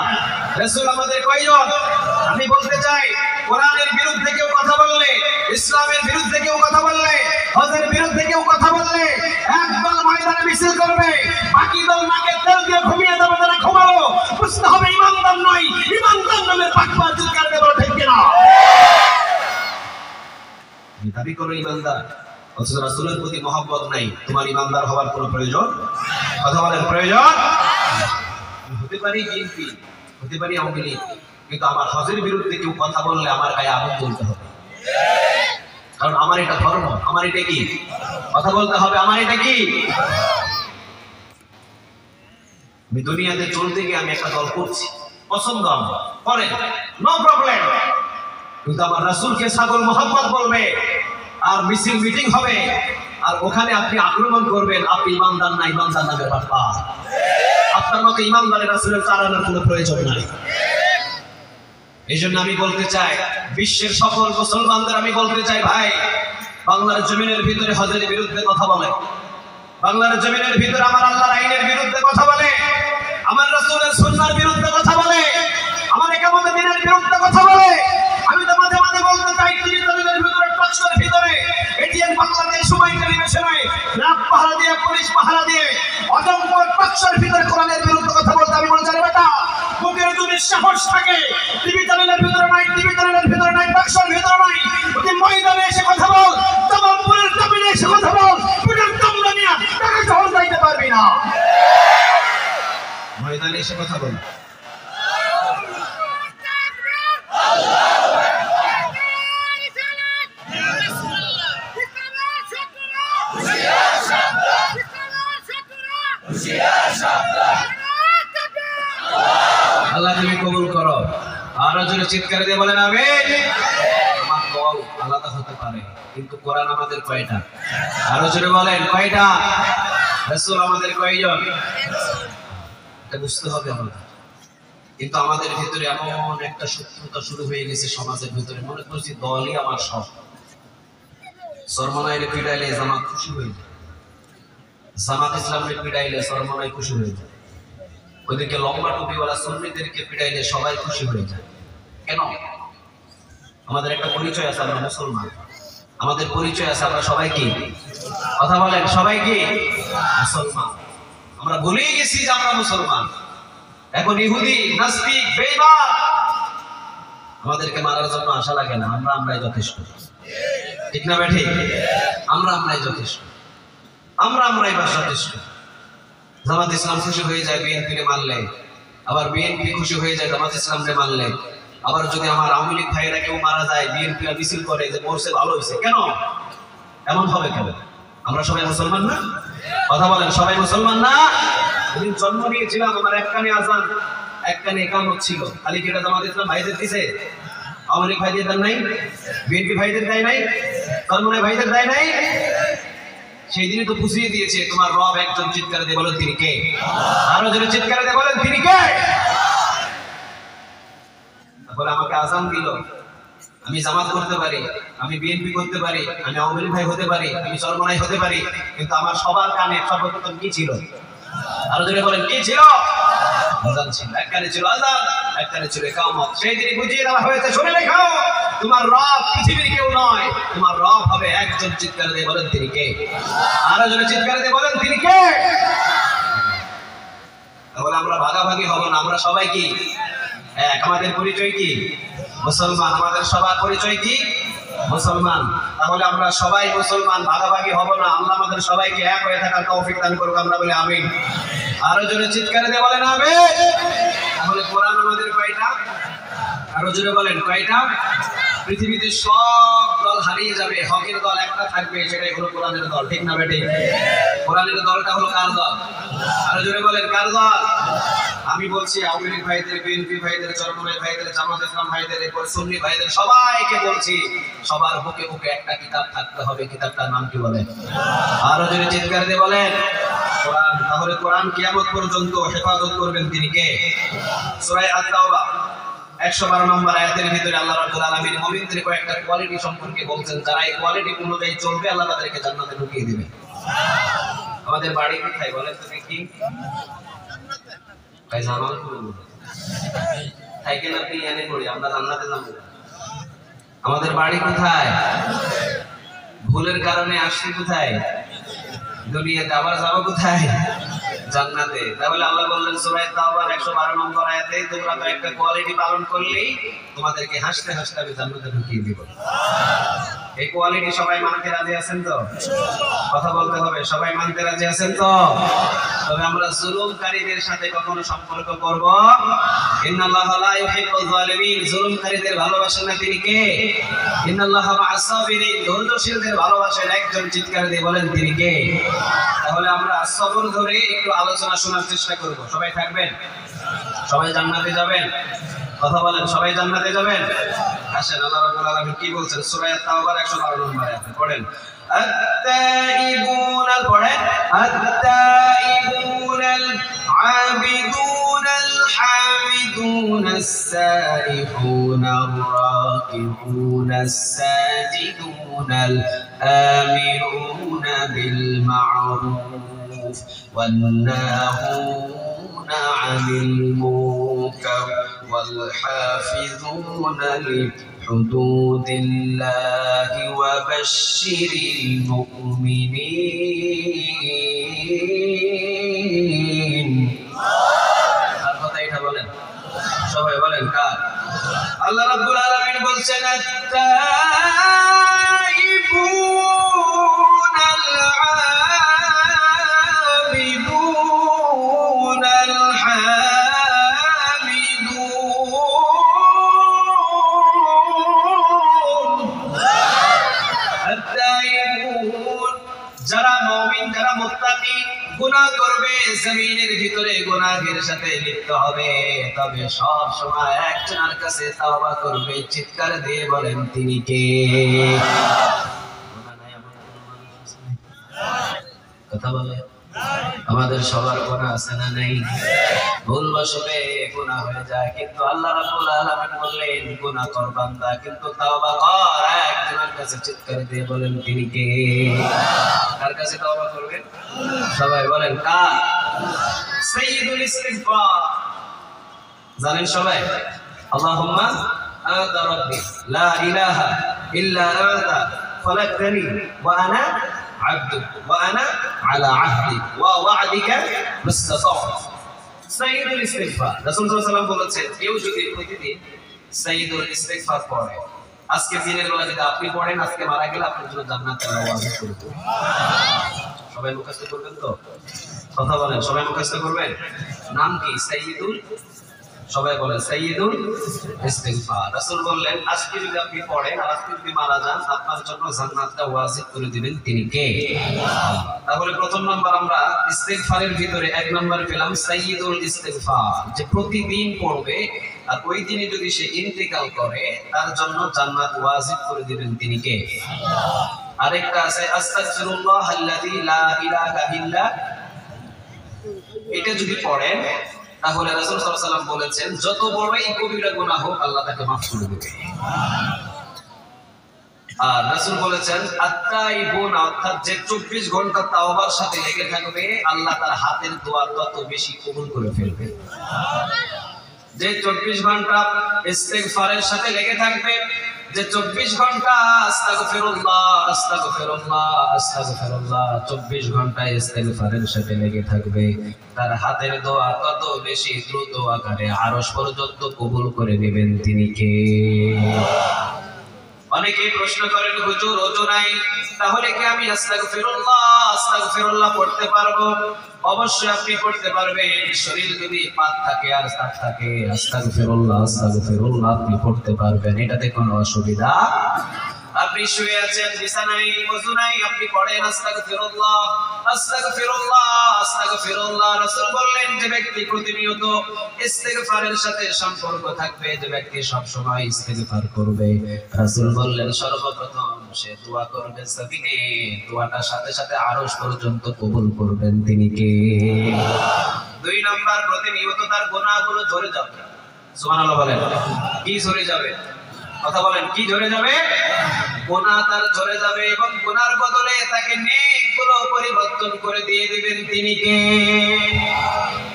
রাসূল আমাদের কয়জন? আমি বলতে চাই, কোরআনের বিরুদ্ধে কেউ কথা বললে, ইসলামের বিরুদ্ধে কেউ কথা বললে, হজের বিরুদ্ধে কেউ কথা বললে, একদল ময়দানে মিছিল করবে, বাকি দল নাকে তেল দিয়ে ঘুমিয়ে যাবে। তারা ঘুমাবো, বুঝতে হবে ইমানদার নয়, ইমানদার নামের পাকপা। চিৎকার দিয়ে বলো ঠিক কিনা? দাবি করো ইমানদার, অথচ রাসূলের প্রতি মহব্বত নাই, তোমার ইমানদার হওয়ার কোনো প্রয়োজন? কথা বলেন প্রয়োজন? হতে পারি বিএনপি, হতে পারি আওয়ামী লীগ, কিন্তু আমার হজের বিরুদ্ধে কেউ কথা বললে আমার গায়ে আগুন জ্বলতে হবে, কারণ আমার এটা ধর্ম, আমার এটা কি? কথা বলতে হবে, আমার এটা কি? আমি দুনিয়াতে চলতে গিয়ে আমি একটা দল করছি, পছন্দ আমার করেন, নো প্রবলেম, কিন্তু আমার রাসূলকে ছাগল মোহাম্মদ বলবে, আর মিছিল মিটিং হবে, আর ওখানে আপনি আক্রমণ করবেন, আপনি ইমানদার না, ইমানদার নামের বাটপা। আপনার মতো ইমানদারের রাসূলের চালানোর কোনো প্রয়োজন নাই। এই জন্য আমি বলতে চাই, বিশ্বের সকল মুসলমানদের আমি বলতে চাই, ভাই বাংলার জমিনের ভিতরে হজের বিরুদ্ধে কথা বলে, বাংলার জমিনের ভিতরে আমার আল্লাহর আইনের বিরুদ্ধে কথা বলে, আমার রাসূলের সুন্নাহর বিরুদ্ধে কথা বলে, আমার ইকামতের দিনের বিরুদ্ধে কথা বলে। আমি তো মাঝে মাঝে বলতে চাই, টিভি চ্যানেলের ভিতরে, টকশোর ভিতরে, এটিএন বাংলাদেশ, সময় টেলিভিশনে রাত পাহারা দিয়ে, পুলিশ পাহারা দিয়ে অজস্র টকশোর ভিতরে কোরআনের বিরুদ্ধে কথা বলতে আমি বলছি, আরে বেটা, বুকের যদি সাহস থাকে, টিভি চ্যানেলের ভিতরে নাই, টিভি চ্যানেলের ভিতরে নাই, টকশোর ভিতরে নাই, তুই ময়দানে এসে কথা বল, জামালপুরের জমিনে এসে কথা বল, পুজোর কামড়া নিয়ে টাকা সহজ যাইতে পারবি না। ময়দানে এসে কথা বল। আল্লাহ তুমি কবুল করো। আরো জোরে চিৎকার দিয়ে বলেন আমিন। আমার দল আলাদা হতে পারে, কিন্তু কোরআন আমাদের কয়টা? আরো জোরে বলেন কয়টা? রাসূল আমাদের কয়জন? এটা বুঝতে হবে আমাদের। কিন্তু আমাদের ভিতরে এমন একটা শত্রুতা শুরু হয়ে গেছে সমাজের ভিতরে, মনে করছি দলই আমার সব। সরমনাইরে পিটাইলে জামাত খুশি হয়ে যায়, জামাত ইসলামের পিটাইলে সরমনাই খুশি হয়ে যায়, ওইদিকে লম্বা টুপিওয়ালা সুন্নিদেরকে পিটাইলে সবাই খুশি হয়ে যায়। কেন? আমাদের একটা পরিচয় আছে, আমরা মুসলমান। আমাদের পরিচয় আছে, আমরা সবাই কি? কথা বলেন, সবাই কি মুসলমান? আমরা ভুলেই গেছি যে আমরা মুসলমান। এখন ইহুদি, নাস্তিক, বেঈমান আমাদেরকে মারার জন্য আশা লাগে না, আমরাই যথেষ্ট। ঠিক না বেঠি? আমরাই যথেষ্ট, আমরাই বাস যথেষ্ট। জামাত ইসলাম খুশি হয়ে যায় বিএনপিকে মারলে, আবার বিএনপি খুশি হয়ে যায় জামাত ইসলামকে মারলে। আবার যদি আমার আওয়ামী লীগ ভাইয়েরা কেউ মারা যায়, বিএনপি মিছিল করে যে মরছে, ভালো হয়েছে। কেন এমন হবে? কেন? আমরা সবাই মুসলমান না? কথা বলেন, সবাই মুসলমান না? যেদিন জন্ম নিয়েছিলাম, আমার এক কানে আযান, এক কানে ইকামত ছিল। খালি কি এটা জামাত ইসলাম ভাইদের দিছে? আওয়ামী লীগ ভাইদের দেন নাই? বিএনপি ভাইদের দেয় নাই? চরমনাই ভাইদের দেয় নাই? সেই দিনই তো বুঝিয়ে দিয়েছে, তোমার রব একজন। চিৎকার দিয়ে বলেন তিনি কে? আরো জোরে চিৎকার দিয়ে বলেন তিনি কে? তাহলে আমাকে আযান দিল, আমি জামাত করতে পারি, আমি বিএনপি করতে পারি, আমি আওয়ামী লীগ ভাই হতে পারি, আমি চরমনাই হতে পারি, কিন্তু আমার সবার কানে সর্বপ্রথম কি ছিল? আরো জোরে বলেন কি ছিল? আযান ছিল। এক কানে ছিল আযান, এক কানে ছিল ইকামত। সেই দিনই বুঝিয়ে দেওয়া হয়েছে, শুনে রেখো, তোমার রব পৃথিবীর কেউ নয়, তোমার রব হবে একজন। চিৎকার দিয়ে বলেন তিনি কে? আরো জোরে চিৎকার দিয়ে বলেন তিনি কে? তাহলে আমরা ভাগাভাগি হব না, আমরা সবাই কি এক। আমাদের পরিচয় কি? মুসলমান। আমাদের সবার পরিচয় কি? মুসলমান। তাহলে আমরা সবাই মুসলমান, ভাগাভাগি হব না। আল্লাহ আমাদের সবাইকে এক হয়ে থাকার তৌফিক দান করুক, আমরা বলি আমিন। আরো জোরে চিৎকার দিয়ে বলেন আমিন। তাহলে কোরআন আমাদের কয়টা? আরো জোরে বলেন কয়টা? পৃথিবীতে সব দল হারিয়ে যাবে, হকের দল একটা থাকবে, সেটাই হলো কোরআনের দল। ঠিক না বেটি? কোরআনের দলটা হলো কার দল? আরো জোরে বলেন কার দল? আমি বলছি আওয়ামী লীগ ভাইদের, বিএনপি ভাইদের, চরমনাই ভাইদের, জামাত ইসলাম ভাইদের, এরপর সুন্নি ভাইদের, সবাইকে বলছি, সবার বুকে বুকে একটা কিতাব থাকতে হবে। কিতাবটার নাম কি বলেন? আরো জোরে চিৎকার দিয়ে বলেন কোরআন। তাহলে কোরআন কিয়ামত পর্যন্ত হেফাজত করবেন তিনি কে? সূরা আত-তাওবা 112 নম্বর আয়াতের ভিতরে আল্লাহ রাব্বুল আলামিন মুমিনদের কয়েকটা কোয়ালিটি সম্পর্কে বলছেন, যারা এই কোয়ালিটি অনুযায়ী চলবে আল্লাহ তাদেরকে জান্নাতে ঢুকিয়ে দিবে। আমাদের বাড়ি কোথায় বলেন তো দেখি? তাই জামালপুর সাইকেল আপনি এনে পড়ি, আমরা জান্নাতে যাবো। আমাদের বাড়ি কোথায়? ভুলের কারণে আসছি কোথায়? দুনিয়াতে। আবার যাবো কোথায়? জান্নাতে। তাহলে আল্লাহ বললেন সূরা তাওবার 112 নম্বর আয়াতে, তোমরা তো একটা কোয়ালিটি পালন করলেই তোমাদেরকে হাসতে হাসতে আমি জান্নাতে ঢুকিয়ে দিব। এই কোয়ালিটি সবাই মানতে রাজি আছেন তো? কথা বলতে হবে, সবাই মানতে রাজি আছেন তো? তবে আমরা জুলুমকারীদের সাথে কখনো সম্পর্ক করব? ইন্নাল্লাহা লা ইউহিব্বুয যালিমিন। জুলুমকারীদের ভালোবাসেন না তিনি কে? ইন্নাল্লাহা মা'আস সাবিরিন। ধৈর্যশীলদের ভালোবাসেন একজন। চিৎকার দিয়ে বলেন তিনি কে? তাহলে আমরা সবর ধরে একটু আলোচনা শোনার চেষ্টা করব। সবাই থাকবেন? সবাই জান্নাতে যাবেন? কথা বলেন, সবাই জান্নাতে যাবেন? আসেন, আল্লাহ রাব্বুল আলামিন কি বলছেন সূরা তাওবার 112 নম্বর আয়াতে পড়েন। التائبون التائبون العابدون الحامدون السائحون الراكعون الساجدون الآمرون بالمعروف والناهون عن المنكر والحافظون لحدود الله وبشر المؤمنين আর কথা এটা বলেন, সবাই বলেন কার? আল্লাহ রাব্বুল আলামিন বলছেন التائبون العابدون যারা মুমিন, যারা মুত্তাকি, গুনাহ করবে, জমিনের ভিতরে গুনাহের সাথে লিপ্ত হবে, তবে সব সময় একজনের কাছে তওবা করবে। চিৎকার দিয়ে বলেন তিনি কে? কথা বলে, আমাদের সবার গুনাহ আছে না নাই? ভুলবশতে গুনাহ হয়ে যায়, কিন্তু আল্লাহ রাব্বুল আলামিন বললেন গুনাহ কর বান্দা, কিন্তু তওবা কর। একজনের কাছে চিৎকার দিয়ে বলেন তিনি কে? কার কাছে তওবা করবেন? সবাই বলেন কার? সাইয়্যিদুল ইস্তিগফার জানেন সবাই? আল্লাহুম্মা আনতা রাব্বি লা ইলাহা ইল্লা আনতা খলাকতানি ওয়া আনা আবদুক ওয়া আনা আলা আহদিক ওয়া ওয়া'দিকা মাসতাতা'তু। সাইয়্যিদুল ইস্তিগফার, রাসূল সাল্লাল্লাহু আলাইহি ওয়াসাল্লাম বলেছেন, কেউ যদি প্রতিদিন সাইয়্যিদুল ইস্তিগফার পড়ে, আজকে দিনের বেলা যদি আপনি পড়েন, আজকে মারা গেলে আপনার জন্য জান্নাতের ওয়াজিব করে দেব। সবাই মুখস্থ করবেন তো? কথা বলেন, সবাই মুখস্থ করবেন? নাম কি? সাইয়্যিদুল, সবাই বলেন সাইয়্যিদুল ইস্তিগফার। রাসূল বললেন আজকে যদি আপনি পড়েন আর আজকে যদি মারা যান, আপনার জন্য জান্নাতটা ওয়াজিব করে দিবেন তিনি কে? তাহলে প্রথম নাম্বার আমরা ইস্তিগফারের ভিতরে এক নাম্বার পেলাম সাইয়্যিদুল ইস্তিগফার, যে প্রতিদিন পড়বে আর ওই দিনে যদি সে ইন্তেকাল করে তার জন্য জান্নাত ওয়াজিব করে দিবেন তিনি কে? আরেকটা আছে আস্তাগফিরুল্লাহ আল্লাযী লা ইলাহা ইল্লা, এটা যদি পড়েন তাহলে রাসূল সাল্লাল্লাহু আলাইহি ওয়াসাল্লাম বলেছেন যত বড়ই কবিরা গুনাহ হোক আল্লাহ তাকে মাফ করে দেবে। আর রাসূল বলেছেন আত-তাইবুন, অর্থাৎ যে 24 ঘন্টা তাওবার সাথে লেগে থাকবে, আল্লাহ তার হাতের দোয়া তত বেশি কবুল করে ফেলবে। যে 24 ঘন্টা ইস্তিগফারের সাথে লেগে থাকবে, যে 24 ঘন্টা আস্তাগফিরুল্লাহ আস্তাগফিরুল্লাহ আস্তাগফিরুল্লাহ 24 ঘন্টা ইস্তিগফারের সাথে লেগে থাকবে, তার হাতের দোয়া তত বেশি দ্রুত আকারে আরশ পর্যন্ত কবুল করে নেবেন তিনি কে? অনেকেই প্রশ্ন করেন হুজুর ওযু নাই, তাহলে কি আমি আস্তাগফিরুল্লাহ পড়তে পারবো? অবশ্যই আপনি পড়তে পারবেন। শরীর যদি পাক থাকে আর সাক থাকে, আস্তাগফিরুল্লাহ আপনি পড়তে পারবেন, এটাতে কোনো অসুবিধা। আপনি শুয়ে আছেন বিছানায়, ওযু নাই, আপনি পড়েন আস্তাগফিরুল্লাহ। রাসূল বললেন যে ব্যক্তি প্রতিনিয়ত ইস্তিগফারের সাথে সম্পর্ক থাকবে, যে ব্যক্তি সব সময় ইস্তিগফার করবে, রাসূল বললেন সর্বপ্রথম সে দোয়া করবে জমিনে, দোয়াটার সাথে সাথে আরশ পর্যন্ত কবুল করবেন তিনি কে? 2 নাম্বার, প্রতিনিয়ত তার গুনাহগুলো ঝরে যাবে। সুবহানাল্লাহ বলেন। কি ঝরে যাবে? কথা বলেন, কি ঝরে যাবে? গুনাহ তার ঝরে যাবে এবং গুনার বদলে তাকে নেকগুলো পরিবর্তন করে দিয়ে দিবেন তিনি কে?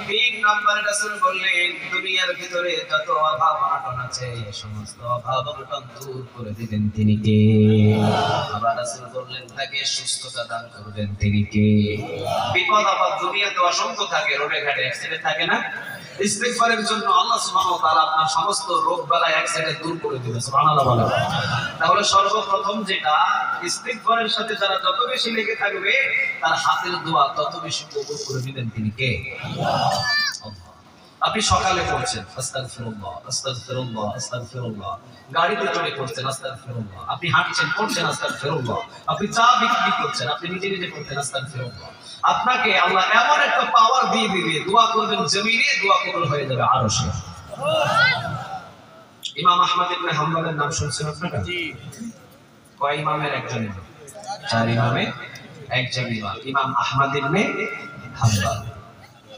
3 নম্বরে রাসূল বললেন দুনিয়ার ভিতরে যত অভাব অনটন আছে সমস্ত অভাব অনটন দূর করে দিবেন তিনি কে? আবার রাসূল বললেন তাকে সুস্থতা দান করবেন তিনি কে? বিপদ আপদ দুনিয়াতে অসংখ্য থাকে, রোডে ঘাটে অ্যাক্সিডেন্ট থাকে না? ইস্তিগফারের জন্য আল্লাহ সুবহানাহু ওয়া তাআলা আপনার সমস্ত রোগ বালাই অ্যাক্সিডেন্ট দূর করে দিবেন। সুবহানাল্লাহ বলেন। তাহলে সর্বপ্রথম যেটা, ইস্তিগফারের সাথে যারা যত বেশি লেগে থাকবে তার হাতের দোয়া তত বেশি কবুল করে দিবেন তিনি কে? আপনি সকালে পড়ছেন আস্তাগফিরুল্লাহ আস্তাগফিরুল্লাহ আস্তাগফিরুল্লাহ, গাড়িতে চড়ে পড়ছেন আস্তাগফিরুল্লাহ, আপনি হাঁটছেন পড়ছেন আস্তাগফিরুল্লাহ, আপনি চা বিক্রি করছেন আপনি নিজে নিজে পড়ছেন আস্তাগফিরুল্লাহ, আপনাকে আল্লাহ এমন একটা পাওয়ার দিয়ে দিবে, দোয়া করবেন জমিনে, দোয়া কবুল হয়ে যাবে আরশে। ইমাম আহমদ ইবনে হাম্বলের নাম শুনছেন আপনারা? কয় ইমামের একজন ইমাম? 4 ইমামের একজন ইমাম, ইমাম আহমদ ইবনে হাম্বল।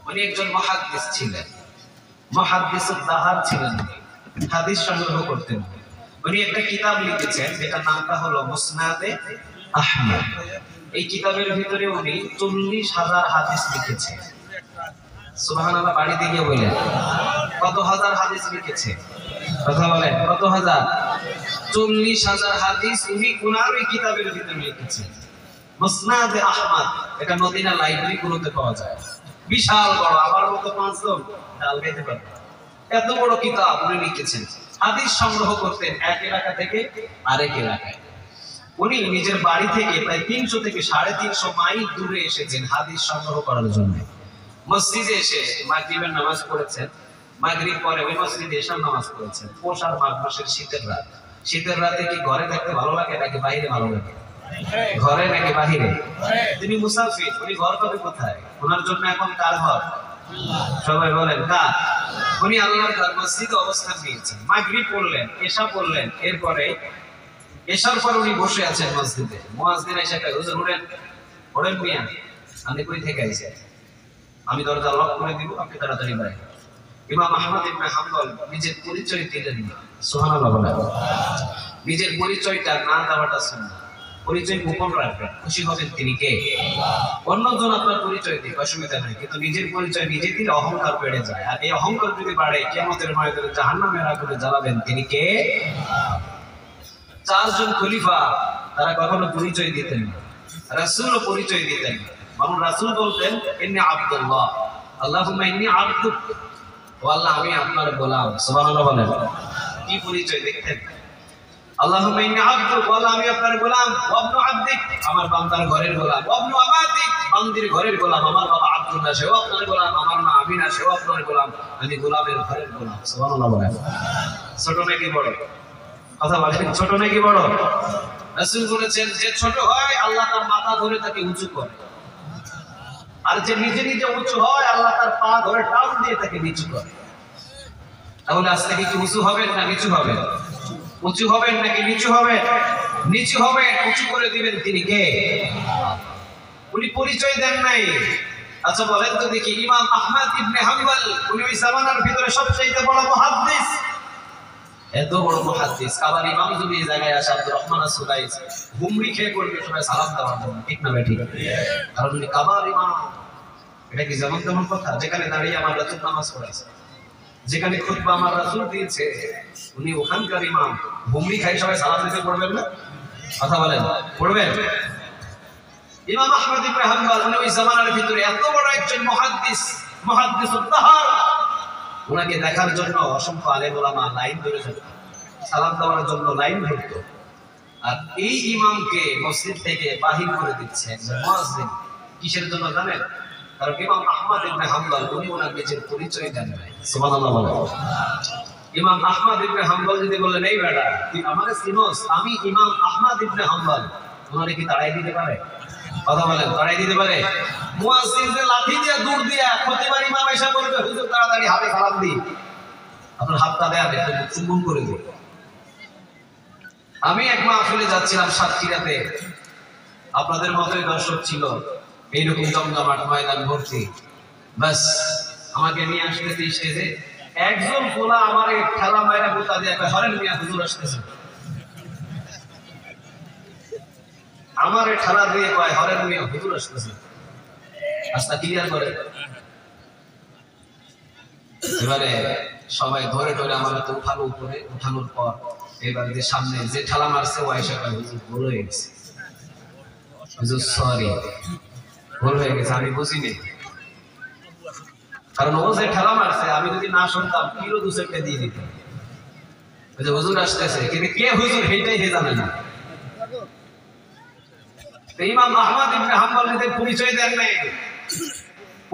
উনি একজন মুহাদ্দিস ছিলেন, মুহাদ্দিসুদ দাহার ছিলেন, হাদিস সংগ্রহ করতেন। উনি একটা কিতাব লিখেছেন যেটার নামটা হলো মুসনাদে আহমদ। এই কিতাবের ভিতরে উনি 40,000 হাদিস লিখেছেন। সুবহানাল্লাহ, বাড়িতে গিয়ে বলেন কত হাজার হাদিস লিখেছে? কথা বলেন কত হাজার? 40,000 হাদিস উনি ওনার ওই কিতাবের ভিতরে লিখেছেন, মুসনাদে আহমদ। এটা মদিনা লাইব্রেরি গুলোতে পাওয়া যায়, বিশাল বড়, আমার মতো 5 জন ডাল খাইতে পারবে এত বড় কিতাব উনি লিখেছেন। হাদিস সংগ্রহ করতেন এক এলাকা থেকে আরেক এলাকায়। উনি নিজের বাড়ি থেকে প্রায় 300 থেকে 350 মাইল দূরে এসেছেন হাদিস সংগ্রহ করার জন্য। মসজিদে এসে মাগরিবের নামাজ পড়েছেন, মাগরিব পরে ওই মসজিদে এশার নামাজ পড়েছেন। পৌষ আর মাঘ মাসের শীতের রাত। শীতের রাতে কি ঘরে থাকতে ভালো লাগে নাকি বাইরে ভালো লাগে? ঘরে নাকি বাহিরে? তিনি মুসাফির, উনি ঘর পাবে কোথায়? ওনার জন্য এখন কার ঘর? সবাই বলেন কার? উনি আল্লাহর ঘর মসজিদে অবস্থান নিয়েছেন। মাগরিব পড়লেন, এশা পড়লেন, এরপরে এশার পর উনি বসে আছেন মসজিদে। মুয়াজ্জিন এসে কয়, হুজুর উঠেন, ওঠেন মিয়া, আপনি কই থেকে আইছেন? আমি দরজা লক করে দিব, আপনি তাড়াতাড়ি বাইরে। ইমাম আহমদ ইবনে হাম্বল নিজের পরিচয় দিলেন না। সুবহানাল্লাহ বলেন। নিজের পরিচয়টা না দেওয়াটা সুন্নাহ। পরিচয় গোপন রাখবেন, খুশি হবেন তিনি কে? অন্যজন আপনার পরিচয় দিক, অসুবিধা নাই, কিন্তু নিজের পরিচয় নিজে দিলে অহংকার বেড়ে যায়। আর এই অহংকার যদি বাড়ে, কিয়ামতের ময়দানে জাহান্নামের আগুনে জ্বালাবেন তিনি কে? 4 জন খলিফা তারা কখনো পরিচয় দিতেন না, রাসূলও পরিচয় দিতেন না। বরং রাসূল বলতেন, ইন্নী আব্দুল্লাহ, আল্লাহুম্মা ইন্নী আবদুক, ও আল্লাহ আমি আপনার গোলাম। সুবহানাল্লাহ বলেন। কি পরিচয় দেখতেন? আল্লাহুম্মা ইন্নী আবদুক, ও আল্লাহ আমি আপনার গোলাম, ওয়া ইবনু আবদিক, আমার বান্দার ঘরের গোলাম, ওয়া ইবনু আমাতিক, বান্দির ঘরের গোলাম, আমার বাবা আব্দুল্লাহ সেও আপনার গোলাম, আমার মা আমিনা সেও আপনার গোলাম, আমি গোলামের ঘরের গোলাম। সুবহানাল্লাহ বলেন। ছোট নাকি বড়? কথা বলেন, ছোট নাকি বড়? রাসূল বলেছেন, যে ছোট হয় আল্লাহ তার মাথা ধরে তাকে উঁচু করে, আর যে নিজে নিজে উঁচু হয় আল্লাহ তার পা ধরে টান দিয়ে তাকে নিচু করে। তাহলে আজ থেকে কি উঁচু হবেন না নিচু হবেন? উঁচু হবেন নাকি নিচু হবেন? নিচু হবেন, উঁচু করে দিবেন তিনি কে? উনি পরিচয় দেন নাই। আচ্ছা বলেন তো দেখি, ইমাম আহমদ ইবনে হাম্বল উনি ওই জামানার ভিতরে সবচেয়ে বড় মুহাদ্দিস, এত বড় মুহাদ্দিস। আবার ইমাম যদি এই জায়গায় আসে, আব্দুর রহমান আস-সুলাইস হুমড়ি খেয়ে পড়বে সবাই সালাম দেওয়ার জন্য, ঠিক না ঠিক? কারণ উনি কাবার ইমাম। এটা কি যেমন তেমন কথা? যেখানে দাঁড়িয়ে আমার রাসূল নামাজ পড়াইছে, যেখানে খুতবা আমার রাসূল দিয়েছে, উনি ওখানকার ইমাম। হুমড়ি খাই সবাই সালাম দিতে পড়বেন না? কথা বলেন, পড়বেন? ইমাম আহমদ ইবনে হাম্বল উনি ওই জামানার ভিতরে এত বড় একজন মুহাদ্দিস, মুহাদ্দিসুদ দাহর। ওনাকে দেখার জন্য অসংখ্য আলেম ওলামা লাইন ধরে যেত, সালাম দেওয়ার জন্য লাইন ধরতো। আর এই ইমামকে মসজিদ থেকে বাহির করে দিচ্ছে একজন মুয়াজ্জিন। কিসের জন্য জানেন? কারণ ইমাম আহমদ ইবনে হাম্বল উনি ওনার নিজের পরিচয় দেন নাই। সুবহানাল্লাহ বলেন। ইমাম আহমদ ইবনে হাম্বল যদি বলেন, এই বেটা তুই আমাকে চিনোস, আমি ইমাম আহমদ ইবনে হাম্বল, ওনারে কি তাড়াই দিতে পারে? কথা বলেন, তাড়াই দিতে পারে? মুয়াজ্জিন যে লাঠি দিয়ে দূর দিয়া খতিবার ইমাম এসে বলবে, হুজুর তাড়াতাড়ি হাতে সালাম দিন, আপনার হাতটা দেয়া দেন, চুম্বন করে দিন। আমি এক মাহফিলে যাচ্ছিলাম সাতক্ষীরাতে, আপনাদের মতোই দর্শক ছিল, এইরকম জমজমাট ময়দান ভর্তি। বাস আমাকে নিয়ে আসতেছে স্টেজে, একজন পোলা আমার খেলা মায়েরা গোতা দিয়ে হরেন মিয়া হুজুর আসতেছে। আমার ঠেলা দিয়ে কয়, হরেন মিয়া হুজুর আসতেছে। রাস্তা ক্লিয়ার করে। এবারে সবাই ধরে ধরে আমার তো উঠানো, উপরে উঠানোর পর এবার যে সামনে যে ঠেলা মারছে ও এসে কয়, হুজুর ভুল হয়ে গেছে, হুজুর সরি, ভুল হয়ে গেছে, আমি বুঝিনি। কারণ ও যে ঠেলা মারছে আমি যদি না শুনতাম কিলো 2 সেকেন্ড দিয়ে দিতাম। হুজুর আসতেছে, কিন্তু কে হুজুর সেইটাই হে জানে না। ইমাম আহমদ ইবনে হাম্বল নিজের পরিচয় দেন নাই।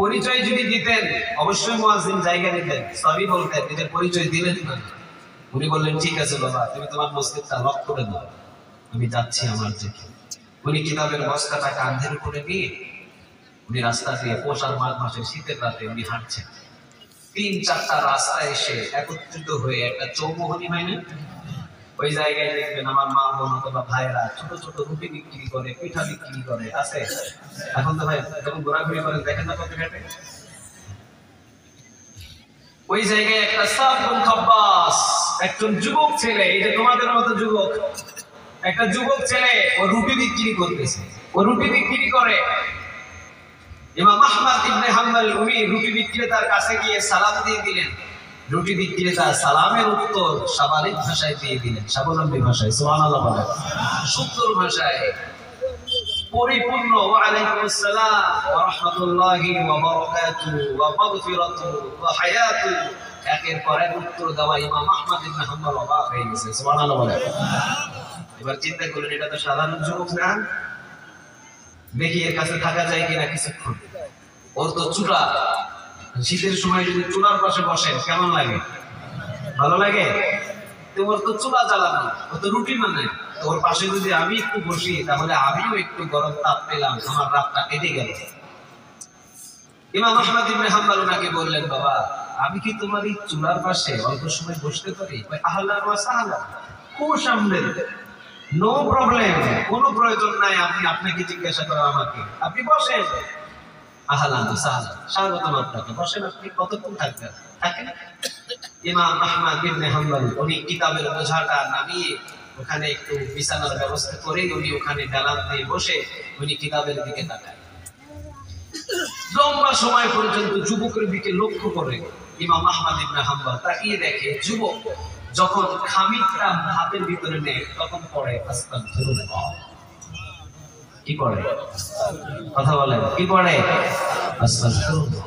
পরিচয় যদি দিতেন অবশ্যই মুয়াজ্জিন জায়গা দিতেন, সবই বলতেন, নিজের পরিচয় দিলেন না। উনি বললেন, ঠিক আছে বাবা, তুমি তোমার মসজিদটা লক করে দাও, আমি যাচ্ছি আমার দিকে। উনি কিতাবের বস্তাটা কাঁধের উপরে নিয়ে উনি রাস্তা দিয়ে পৌষ আর মাঘ মাসের শীতের রাতে উনি হাঁটছেন। 3-4টা রাস্তা এসে একত্রিত হয়ে একটা চৌমুহনী হয় না? ওই জায়গায় দেখবেন আমার মা বোন অথবা ভাইয়েরা ছোট ছোট রুটি বিক্রি করে, পিঠা বিক্রি করে, আছে? এখন তো ভাই যখন ঘোরাঘুরি করেন দেখেন না কত ঘাটে। ওই জায়গায় একটা সাবুন খাব্বাস, একজন যুবক ছেলে, এই যে তোমাদের মতো যুবক, একটা যুবক ছেলে ও রুটি বিক্রি করতেছে, ও রুটি বিক্রি করে। ইমাম আহমদ ইবনে হাম্বল উনি রুটি বিক্রেতার কাছে গিয়ে সালাম দিয়ে দিলেন। রুটি বিক্রেতা সালামের উত্তর সাবালিক ভাষায় দিয়ে দিলেন, স্বাবলম্বী ভাষায়, সুবহানাল্লাহ বলেন, সুন্দর ভাষায় পরিপূর্ণ। ওয়া আলাইকুমুস সালাম ওয়া রাহমাতুল্লাহি ওয়া বারাকাতুহু ওয়া মাগফিরাতুহু ওয়া হায়াতুহু, একের পর এক উত্তর দেওয়া ইমাম আহমদ ইবনে হাম্বল অবাক হয়ে গেছে, সুবহানাল্লাহ বলেন। এবার চিন্তা করলেন এটা তো সাধারণ যুবক না, দেখি এর কাছে থাকা যায় কিনা কিছুক্ষণ। ওর তো চুলা, শীতের সময় যদি চুলার পাশে বসেন কেমন লাগে? ভালো লাগে? ওর তো চুলা জ্বালানো, ও তো রুটি বানায়, তো ওর পাশে যদি আমি একটু বসি তাহলে আমিও একটু গরম তাপ পেলাম, আমার রাতটা কেটে গেল। ইমাম আহমদ ইবনে হাম্বল ওনাকে বললেন, বাবা আমি কি তোমার এই চুলার পাশে অল্প সময় বসতে পারি? আহলান ওয়া সাহলান, খুশ আমদেন, নো প্রবলেম, কোনো প্রয়োজন নাই আপনি আপনাকে জিজ্ঞাসা করা আমাকে, আপনি বসেন। আহলান ওয়া সাহলান, স্বাগতম আপনাকে, বসেন, আপনি কতক্ষণ থাকবেন? থাকেন। ইমাম আহমদ ইবনে হাম্বল উনি কিতাবের বোঝাটা নামিয়ে ওখানে একটু বিছানার ব্যবস্থা করে উনি ওখানে ডালান দিয়ে বসে উনি কিতাবের দিকে তাকায়। লম্বা সময় পর্যন্ত যুবকের দিকে লক্ষ্য করে ইমাম আহমদ ইবনে হাম্বল তাকিয়ে দেখে যুবক যখন খামিরটা হাতের ভিতরে নেয় তখন পড়ে আস্তাগফিরুল্লাহ। কি পড়ে? কথা বলেন, কি পড়ে? আস্তাগফিরুল্লাহ।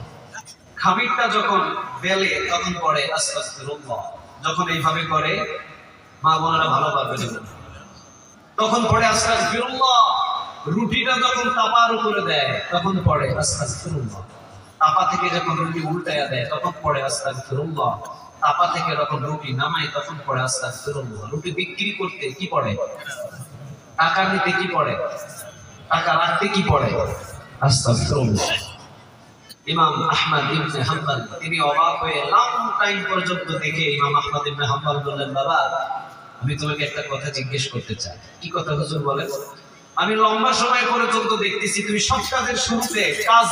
খামিরটা যখন বেলে তখন পড়ে আস্তাগফিরুল্লাহ। যখন এইভাবে করে মা বোনেরা ভালো পাবে, তখন পড়ে আস্তাগফিরুল্লাহ। রুটিটা যখন তাপার উপরে দেয় তখন পড়ে আস্তাগফিরুল্লাহ। তাপা থেকে যখন রুটি উল্টায়া দেয় তখন পড়ে আস্তাগফিরুল্লাহ। তাপা থেকে যখন রুটি নামায় তখন পড়ে আস্তাগফিরুল্লাহ। রুটি বিক্রি করতে কি পড়ে? টাকা নিতে কি পড়ে? টাকা রাখতে কি পড়ে? আস্তাগফিরুল্লাহ। ইমাম আহমদ ইবনে হাম্বল তিনি অবাক হয়ে লং টাইম পর্যন্ত দেখে ইমাম আহমদ ইবনে হাম্বল বললেন, বাবা আমি তোমাকে একটা কথা জিজ্ঞেস করতে চাই। কি কথা হুজুর বলেন? আমি লম্বা সময় পর্যন্ত দেখতেছি তুমি সব কাজের শুরুতে কাজ,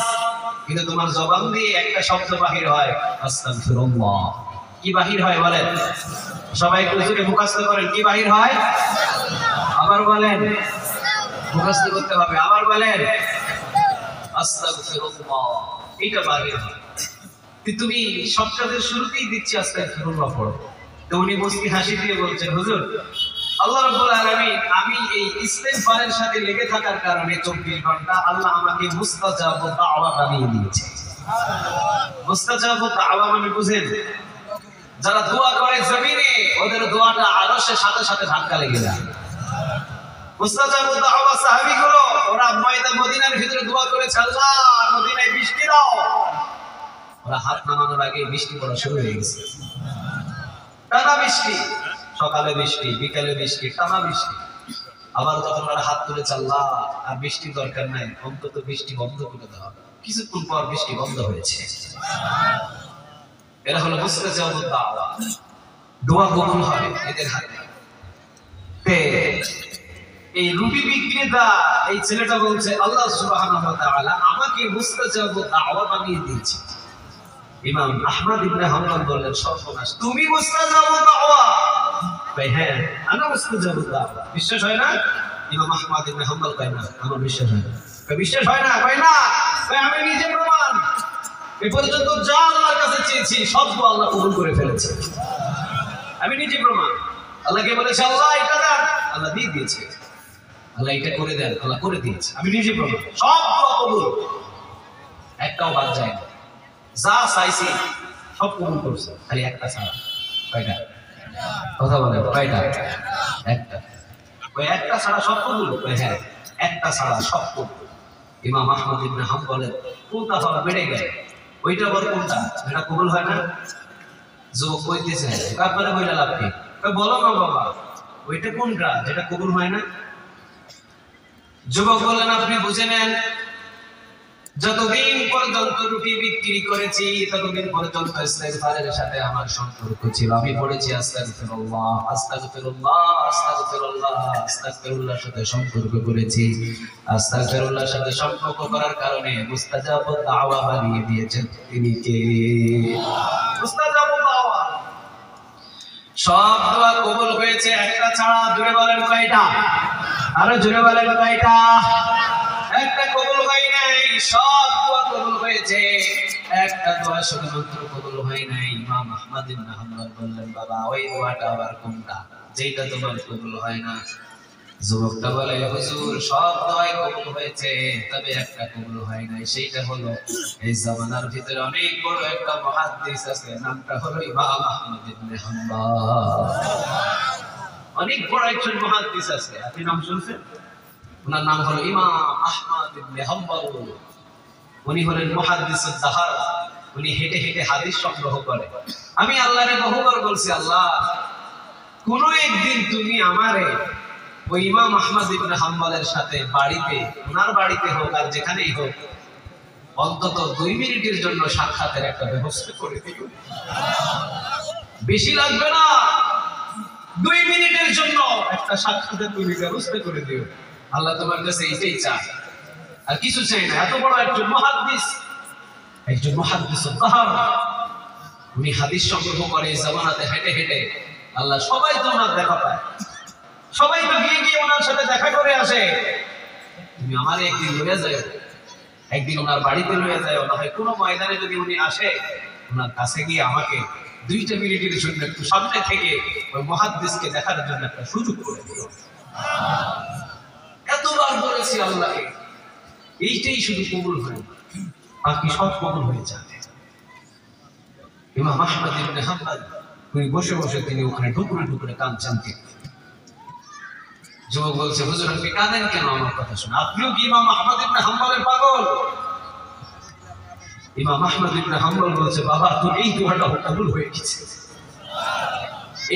কিন্তু তোমার জবান দিয়ে একটা শব্দ বাহির হয় আস্তাগফিরুল্লাহ। কি বাহির হয় বলেন? সবাই একটু জোরে মুখস্থ করেন, কি বাহির হয়? আবার বলেন, মুখস্থ করতে হবে, আবার বলেন আস্তাগফিরুল্লাহ। এটা বাহির হয়। তুমি সব কাজের শুরুতেই দিচ্ছি আস্তাগফিরুল্লাহ পড়ো। তো উনি মুস্কি হাসি দিয়ে বলছেন, হুজুর আল্লাহ রাব্বুল আলামিন আমি এই ইস্তেগফারের সাথে লেগে থাকার কারণে 24 ঘন্টা আল্লাহ আমাকে মুস্তাজাবু দাওয়া বানিয়ে দিয়েছে। মুস্তাজাবু দাওয়া মানে বুঝেন? যারা দোয়া করে জমিনে ওদের দোয়াটা আরশের সাথে সাথে ধাক্কা লেগে যায়। মুস্তাজাবু দাওয়া সাহাবীগুলো ওরা মদিনার ভিতরে দোয়া করেছে, আল্লাহ মদিনায় বৃষ্টি দাও। ওরা হাত নামানোর আগে বৃষ্টি পড়া শুরু হয়ে গেছে। টানা বৃষ্টি, সকালে বৃষ্টি, বিকালে বৃষ্টি, টানা বৃষ্টি। আবার যখন ওরা হাত তুলে আল্লাহ আর বৃষ্টির দরকার নাই, অন্তত বৃষ্টি বন্ধ করে দেওয়া। কিছুক্ষণ পর বৃষ্টি বন্ধ হয়েছে। এরা হলো মুস্তাজাবু দাওয়া, দোয়া কবুল হয় এদের হাতে। এই রুটি বিক্রেতা এই ছেলেটা বলছে, আল্লাহ সুবহানাহু ওয়া তাআলা আমাকে মুস্তাজাবু দাওয়া বানিয়ে দিয়েছে। ইমাম আহমদ ইবনে হাম্বল বললেন, সর্বনাশ, তুমি মুস্তাজাবু দাওয়া? ভাই হ্যাঁ, আমি মুস্তাজাবু দাওয়া। বিশ্বাস হয় না? ইমাম আহমদ ইবনে হাম্বল কয় না, আমার বিশ্বাস হয় না। বিশ্বাস হয় না? কয় না, আমি নিজে প্রমাণ। এ পর্যন্ত যা আল্লাহর কাছে চেয়েছি সব আল্লাহ কবুল করে ফেলেছে। আমি নিজে প্রমাণ। আল্লাহকে বলেছে আল্লাহ এটা দেন, আল্লাহ দিয়ে দিয়েছে। আল্লাহ এটা করে দেন, আল্লাহ করে দিয়েছে। আমি নিজে প্রমাণ, সব দোয়া কবুল, একটাও বাদ যায় না। যা চাইছি সব কবুল করছে, খালি একটা ছাড়া। কয়টা? কথা বলে, কয়টা? একটা। ওই একটা ছাড়া সব কবুল? হ্যাঁ, একটা ছাড়া সব কবুল। ইমাম আহমদ ইবনে হাম্বলের কোনটা ফলা বেড়ে গেল, ওইটা বড় কোনটা যেটা কবুল হয় না? যুবক কইতেছে, তারপরে বইটা লাভ কি? বলো না বাবা, ওইটা কোনটা যেটা কবুল হয় না? যুবক বললেন, আপনি বুঝে নেন, যতদিন পর্যন্ত রুটি বিক্রি করেছি ততদিন পর্যন্ত ইস্তেগফারের সাথে আমার সম্পর্ক ছিল। আমি পড়েছি আস্তাগফিরুল্লাহ আস্তাগফিরুল্লাহ আস্তাগফিরুল্লাহ আস্তাগফিরুল্লাহর সাথে সম্পর্ক করেছি। আস্তাগফিরুল্লাহর সাথে সম্পর্ক করার কারণে মুস্তাজাব দাওয়া বানিয়ে দিয়েছেন তিনি কে? মুস্তাজাব দাওয়া। সব দোয়া কবুল হয়েছে একটা ছাড়া। জোরে বলেন কয়টা? আরো জোরে বলেন কয়টা? একটা কবুল হয় নাই। সব দোয়া কবুল হয়েছে, একটা দোয়া শুধুমাত্র কবুল হয় নাই। ইমাম আহমদ ইবনে হাম্বল বললেন, বাবা ওই দোয়াটা আবার কোনটা যেটা তোমার কবুল হয় না? যুবকটা বলে, হুজুর সব দোয়াই কবুল হয়েছে, তবে একটা কবুল হয় নাই। সেইটা হলো এই জামানার ভিতরে অনেক বড় একটা মুহাদ্দিস আছে, নামটা হলো ইমাম আহমদ ইবনে হাম্বল। অনেক বড় একজন মুহাদ্দিস আছে, আপনি নাম শুনছেন? ওনার নাম হলো ইমাম আহমদ ইবনে হাম্বল। উনি হলেন মুহাদ্দিসুদ দাহর। উনি হেঁটে হেঁটে হাদিস সংগ্রহ করে। আমি আল্লাহরে বহুবার বলছি, আল্লাহ কোন একদিন তুমি আমারে ওই ইমাম আহমদ ইবনে হাম্বলের সাথে বাড়িতে, ওনার বাড়িতে হোক আর যেখানেই হোক, অন্তত 2 মিনিটের জন্য সাক্ষাতের একটা ব্যবস্থা করে দিও। বেশি লাগবে না, 2 মিনিটের জন্য একটা সাক্ষাতের তুমি ব্যবস্থা করে দিও। আল্লাহ তোমার কাছে এইটাই চায়, আর কিছু চাই না। এত বড় একজন মুহাদ্দিস, একজন মুহাদ্দিসুদ দাহর, উনি হাদিস সংগ্রহ করে জামানাতে হেঁটে হেঁটে। আল্লাহ সবাই তো ওনার দেখা পায়, সবাই তো গিয়ে গিয়ে ওনার সাথে দেখা করে আসে। তুমি আমার একদিন লইয়া যাও, একদিন ওনার বাড়িতে লইয়া যাও, না হয় কোনো ময়দানে যদি উনি আসে, ওনার কাছে গিয়ে আমাকে 2 মিনিটের জন্য একটু সামনে থেকে ওই মুহাদ্দিসকে দেখার জন্য একটা সুযোগ করে দিও। এতবার বলেছি আল্লাহকে, এইটাই শুধু কবুল হয়, বাকি সব কবুল হয়ে যাবে। ইমাম আহমদ ইবনে হাম্বল উনি বসে বসে তিনি ওখানে টুকরে টুকরে কাঁদছেন। যুবক বলছে, হুজুর আপনি কাঁদেন কেন? আমার কথা শুনে, আপনিও কি ইমাম আহমদ ইবনে হাম্বলের পাগল? ইমাম আহমদ ইবনে হাম্বল বলছে, বাবা তোর এই দোয়াটা কবুল হয়ে গেছে,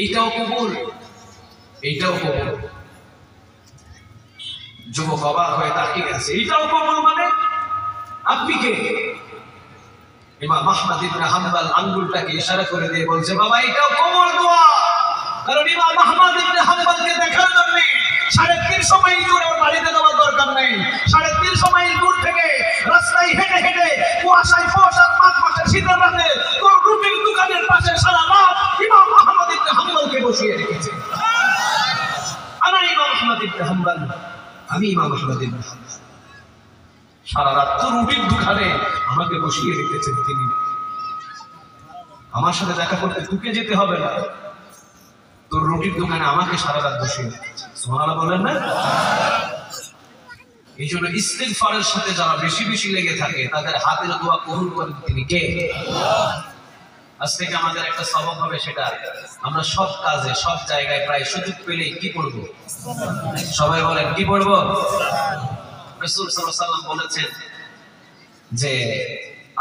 এইটাও কবুল, এইটাও কবুল। যুবক অবাক হয়ে তাকিয়ে আছে, এইটাও কবুল মানে আপনি কে? ইমাম আহমদ ইবনে হাম্বল আঙ্গুলটাকে ইশারা করে দিয়ে বলছে, বাবা এটাও কবুল দোয়া। কারণ ইমাম আহমদ ইবনে হাম্বলকে দেখার জন্য 350 মাইল দূরে ওর বাড়িতে যাওয়ার দরকার নেই। 350 মাইল দূর থেকে রাস্তায় হেঁটে হেঁটে কুয়াশায় কুয়াশার মাঝ মাঝে শীতের রাতে তোর রুটির দোকানের পাশে সারা রাত ইমাম আহমদ ইবনে হাম্বলকে বসিয়ে রেখেছে। আমি ইমাম আহমদ ইবনে হাম্বল, আমি ইমাম আহমদ ইবনে হাম্বল, সারা রাত তো রুটির দোকানে আমাকে বসিয়ে রেখেছেন তিনি। আমার সাথে দেখা করতে তোকে যেতে হবে না, তোর রুটির দোকানে আমাকে সারা রাত বসিয়ে রেখেছেন। সুবহানাল্লাহ বলেন না? এই জন্য ইস্তিগফারের সাথে যারা বেশি বেশি লেগে থাকে তাদের হাতের দোয়া কবুল করেন তিনি কে? আজ থেকে আমাদের একটা সবক হবে, সেটা আমরা সব কাজে সব জায়গায় প্রায় সুযোগ পেলেই কি করব? সবাই বলেন কি পড়ব? রাসূল সাল্লাল্লাহু আলাইহি ওয়াসাল্লাম বলেছেন যে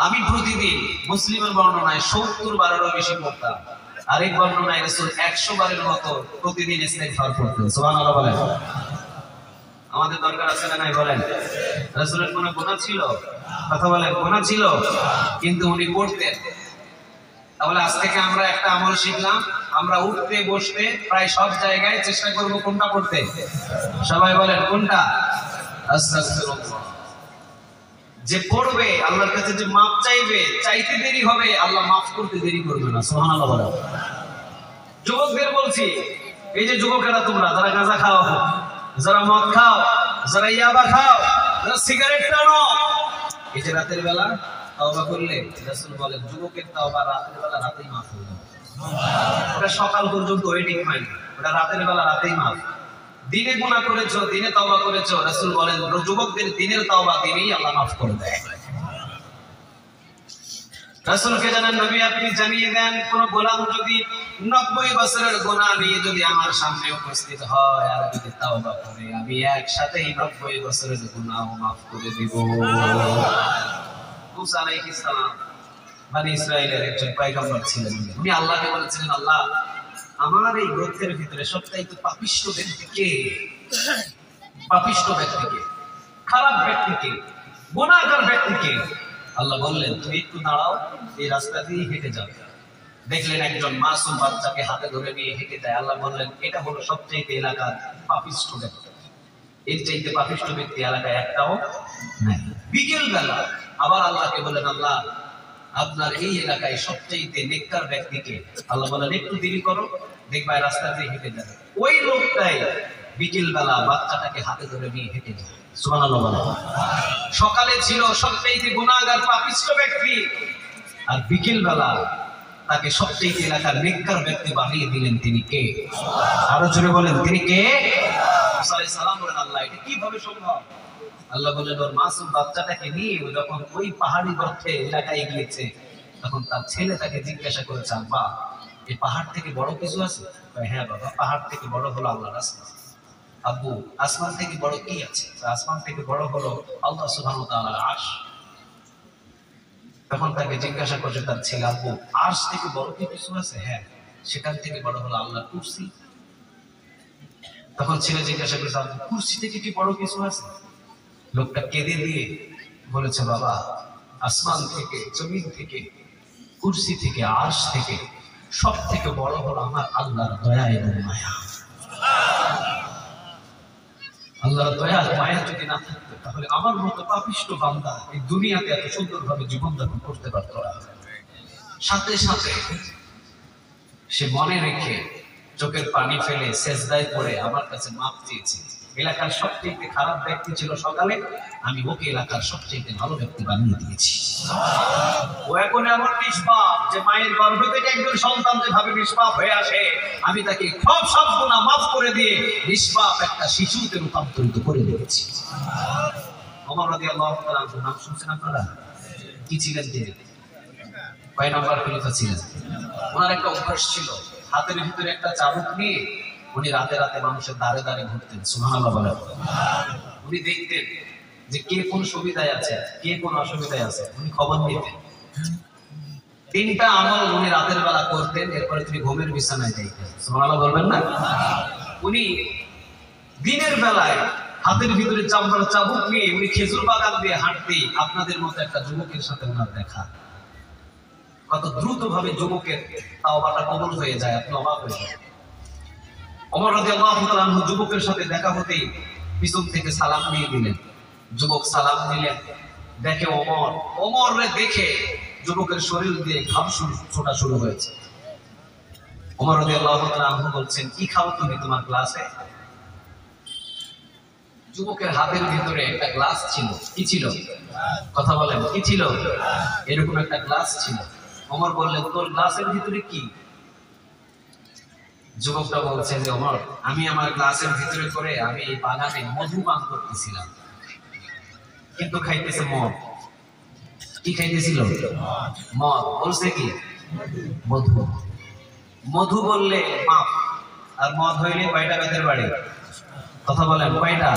আমি প্রতিদিন, মুসলিমের বর্ণনায় 70 বারেরও বেশি পড়তাম, আরেক বর্ণনায় রাসূল 100 বারের মতো প্রতিদিন ইস্তিগফার করতেন। সুবহানাল্লাহ বলেন। আমাদের দরকার আছে না নাই বলেন? রাসূলের কোনো গুনাহ ছিল? কথা বলেন, গুনাহ ছিল, কিন্তু উনি পড়তেন। তাহলে আজ থেকে আমরা একটা আমল শিখলাম, আমরা উঠতে বসতে প্রায় সব জায়গায় চেষ্টা করব কোনটা পড়তে। সবাই বলেন কোনটা? আস্তাগফিরুল্লাহ। যে পড়বে আল্লাহর কাছে, যে মাফ চাইবে, চাইতে দেরি হবে, আল্লাহ মাফ করতে দেরি করবে না। সুবহানাল্লাহ বলেন। যুবকদের বলছি, এই যে যুবকেরা তোমরা যারা গাঁজা খাও, যারা মদ খাও, যারা ইয়াবা খাও, যারা সিগারেট টানো, এই যে রাতের বেলা তওবা করলে রাসূল বলেন যুবকের তওবা রাতের বেলা রাতেই মাফ হয়ে যাবে। ওটা সকাল পর্যন্ত ওয়েটিং হয় না, ওটা রাতের বেলা রাতেই মাফ। দিনে গুনাহ করেছো, দিনে তওবা করেছো, রাসূল বলেন যুবকদের দিনের তওবা দিনেই আল্লাহ মাফ করে দেয়। রাসূলকে জানান, নবী আপনি জানিয়ে দেন, কোন গোলাম যদি 90 বছরের গুনাহ নিয়ে যদি আমার সামনে উপস্থিত হয় আর যদি তওবা করে, আমি একসাথেই 90 বছরের গুনাহ মাফ করে দিব। মুসা আলাইহিস সালাম বনি ইসরাইলের একজন পয়গম্বর ছিলেন। উনি আল্লাহকে বলেছিলেন, আল্লাহ আমার এই গোত্রের ভিতরে সবচাইতে পাপিষ্ঠ ব্যক্তি কে? পাপিষ্ঠ ব্যক্তিকে, খারাপ ব্যক্তিকে, গুনাহগার ব্যক্তিকে আল্লাহ বললেন তুমি একটু দাঁড়াও, এই রাস্তা দিয়ে হেঁটে যাবে। দেখলেন একজন মাসুম বাচ্চাকে হাতে ধরে নিয়ে হেঁটে যায়। আল্লাহ বললেন এটা হলো সবচেয়ে এলাকার পাপিষ্ঠ ব্যক্তি, এর চাইতে পাপিষ্ঠ ব্যক্তি এলাকায় একটাও নাই। বিকেল বেলা আবার আল্লাহকে বলেন আল্লাহ আপনার এই এলাকায় সবচেয়ে নেককার ব্যক্তিকে। আল্লাহ বলেন একটু দেরি করো, দেখবা রাস্তা দিয়ে হেঁটে যাবে। ওই লোকটাই বিকেল বেলা বাচ্চাটাকে হাতে ধরে নিয়ে হেঁটে যায়। সুবহানাল্লাহ বলেন। সকালে ছিল সবচেয়ে গুনাহগার পাপিষ্ঠ ব্যক্তি, আর বিকেল বেলা তাকে সবচেয়ে এলাকার নেককার ব্যক্তি বানিয়ে দিলেন। তিনি কে? আরো জোরে বলেন তিনি কে? মুসা আলাইহিস সালাম বলেন আল্লাহ এটা কিভাবে সম্ভব? আল্লাহ বললেন ওর মাসুম বাচ্চাটাকে নিয়ে যখন ওই পাহাড়ি গর্তে এলাকায় গিয়েছে, তখন তার ছেলে তাকে জিজ্ঞাসা করেছে আব্বা এই পাহাড় থেকে বড় কিছু আছে? হ্যাঁ বাবা, পাহাড় থেকে বড় হলো আল্লাহর আসমান। আব্বু আসমান থেকে বড় কি আছে? আসমান থেকে বড় হলো আল্লাহ সুবহানাহু ওয়া তাআলার আরশ। তখন তাকে জিজ্ঞাসা করছে তার ছেলে আব্বু আরশ থেকে বড় কি কিছু আছে? হ্যাঁ, সেখান থেকে বড় হলো আল্লাহর কুরসি। তখন ছেলে জিজ্ঞাসা করছে আব্বু কুরসি থেকে কি বড় কিছু আছে? লোকটা কেঁদে দিয়ে বলেছে বাবা আসমান থেকে, জমিন থেকে, কুরসি থেকে, আরশ থেকে সব থেকে বড় হলো আমার আল্লাহর দয়া এবং মায়া। আল্লাহর দয়া মায়া যদি না থাকতো তাহলে আমার মতো পাপিষ্ঠ বান্দা এই দুনিয়াতে এত সুন্দরভাবে জীবনযাপন করতে পারত না। সাথে সাথে সে মনে রেখে চোখের পানি ফেলে সেজদায় পড়ে আমার কাছে মাপ চেয়েছে। এলাকার সবচেয়ে খারাপ ব্যক্তি ছিল সকালে, আমি ওকে এলাকার সবচেয়ে ভালো ব্যক্তি বানিয়ে দিয়েছি। ও এখন এমন নিষ্পাপ যে মায়ের গর্ভ থেকে একজন সন্তান যেভাবে নিষ্পাপ হয়ে আসে, আমি তাকে সব গুনাহ মাফ করে দিয়ে নিষ্পাপ একটা শিশুতে রূপান্তরিত করে দিয়েছি। ওমর রাদিয়াল্লাহু তাআলা নাম শুনছেন আপনারা? কি ছিলেন তিনি? কয় নাম্বার খলিফা ছিলেন? ওনার একটা অভ্যাস ছিল, হাতের ভিতরে একটা চাবুক নিয়ে উনি রাতে রাতে মানুষের দাঁড়ে দাঁড়ে ঘুরতেন। সুবহানাল্লাহ বলেন। উনি দেখতেন যে কে কোন সুবিধায় আছে, কে কোন অসুবিধায় আছে, উনি খবর নিতেন। 3টা আমল উনি রাতের বেলা করতেন, এরপরে তিনি ঘুমের বিছানায় যাইতেন। সুবহানাল্লাহ বলবেন না? উনি দিনের বেলায় হাতের ভিতরে চামড়ার চাবুক নিয়ে উনি খেজুর বাগান দিয়ে হাঁটতেই আপনাদের মতো একটা যুবকের সাথে ওনার দেখা। কত দ্রুত ভাবে যুবকের তাওবাটা কবুল হয়ে যায়, আপনি অবাক হয়ে যান। ওমর রাদিয়াল্লাহু তাআলা আনহু যুবকের সাথে দেখা হতেই পিছন থেকে সালাম দিয়ে দিলেন। যুবক সালাম দিলেন, দেখে ওমরে দেখে যুবকের শরীর দিয়ে ঘাম ছোটা শুরু হয়েছে। ওমর রাদিয়াল্লাহু তাআলা আনহু বলছেন কি খাও তুমি তোমার গ্লাসে? যুবকের হাতের ভিতরে একটা গ্লাস ছিল। কি ছিল? কথা বলেন, কি ছিল? এরকম একটা গ্লাস ছিল। ওমর বললেন তোর গ্লাসের ভিতরে কি? যুবকটা বলছে যে ওমর আমি আমার গ্লাসের ভিতরে করে আমি এই বাগানে মধু পান করতেছিলাম, কিন্তু খাইতেছে মদ। কি খাইতেছিল? মদ। বলছে কি? মধু। মধু বললে মাপ, আর মদ হইলে কয়টা বেতের বাড়ি? কথা বলেন কয়টা?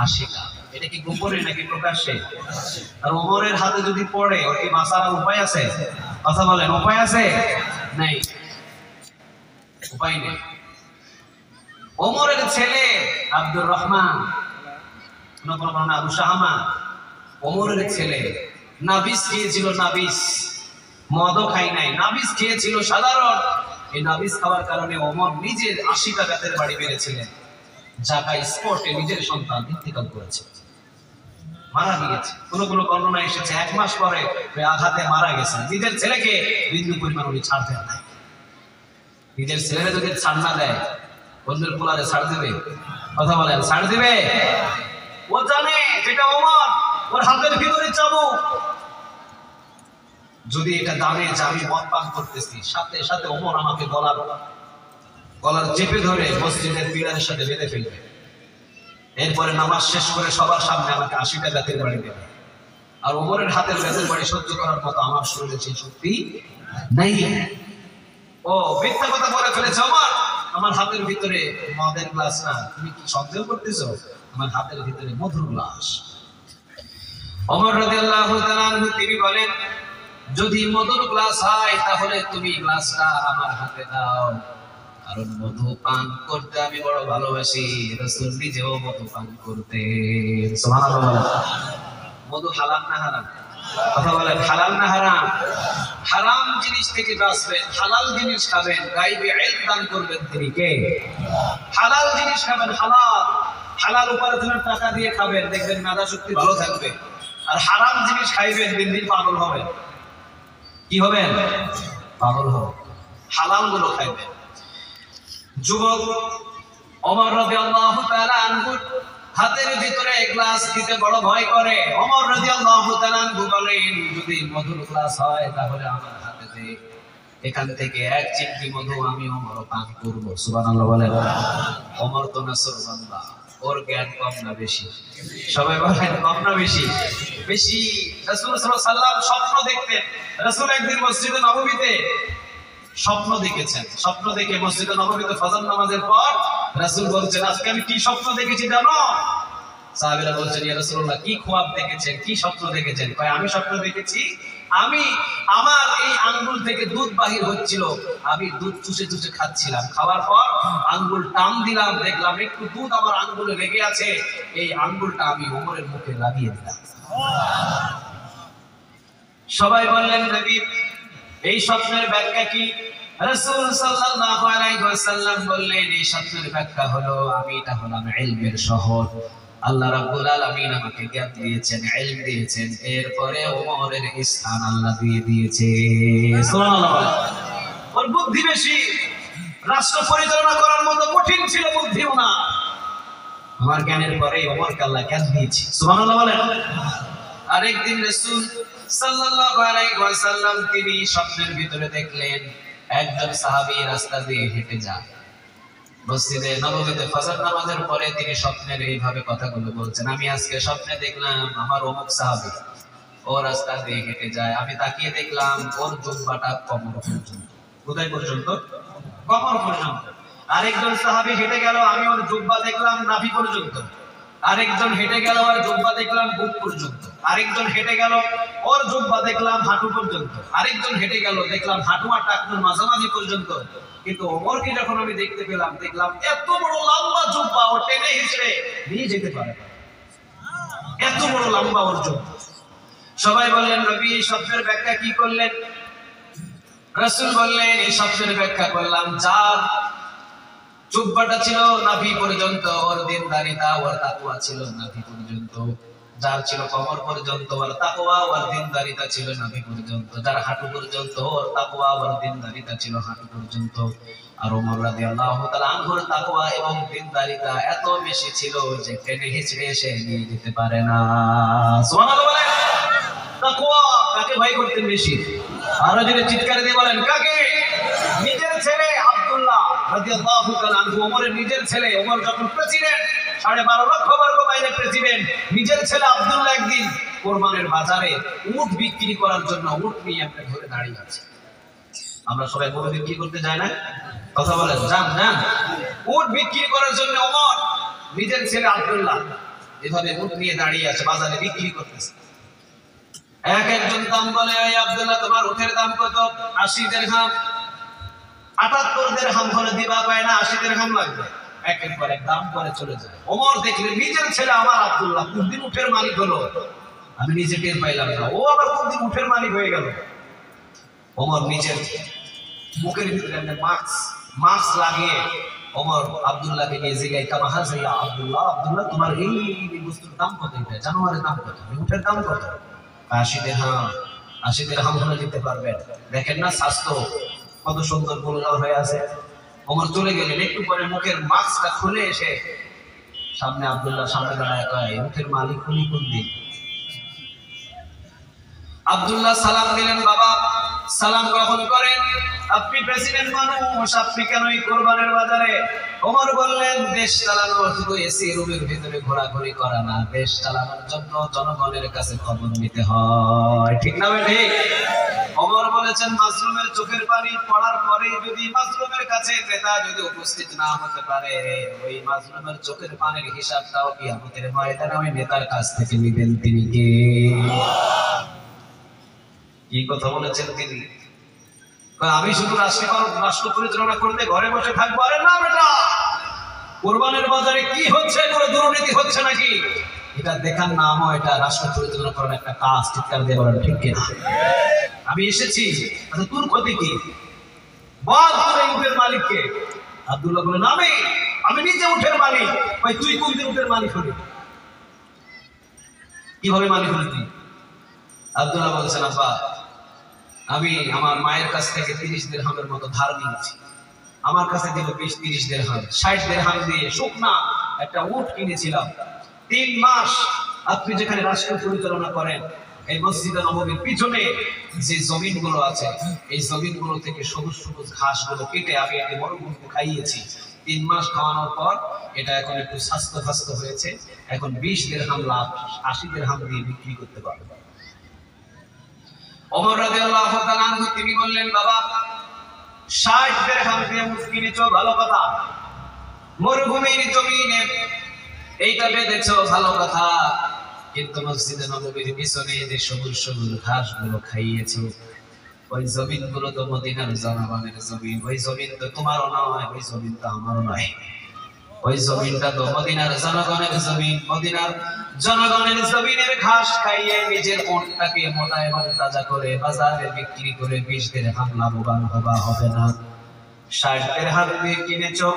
80টা। এটা কি গোপনে নাকি প্রকাশ্যে? আর ওমরের হাতে যদি পড়ে ওর কি বাঁচার উপায় আছে? কথা বলেন উপায় আছে? নাই, উপায় নেই। ওমরের ছেলে আব্দুর রহমান, আবু শাহামা, ওমরের ছেলে নাবিস খেয়েছিল। নাবিস, মদও খাই নাই, নাবিস খেয়েছিল সাধারণ। এই নাবিস খাওয়ার কারণে ওমর নিজের 80টা বেতের বাড়ি মেরেছিলেন। ঢাকা স্পটে নিজের সন্তান ইন্তেকাল করেছে, মারা গিয়েছে। কোনো বর্ণনা এসেছে 1 মাস পরে আঘাতে মারা গেছে। নিজের ছেলেকে বিন্দু পরিমাণ উনি ছাড় দেন নাই। নিজের ছেলেরা যদি ছাড় না দেয় অন্যের পোলারে ছাড় দেবে? কথা বলেন ছাড় দেবে? ও জানে যেটা ওমর, ওর হাতের ভিতরে চাবুক। যদি এটা জানে যে আমি মদ পান করতেছি, সাথে সাথে ওমর আমাকে গলার চেপে ধরে মসজিদের পিলারের সাথে বেঁধে ফেলবে। এরপরে নামাজ শেষ করে সবার সামনে আমাকে 80টা বেতের বাড়ি দেবে। আর ওমরের হাতের বেতের বাড়ি সহ্য করার মতো আমার শরীরে সেই শক্তি নাই। ও মিথ্যা কথা বলে ফেলেছে ওমর, আমার হাতের ভিতরে মদের গ্লাস না, তুমি কি সন্দেহ করতেছো? আমার হাতের ভিতরে মধুর গ্লাস। ওমর রাদিয়াল্লাহু তাআলা আনহু তিনি বলেন যদি মধুর গ্লাস হয় তাহলে তুমি গ্লাসটা আমার হাতে দাও, কারণ মধু পান করতে আমি বড় ভালোবাসি। রাসূল নিজেও মধু পান করতেন। সুবহানাল্লাহ। মধু হালাল না হারাম? কথা বলেন, হালাল না হারাম? হারাম জিনিস থেকে বাঁচবেন, হালাল জিনিস খাবেন, গায়বে ইলম দান করবেন তিনি কে? হালাল জিনিস খাবেন, হালাল হালাল উপার্জনের টাকা দিয়ে খাবেন, দেখবেন মেধা শক্তি ভালো থাকবে। আর হারাম জিনিস খাইবেন, দিন দিন পাগল হবেন। কি হবেন? পাগল হবেন। হালাল গুলো খাইবেন। যুবক ওমর রাদিয়াল্লাহু তাআলা আনহু হাতের ভিতরে গ্লাস দিতে বড় ভয় করে। ওমর রাদিয়াল্লাহু তাআলা আনহু বলেন, যদি মধুর গ্লাস হয় তাহলে আমার হাতে দে, এখান থেকে এক চিমটি মধু আমি ওমর পান করব। সুবহানাল্লাহ বলেন। ওমর তো নাসরুল্লাহ, ওর জ্ঞান কম না বেশি? সবাই বলেন, কম না বেশি? বেশি। রাসূল সাল্লাল্লাহু আলাইহি ওয়াসাল্লাম স্বপ্ন দেখতেন। রাসূল একদিন মসজিদে নববীতে স্বপ্ন দেখেছেন। স্বপ্ন দেখে মসজিদে নববীতে ফজর নামাজের পর রাসূল বলছেন, আজকে আমি কি স্বপ্ন দেখেছি জানো? সাহাবীরা বলছেন, ইয়া রাসূলুল্লাহ, কি খোয়াব দেখেছেন, কি স্বপ্ন দেখেছেন? কয়, আমি স্বপ্ন দেখেছি আমি আমার এই আঙ্গুল থেকে দুধ বাহির হচ্ছিল, আমি দুধ চুষে চুষে খাচ্ছিলাম, খাওয়ার পর আঙ্গুল টান দিলাম, দেখলাম একটু দুধ আমার আঙ্গুলে লেগে আছে, এই আঙ্গুলটা আমি ওমরের মুখে লাগিয়ে দিলাম। সবাই বললেন, নবী এই স্বপ্নের ব্যাখ্যা কি? রাসূল সাল্লাল্লাহু আলাইহি ওয়াসাল্লাম বললেন, এই স্বপ্নের ব্যাখ্যা হলো, আমি এটা হলাম ইলমের শহর। আল্লাহ রাব্বুল আলামিন আমাকে জ্ঞান দিয়েছেন, ইলম দিয়েছেন, এরপরে ওমরের স্থান আল্লাহ দিয়ে দিয়েছে। সুবহানাল্লাহ। ওর বুদ্ধি বেশি, রাষ্ট্র পরিচালনা করার মতো কঠিন ছিল বুদ্ধিও না। আমার জ্ঞানের পরে ওমরকে আল্লাহ জ্ঞান দিয়েছে। সুবহানাল্লাহ বলেন। আরেকদিন রাসূল সাল্লাল্লাহু আলাইহি ওয়াসাল্লাম তিনি স্বপ্নের ভিতরে দেখলেন একজন সাহাবী রাস্তা দিয়ে হেঁটে যায়। মসজিদে নববীতে ফজর নামাজের পরে তিনি স্বপ্নের এইভাবে কথাগুলো বলছেন, আমি আজকে স্বপ্নে দেখলাম আমার অমুক সাহাবী ও রাস্তা দিয়ে হেঁটে যায়, আমি তাকিয়ে দেখলাম ওর জুব্বাটা কোমর পর্যন্ত। কোথায় পর্যন্ত? কোমর পর্যন্ত। আরেকজন সাহাবী হেঁটে গেল, আমি ওর জুব্বা দেখলাম নাভি পর্যন্ত। আরেকজন হেঁটে গেল, ওর জুব্বা দেখলাম বুক পর্যন্ত। আরেকজন হেঁটে গেল, ওর জুব্বা দেখলাম হাঁটু পর্যন্ত। আরেকজন হেঁটে গেল, দেখলাম হাঁটু আর টাকনুর মাঝামাঝি পর্যন্ত। কিন্তু ওমরকে যখন আমি দেখতে পেলাম, দেখলাম এত বড় লম্বা জুব্বা, ও টেনে হিঁচড়ে নিয়ে যেতে পারে, এত বড় লম্বা ওর জুব্বা। সবাই বললেন, নবী এই স্বপ্নের ব্যাখ্যা কি করলেন? রাসূল বললেন, এই স্বপ্নের ব্যাখ্যা করলাম, যার জুব্বাটা ছিল নাভি পর্যন্ত, ওর দিনদারিতা ওর তাকওয়া ছিল নাভি পর্যন্ত। যার ছিল কোমর পর্যন্ত, ওর তাকওয়া ওর দিনদারিতা ছিল নাভি পর্যন্ত। যার হাঁটু পর্যন্ত, ওর তাকওয়া ওর দিনদারিতা ছিল হাঁটু পর্যন্ত। আর ওমর রাদিয়াল্লাহু তাআলা আনহুর তাকওয়া এবং দিনদারিতা এত বেশি ছিল যে টেনে হিচড়ে এসে নিয়ে যেতে পারে না। সুবহানাল্লাহ বলেন। তাকওয়া কাকে ভয় করতেন বেশি? আর যদি চিৎকার দিয়ে বলেন, কাকে? নিজের ছেলে আব্দুল্লাহ রাদিয়াল্লাহু তাআলা আনহু, ওমরের নিজের ছেলে। ওমর যখন প্রেসিডেন্ট, 12.5 লক্ষ বর্গ মাইলের প্রেসিডেন্ট, নিজের ছেলে আব্দুল্লাহ একদিন কোরবানের বাজারে উট বিক্রি করার জন্য উট নিয়ে একটা ঘরে দাঁড়িয়ে আছে। আমরা সবাই গরু বিক্রি করতে যাই না? কথা বলেন, যান যান। উট বিক্রি করার জন্য ওমর নিজের ছেলে আব্দুল্লাহ এভাবে উট নিয়ে দাঁড়িয়ে আছে, বাজারে বিক্রি করতেছে। একজন দাম বলে, এই আব্দুল্লাহ তোমার উটের দাম কত? 80 দিরহাম। 78 দিরহাম হলে দিবা, পায় না, 80 দিরহাম লাগবে। একের পর এক দাম করে চলে যায়। ওমর দেখলেন নিজের ছেলে আমার আব্দুল্লাহ কোন দিন উটের মালিক হলো, আমি নিজে টের পাইলাম না, ও আবার কোন দিন উটের মালিক হয়ে গেল। ওমর নিজের মুখের ভিতরে মাস্ক লাগিয়ে ওমর আব্দুল্লাহকে নিয়ে জিজ্ঞাসা, কামা হাযা আব্দুল্লাহ, আব্দুল্লাহ তোমার এই বস্তুর দাম কত? এটা জানোয়ারের দাম কত? উটের দাম কত? 80 দিরহাম। 80 দিরহাম হলে দিতে পারবেন। দেখেন না স্বাস্থ্য কত সুন্দর গোলগাল হয়ে আছে। ওমর চলে গেলেন, একটু পরে মুখের মাস্কটা খুলে এসে সামনে আব্দুল্লাহ সামনে দাঁড়ায় কয়, উটের মালিক উনি কোন দিন? আব্দুল্লাহ সালাম দিলেন, বাবা সালাম গ্রহণ করেন, আপনি প্রেসিডেন্ট মানুষ, আপনি কেন এই কোরবানের বাজারে? ওমর বললেন, দেশ চালানো শুধু এসি রুমের ভিতরে ঘোরাঘুরি করা না, দেশ চালানোর জন্য জনগণের কাছে খবর নিতে হয়, ঠিক না ঠিক? ওমর বলেছেন, মাজলুমের চোখের পানি পড়ার পরে যদি মাজলুমের কাছে ক্রেতা যদি উপস্থিত না হতে পারে, ওই মাজলুমের চোখের পানির হিসাবটাও কিয়ামতের ময়দানে ওই নেতার কাছ থেকে নেবেন তিনি কে? কি কথা বলেছেন তিনি? আমি শুধু রাষ্ট্র পরিচালনা করতে ঘরে বসে থাকবো? আরে না বেটা, কোরবানের বাজারে কি হচ্ছে? কোনো দুর্নীতি হচ্ছে নাকি? এটা দেখার নামও এটা রাষ্ট্র পরিচালনা করার একটা কাজ। চিৎকার দিয়ে বলেন ঠিক কিনা? আমি এসেছি, আচ্ছা তোর ক্ষতি কি? বল তোর এই উটের মালিককে। আব্দুল্লাহ বলেন আমি নিজে উটের মালিক। ভাই তুই কোন দিন উটের মালিক হলি? কিভাবে মালিক হলি তুই? আব্দুল্লাহ বলছেন আব্বা আমি আমার মায়ের কাছ থেকে 30 দিরহামের মতো ধার নিয়েছি। আমার কাছে দিল 20-30 দিরহাম, 60 দিরহাম দিয়ে শুকনা একটা উট কিনেছিলাম। 3 মাস আপনি যেখানে রাষ্ট্র পরিচালনা করেন এই মসজিদে নববীর পিছনে যে জমিনগুলো আছে এই জমিনগুলো থেকে সবুজ সবুজ ঘাসগুলো কেটে আমি একে মরুভূমিতে খাইয়েছি। 3 মাস খাওয়ানোর পর এটা এখন একটু স্বাস্থ্য হয়েছে। এখন 20 দিরহাম লাভ, 80 দিরহাম দিয়ে বিক্রি করতে পারবে। ওমর রাদিয়াল্লাহু তাআলা আনহু তিনি বললেন বাবা 60 দিরহাম দিয়ে উট কিনেছো ভালো কথা, মরুভূমির জমিনে এইটা বেঁধেছো ভালো কথা, কিন্তু মসজিদে নববীর পিছনে যে সবুজ সবুজ ঘাসগুলো খাইয়েছো ওই জমিনগুলো তো মদিনার জনগণের জমিন। ওই জমিন তো তোমারও নয়, ওই জমিন তো আমারও নয়। ওই জমিনটা তো মদিনার জনগণের জমিন। মদিনার জনগণের জমিনের ঘাস খাইয়ে নিজের মনটাকে মোটা এবং তাজা করে বাজারে বিক্রি করে 20 দিরহাম লাভবান হবে না? 60 দিরহাম দিয়ে কিনেছো,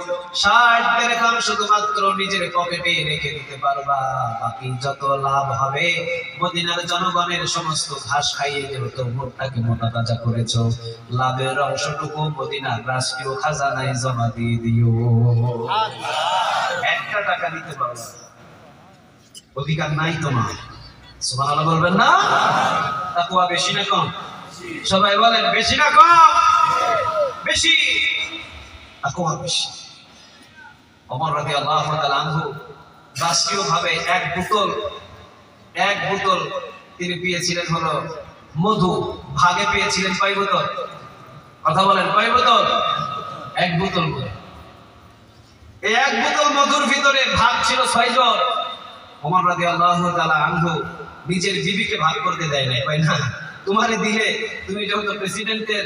60 দিরহাম শুধুমাত্র নিজের পকেটে রেখে দিতে পারবা। বাকি যত লাভ হবে মদিনার জনগণের সমস্ত ঘাস খাইয়ে যেহেতু মনটাকে মোটা তাজা করেছো, লাভের অংশটুকু মদিনার রাষ্ট্রীয় খাজানায় জমা দিয়ে দিও। 1 টাকা নিতে পারবা, অধিকার নাই তোমার। সুবহানাল্লাহ বলবেন না? তাকওয়া বেশি না কম? সবাই বলেন বেশি না কম? বেশি। তাকওয়া বেশি। ওমর রাদিয়াল্লাহু তাআলা আনহু রাষ্ট্রীয়ভাবে এক বোতল তিনি পেয়েছিলেন হলো মধু। ভাগে পেয়েছিলেন কয় বোতল? কথা বলেন কয় বোতল? 1 বোতল করে। এই 1 বোতল মধুর ভিতরে ভাগ ছিল 6 জন। ওমর রাদিয়াল্লাহু তাআলা আনহু নিজের বিবিকে ভাগ করতে দেয় না, কয় না তোমারে দিলে তুমি যেহেতু প্রেসিডেন্টের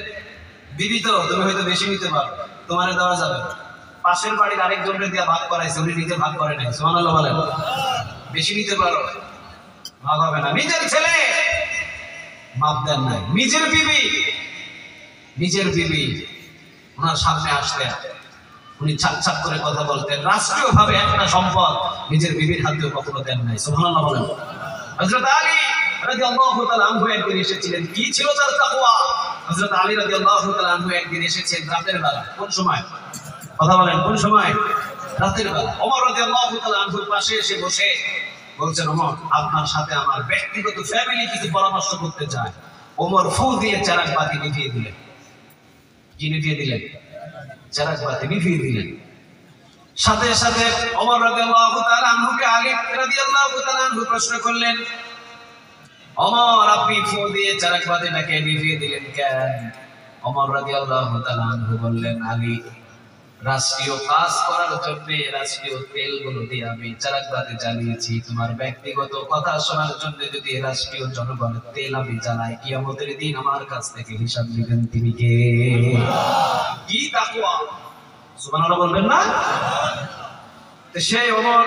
বিবি তো তুমি হয়তো বেশি নিতে পারো, তোমারে দেওয়া যাবে। পাশের বাড়ির আরেকজনকে দিয়ে ভাগ করাইছে, উনি নিজে ভাগ করে নাই। সুবহানাল্লাহ বলেন। বেশি নিতে পারো, ভাগ হবে না। নিজের ছেলে মাপ দেন নাই। নিজের বিবি ওনার সামনে আসতেন, উনি ছাপ করে কথা বলতেন। রাষ্ট্রীয়ভাবে একটা সম্পদ নিজের বিবির হাতেও কখনো দেন নাই। সুবহানাল্লাহ বলেন। হযরত আলী রাদিয়াল্লাহু তাআলা আনহু একদিন এসেছিলেন। কি ছিল তার তাকওয়া? হযরত আলী রাদিয়াল্লাহু তাআলা আনহু একদিন এসেছেন রাতের বেলা। কোন সময়? কথা বলেন কোন সময়? রাতের বেলা। ওমর রাদিয়াল্লাহু তাআলা আনহুর পাশে এসে বসে বলছেন ওমর আপনার সাথে আমার ব্যক্তিগত ফ্যামিলি কিছু পরামর্শ করতে চায়। ওমর ফু দিয়ে চারাক বাতি নিভিয়ে দিলেন। কি নিভিয়ে দিলেন? চারাক বাতি নিভিয়ে দিলেন। সাথে সাথে ওমর রাদিয়াল্লাহু তাআলা আনহুকে আলী রাদিয়াল্লাহু তাআলা আনহু প্রশ্ন করলেন ওমর আপনি ফু দিয়ে চারাক বাতিটাকে নিভিয়ে দিলেন কেন? ওমর রাদিয়াল্লাহু তাআলা আনহু বললেন আলী রাষ্ট্রীয় কাজ করার জন্য রাষ্ট্রীয় তেলগুলো দিয়ে আমি চারাক বাতি জ্বালিয়েছি। তোমার ব্যক্তিগত কথা শোনার জন্য যদি রাষ্ট্রীয় জনগণের তেল আমি জ্বালাই কিয়ামতের দিন আমার কাছ থেকে হিসাব নেবেন তিনি কে? কি তাকওয়া! সুবহানাল্লাহ বলবেন না? সেই ওমর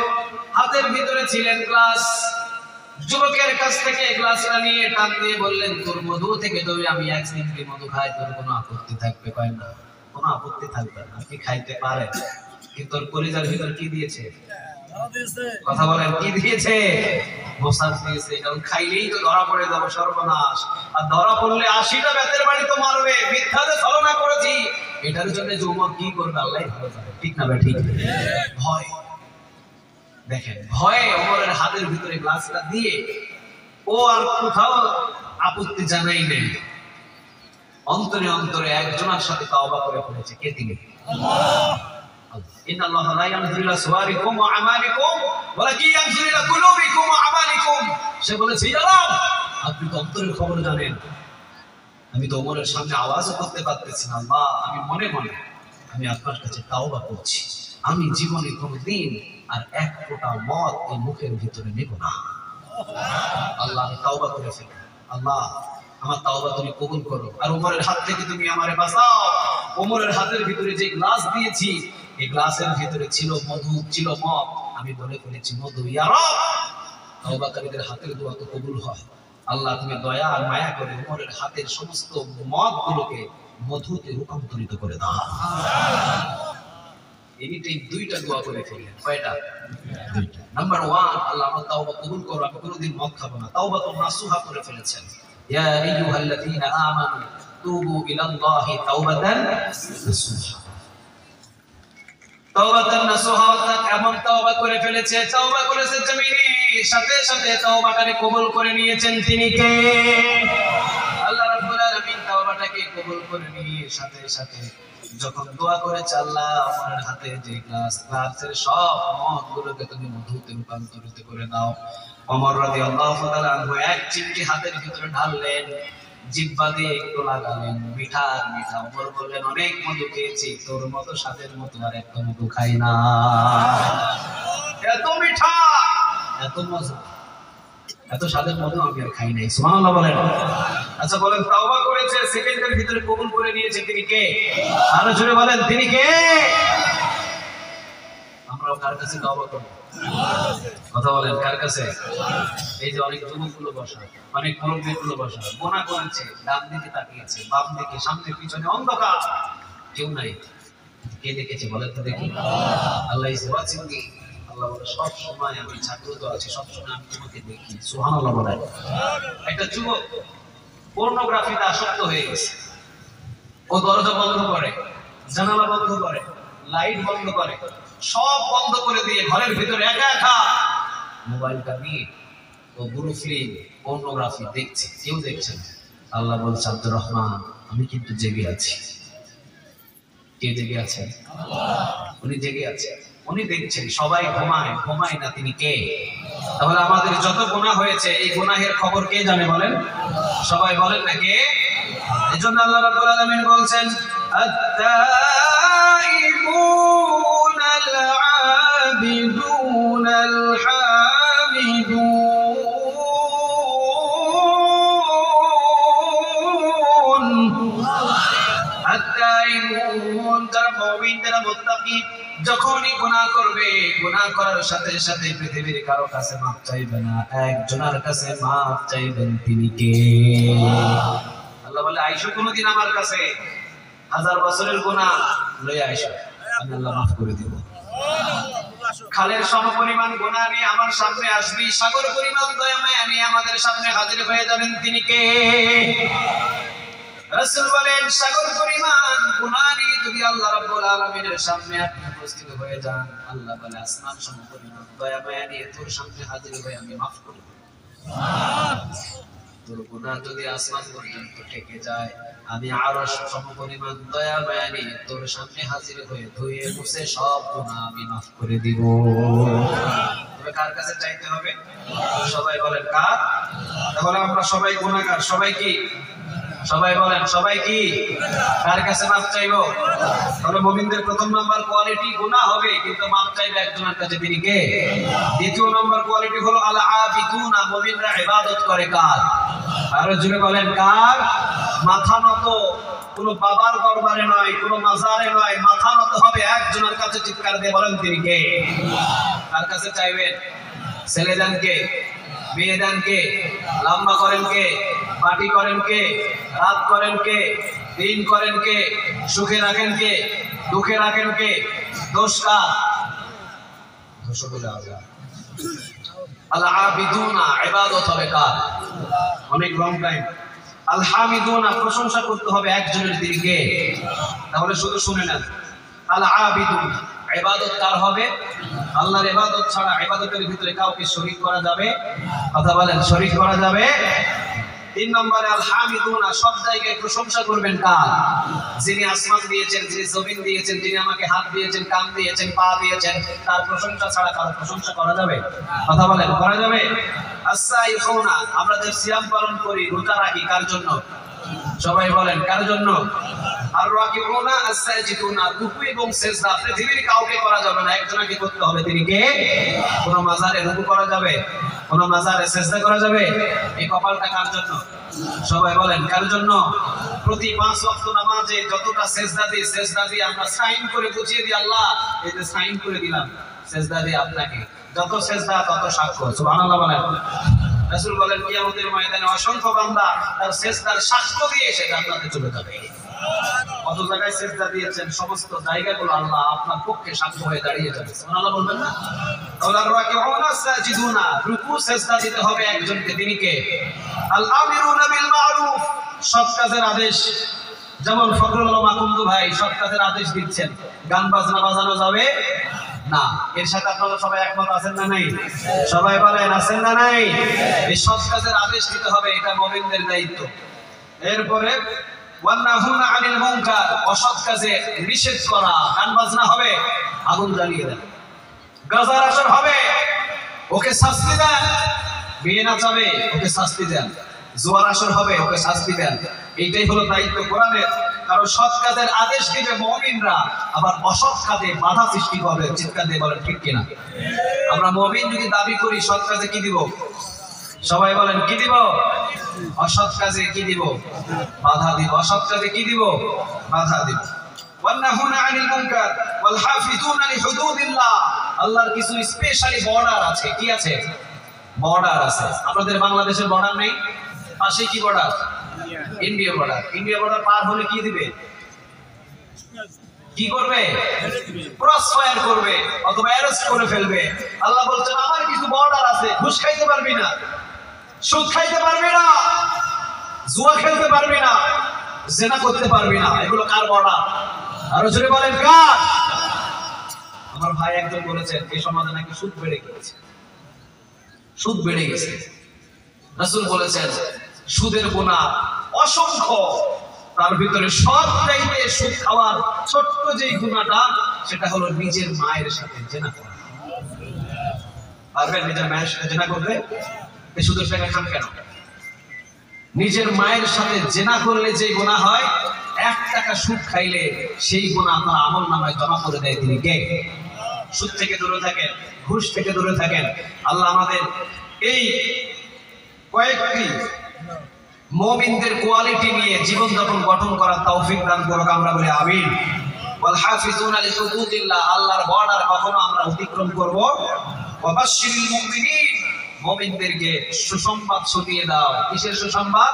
হাতের ভিতরে ছিলেন গ্লাস। যুবকের কাছ থেকে গ্লাসটা নিয়ে টান দিয়ে বললেন তোর মধু থেকে যদি আমি 1 সিমটি মধু খাই তোর কোনো আপত্তি থাকবে? কয় না কোনো আপত্তি থাকবে না, আপনি খাইতে পারেন। কিন্তু তোর কলিজার ভিতর কি দিয়েছে? কথা বলেন কি দিয়েছে? মোসাদ দিয়েছে। কারণ খাইলেই তো ধরা পড়ে যাবো, সর্বনাশ। আর ধরা পড়লে 80টা বেতের বাড়ি তো মারবে। মিথ্যাতে ছলনা করেছি এটার জন্য যে ওমর কি করবে আল্লাহই ভালো জানে। ঠিক না ভাই? ঠিক। ভয় দেখেন, ভয়ে ওমরের হাতের ভিতরে গ্লাসটা দিয়ে ও আর কোথাও আপত্তি জানাই নেই। অন্তরে অন্তরে একজনের সাথে তাওবা করে ফেলেছে। কে তিনি? আল্লাহ। ইন্নাল্লাহা লা ইয়ানজুরু ইলা সুওয়ারিকুম ওয়া আমালিকুম ওয়ালাকিন ইয়ানজুরু ইলা কুলুবিকুম ওয়া আমালিকুম। সে বলেছে ইয়া রব আপনি তো অন্তরের খবর জানেন। আমি তো ওমরের সামনে আওয়াজও করতে পারতেছি না। আল্লাহ আমি মনে মনে আমি আপনার কাছে তাওবা করছি, আমি জীবনে কোনোদিন আর 1 ফোঁটা মদ এই মুখের ভিতরে নেব না। আল্লাহ আমি তাওবা করে ফেলি। আল্লাহ আমার তাওবা তুমি কবুল করো। আর ওমরের হাত থেকে তুমি আমারে বাঁচাও। ওমরের হাতের ভিতরে যে গ্লাস দিয়েছি এই গ্লাসের ভিতরে ছিল মধু, ছিল মদ। আমি বলে ফেলেছি মধু। ইয়া রব তওবাকারীদের হাতের দোয়া তো কবুল হয়। আল্লাহ তুমি দয়া আর মায়া করে ওমরের হাতের সমস্ত মদগুলোকে মধুতে রূপান্তরিত করে দাও। এনিটাইম দুইটা দোয়া করে ফেললেন। কয়টা? দুইটা। নাম্বার 1, আল্লাহ আমার তাওবা কবুল করো, আমি কোনোদিন মদ খাবো না। তাওবাতুন নাসুহা করে ফেলেছেন। ইয়া আইয়ুহাল্লাযীনা আমানু তুবু ইলাল্লাহি তাওবাতান নাসুহা। তাওবাতান নাসুহা অর্থাৎ এমন তাওবা করে ফেলেছে, তাওবা করেছে জমিনে, সাথে সাথে তাওবাটাকে কবুল করে নিয়েছেন তিনি কে? আল্লাহ রাব্বুল আলামিন তাওবাটাকে কবুল করে নিয়ে সাথে সাথে যখন দোয়া করেছে, আল্লাহ আমার হাতে যে গ্লাসের সব মদগুলোকে তুমি মধুতে রূপান্তরিত করে দাও। ওমর রাদিয়াল্লাহু তাআলা আনহু এক চিমটি হাতের ভিতরে ঢাললেন, জিহ্বা দিয়ে একটু লাগালেন, মিঠা মিঠা। ওমর বললেন, অনেক মধু খেয়েছি, তোর মতো স্বাদের মতো আর একটা মধু খাই না। এত মিঠা, এত মজা, এত স্বাদের মধু আমি আর খাই নাই। সুবহানাল্লাহ বলেন। আচ্ছা বলেন, তাওবা করেছে, সেকেন্ডের ভিতরে কবুল করে নিয়েছে, তিনি কে? আরো জোরে বলেন, তিনি কে? আমরাও কার কাছে তাওবা করব? কথা বলেন, কার কাছে? এই যে অনেক যুবকগুলো বসা, অনেক মুরব্বীগুলো বসা, গুনাহ করেছে, ডান দিকে তাকিয়েছে, বাম দিকে, সামনে পিছনে অন্ধকার, কেউ নাই। কে দেখেছে বলেন তো দেখি? আল্লাহ ইজ ওয়াচিং মি। আল্লাহ বলে, সব সময় আমি জাগ্রত আছি, সব সময় আমি তোমাকে দেখি। সুবহানাল্লাহ বলেন। একটা যুবক পর্নোগ্রাফিতে আসক্ত হয়ে গেছে। ও দরজা বন্ধ করে, জানালা বন্ধ করে, লাইট বন্ধ করে, সব বন্ধ করে দিয়ে ঘরের ভিতরে একা একা মোবাইলটা নিয়ে ও বুড়ো ফিল্ম পর্নোগ্রাফি দেখছে। কেউ দেখছেন? আল্লাহ বলছে, আব্দুর রহমান, আমি কিন্তু জেগে আছি। কে জেগে আছেন? উনি জেগে আছেন, উনি দেখছেন। সবাই ঘুমায়, ঘুমায় না, তিনি কে? তাহলে আমাদের যত গুনাহ হয়েছে, এই গুনাহের খবর কে জানে বলেন? সবাই বলেন না কে? এজন্য আল্লাহ রাব্বুল আলামিন বলছেন, আত-তাইবুন আল-আবিদুন আল-হামিদুন। আত-তাইবুন যারা মুমিন, যারা মুত্তাকি, যখনই গুনাহ করবে, গুনাহ করার সাথে সাথে পৃথিবীর কারো কাছে মাফ চাইবে না, একজনের কাছে মাফ চাইবেন, তিনি কে? আল্লাহ বলে, আইসো কোনদিন আমার কাছে, 1000 বছরের গুনাহ লয়ে আইসো, আমি আল্লাহ মাফ করে দেব। খালের সমপরিমাণ গুনাহ নিয়ে আমার সামনে আসবি, সাগর পরিমাণ দয়া মায়া নিয়ে আমাদের সামনে হাজির হয়ে যাবেন, তিনি কে? রাসূল বলেন, সাগর পরিমাণ গুনাহ নিয়ে যদি আল্লাহ রাব্বুল আলামিনের সামনে আপনি উপস্থিত হয়ে যান, আল্লাহ বলে, আসমান সমপরিমাণ দয়া মায়া নিয়ে তোর সামনে হাজির হয়ে আমি মাফ করে দেব। তোর গুনাহ যদি আসমান পর্যন্ত ঠেকে যায়, আমি আরশ সমপরিমাণ দয়া মায়া নিয়ে তোর সামনে হাজির হয়ে ধুয়ে মুছে সব গুনাহ আমি মাফ করে দিব। তবে কার কাছে চাইতে হবে? সবাই বলেন, কার? তাহলে আমরা সবাই গুনাহগার। সবাই কি? সবাই বলেন, সবাই কি? কার কাছে মাফ চাইবো? তাহলে মুমিনদের প্রথম নাম্বার কোয়ালিটি গুনাহ হবে, কিন্তু মাফ চাইবে একজনের কাছে, তিনি কে? দ্বিতীয় নাম্বার কোয়ালিটি হলো আল আবিদুনা, মুমিনরা ইবাদত করে কার? আরো জোরে বলেন, কার? মাথা নত, কোন বাবার দরবারে নয়, কোন মাজারে নয়, মাথা নত হবে একজনের কাছে। চিৎকার দিয়ে বলেন, তিনি কে? কার কাছে চাইবেন? ছেলে দেন কে? মেয়ে দেন কে? লম্বা করেন কে? পার্টি করেন কে? রাত করেন কে? দিন করেন কে? সুখে রাখেন কে? দুঃখে রাখেন কে? দোষ কার? দোষ বলে আল্লাহ। আল আবিদুনা, ইবাদত হবে কার? অনেক লং টাইম। আল হামিদুনা, প্রশংসা করতে হবে একজনের, তিনি কে? তাহলে শুধু শুনে নেন, আল আবিদুনা, ইবাদত কার হবে? আল্লাহর ইবাদত ছাড়া ইবাদতের ভিতরে কাউকে শরীক করা যাবে? কথা বলেন, শরীক করা যাবে? 3 নম্বরে আল হামিদুনা, সব জায়গায় প্রশংসা করবেন কার? যিনি আসমান দিয়েছেন, যিনি জমিন দিয়েছেন, যিনি আমাকে হাত দিয়েছেন, কান দিয়েছেন, পা দিয়েছেন, তার প্রশংসা ছাড়া কার প্রশংসা করা যাবে? কথা বলেন, করা যাবে? আস-সাইফুনা, আমরা যে সিয়াম পালন করি, রোজা রাখি, কার জন্য? সবাই বলেন, কার জন্য? আর রাকিউনা আস-সাজিদুনা, রুকু এবং সিজদা পৃথিবীর কাউকে করা যাবে না, একজনকে করতে হবে, তিনি কে? কোন মাজারে রুকু করা যাবে? কোন মাজারে সিজদা করা যাবে? এই কপালটা কার জন্য? সবাই বলেন, কার জন্য? প্রতি 5 ওয়াক্ত নামাজে যতটা সিজদা দিই আমরা সাইন করে বুঝিয়ে দিই, আল্লাহ এই যে সাইন করে দিলাম, সেজদা দিয়ে আপনাকে, যত সেজদা তত সাক্ষ্য। সুবহানাল্লাহ বলেন। রাসূল বলেন কিয়ামতের ময়দানে অসংখ্য বান্দা তার সেজদার সাক্ষ্য দিয়ে সে জান্নাতে চলে যাবে। কত জায়গায় সেজদা দিয়েছেন, সমস্ত জায়গাগুলো আল্লাহ আপনার পক্ষে সাক্ষ্য হয়ে দাঁড়িয়ে যাবে। সুবহানাল্লাহ বলবেন না? আল্লাহর রাকিউনা সাজিদুনা, রুকু সেজদা দিতে হবে একজনকে, তিনি কে? আল আমিরুনা বিল মারুফ, সৎ কাজের আদেশ। যেমন ফখরুল আলম আকুন্দ ভাই সৎ কাজের আদেশ দিচ্ছেন, গান বাজনা বাজানো যাবে না। এর সাথে আপনারা সবাই একমত আছেন না নাই? সবাই বলেন আছেন না নাই? এই সৎ কাজের আদেশ দিতে হবে, এটা মুমিনদের দায়িত্ব। এরপরে ওয়ান্নাহুনা আনিল মুনকার, অসৎ কাজে নিষেধ করা। গান বাজনা হবে, আগুন জ্বালিয়ে দেন। গাজার আসর হবে, ওকে শাস্তি দেন। বিয়ে নাচাবে, ওকে শাস্তি দেন। জোয়ার আসর হবে, ওকে শাস্তি দেন। এইটাই হলো দায়িত্ব কোরআনের। কারণ সৎ কাজের আদেশ দিবে মুমিনরা, আবার অসৎ কাজে বাধা সৃষ্টি করবে। চিৎকার দিয়ে বলেন ঠিক কিনা? আমরা মুমিন যদি দাবি করি সৎ কাজে কি দিব? সবাই বলেন কি দিব? অসৎ কাজে কি দিব? বাধা দিব। অসৎ কাজে কি দিব? বাধা দিব। ওয়ান্নাহুনা আনিল মুনকার ওয়াল হাফিজুনা লিহুদুদিল্লাহ, আল্লাহর কিছু স্পেশালি বর্ডার আছে। কি আছে? বর্ডার আছে। আপনাদের বাংলাদেশের বর্ডার নেই? পাশে কি border? India border. India border পার হলে কি দিবে? কি করবে? ক্রস ফায়ার করবে অথবা অ্যারেস্ট করে ফেলবে। আল্লাহ বলছেন আমার কিছু বর্ডার আছে, ঘুষ খাইতে পারবি না, সুদ খাইতে পারবি না, জুয়া খেলতে পারবি না, জিনা করতে পারবি না। এগুলো কার বর্ডার? আরো জোরে বলেন কার? আমার ভাই একজন বলেছেন এই সমাজে নাকি সুদ বেড়ে গেছে, সুদ বেড়ে গেছে। রাসূল বলেছেন সুদের গুনাহ অসংখ্য, তার ভিতরে সবচাইতে সুদ খাওয়ার ছোট্ট যে গুনাহটা, সেটা হলো নিজের মায়ের সাথে জিনা করা। পারবেন নিজের মায়ের সাথে জিনা করতে? এই সুদের টাকা খান কেন? নিজের মায়ের সাথে জিনা করলে যে গুনাহ হয়, 1 টাকা সুদ খাইলে সেই গুনাহ আপনার আমলনামায় জমা করে দেয় তিনি কে? সুদ থেকে দূরে থাকেন, ঘুষ থেকে দূরে থাকেন। আল্লাহ আমাদের এই কয়েকটি মুমিনদের কোয়ালিটি নিয়ে জীবন যাপন গঠন করার তৌফিক দান করুক, আমরা বলি আমিন। ওয়াল হাফিজুনা লিহুদুদিল্লাহ, আল্লাহর বর্ডার কখনো আমরা অতিক্রম করব। ওয়া বাশশিরিল মুমিনিন, মুমিনদেরকে সুসংবাদ শুনিয়ে দাও। কিসের সুসংবাদ?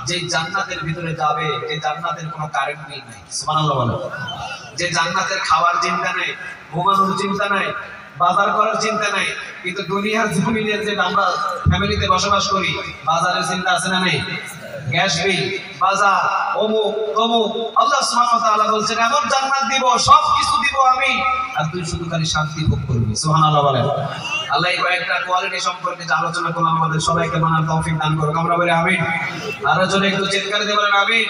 যে জান্নাতের ভিতরে যাবে, যে জান্নাতের কোনো কারেন্ট বিল নাই। সুবহানাল্লাহ বলো। যে জান্নাতের খাওয়ার চিন্তা নাই, ঘুমানোর চিন্তা নাই, বাজার করার চিন্তা নাই। কিন্তু দুনিয়ার জমিনে যে আমরা ফ্যামিলিতে বসবাস করি, বাজারের চিন্তা আছে না নাই? গ্যাস বিল, বাজার, অমুক তমুক। আল্লাহ সুবহানাহু ওয়া তাআলা বলছেন এমন জান্নাত দিব, সব কিছু দিব আমি, আর তুই শুধু খালি শান্তি ভোগ করবি। সুবহানাল্লাহ বলেন। আল্লাহ এই কয়েকটা কোয়ালিটি সম্পর্কে যে আলোচনা করলাম, আমাদের সবাইকে মানার তৌফিক দান করুক, আমরা বলি আমিন। আরো জোরে একটু চিৎকার দিয়ে বলেন আমিন।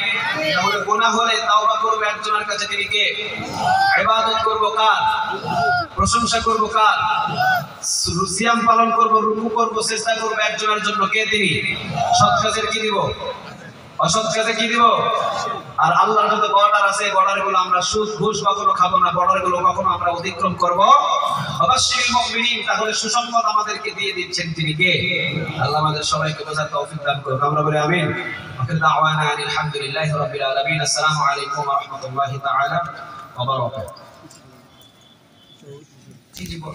তাহলে গুনাহ হলে তাওবা করব একজনের কাছে, তিনি কে? ইবাদত করব কার? প্রশংসা করব কার? সিয়াম পালন করব, রুকু করব, সিজদা করব একজনের জন্য, কে তিনি? সৎ কাজের কি দিব? অসৎ কাজে কি দিব? আর আল্লাহর যত বর্ডার আছে, বর্ডারগুলো আমরা সুদ ঘুষ কখনো খাবো না, বর্ডারগুলো কখনো আমরা অতিক্রম করব। অবশ্যই মুমিনিন, তাহলে সুসংবাদ আমাদেরকে দিয়ে দিচ্ছেন তিনি কে? আল্লাহ আমাদের সবাইকে বোঝার তৌফিক দান করুন, আমরা বলি আমিন। আখির দাওয়ানা আলহামদুলিল্লাহি রাব্বিল আলামিন। আসসালামু আলাইকুম ওয়া রাহমাতুল্লাহি তাআলা ওয়া বারাকাতুহু। জি জি বল।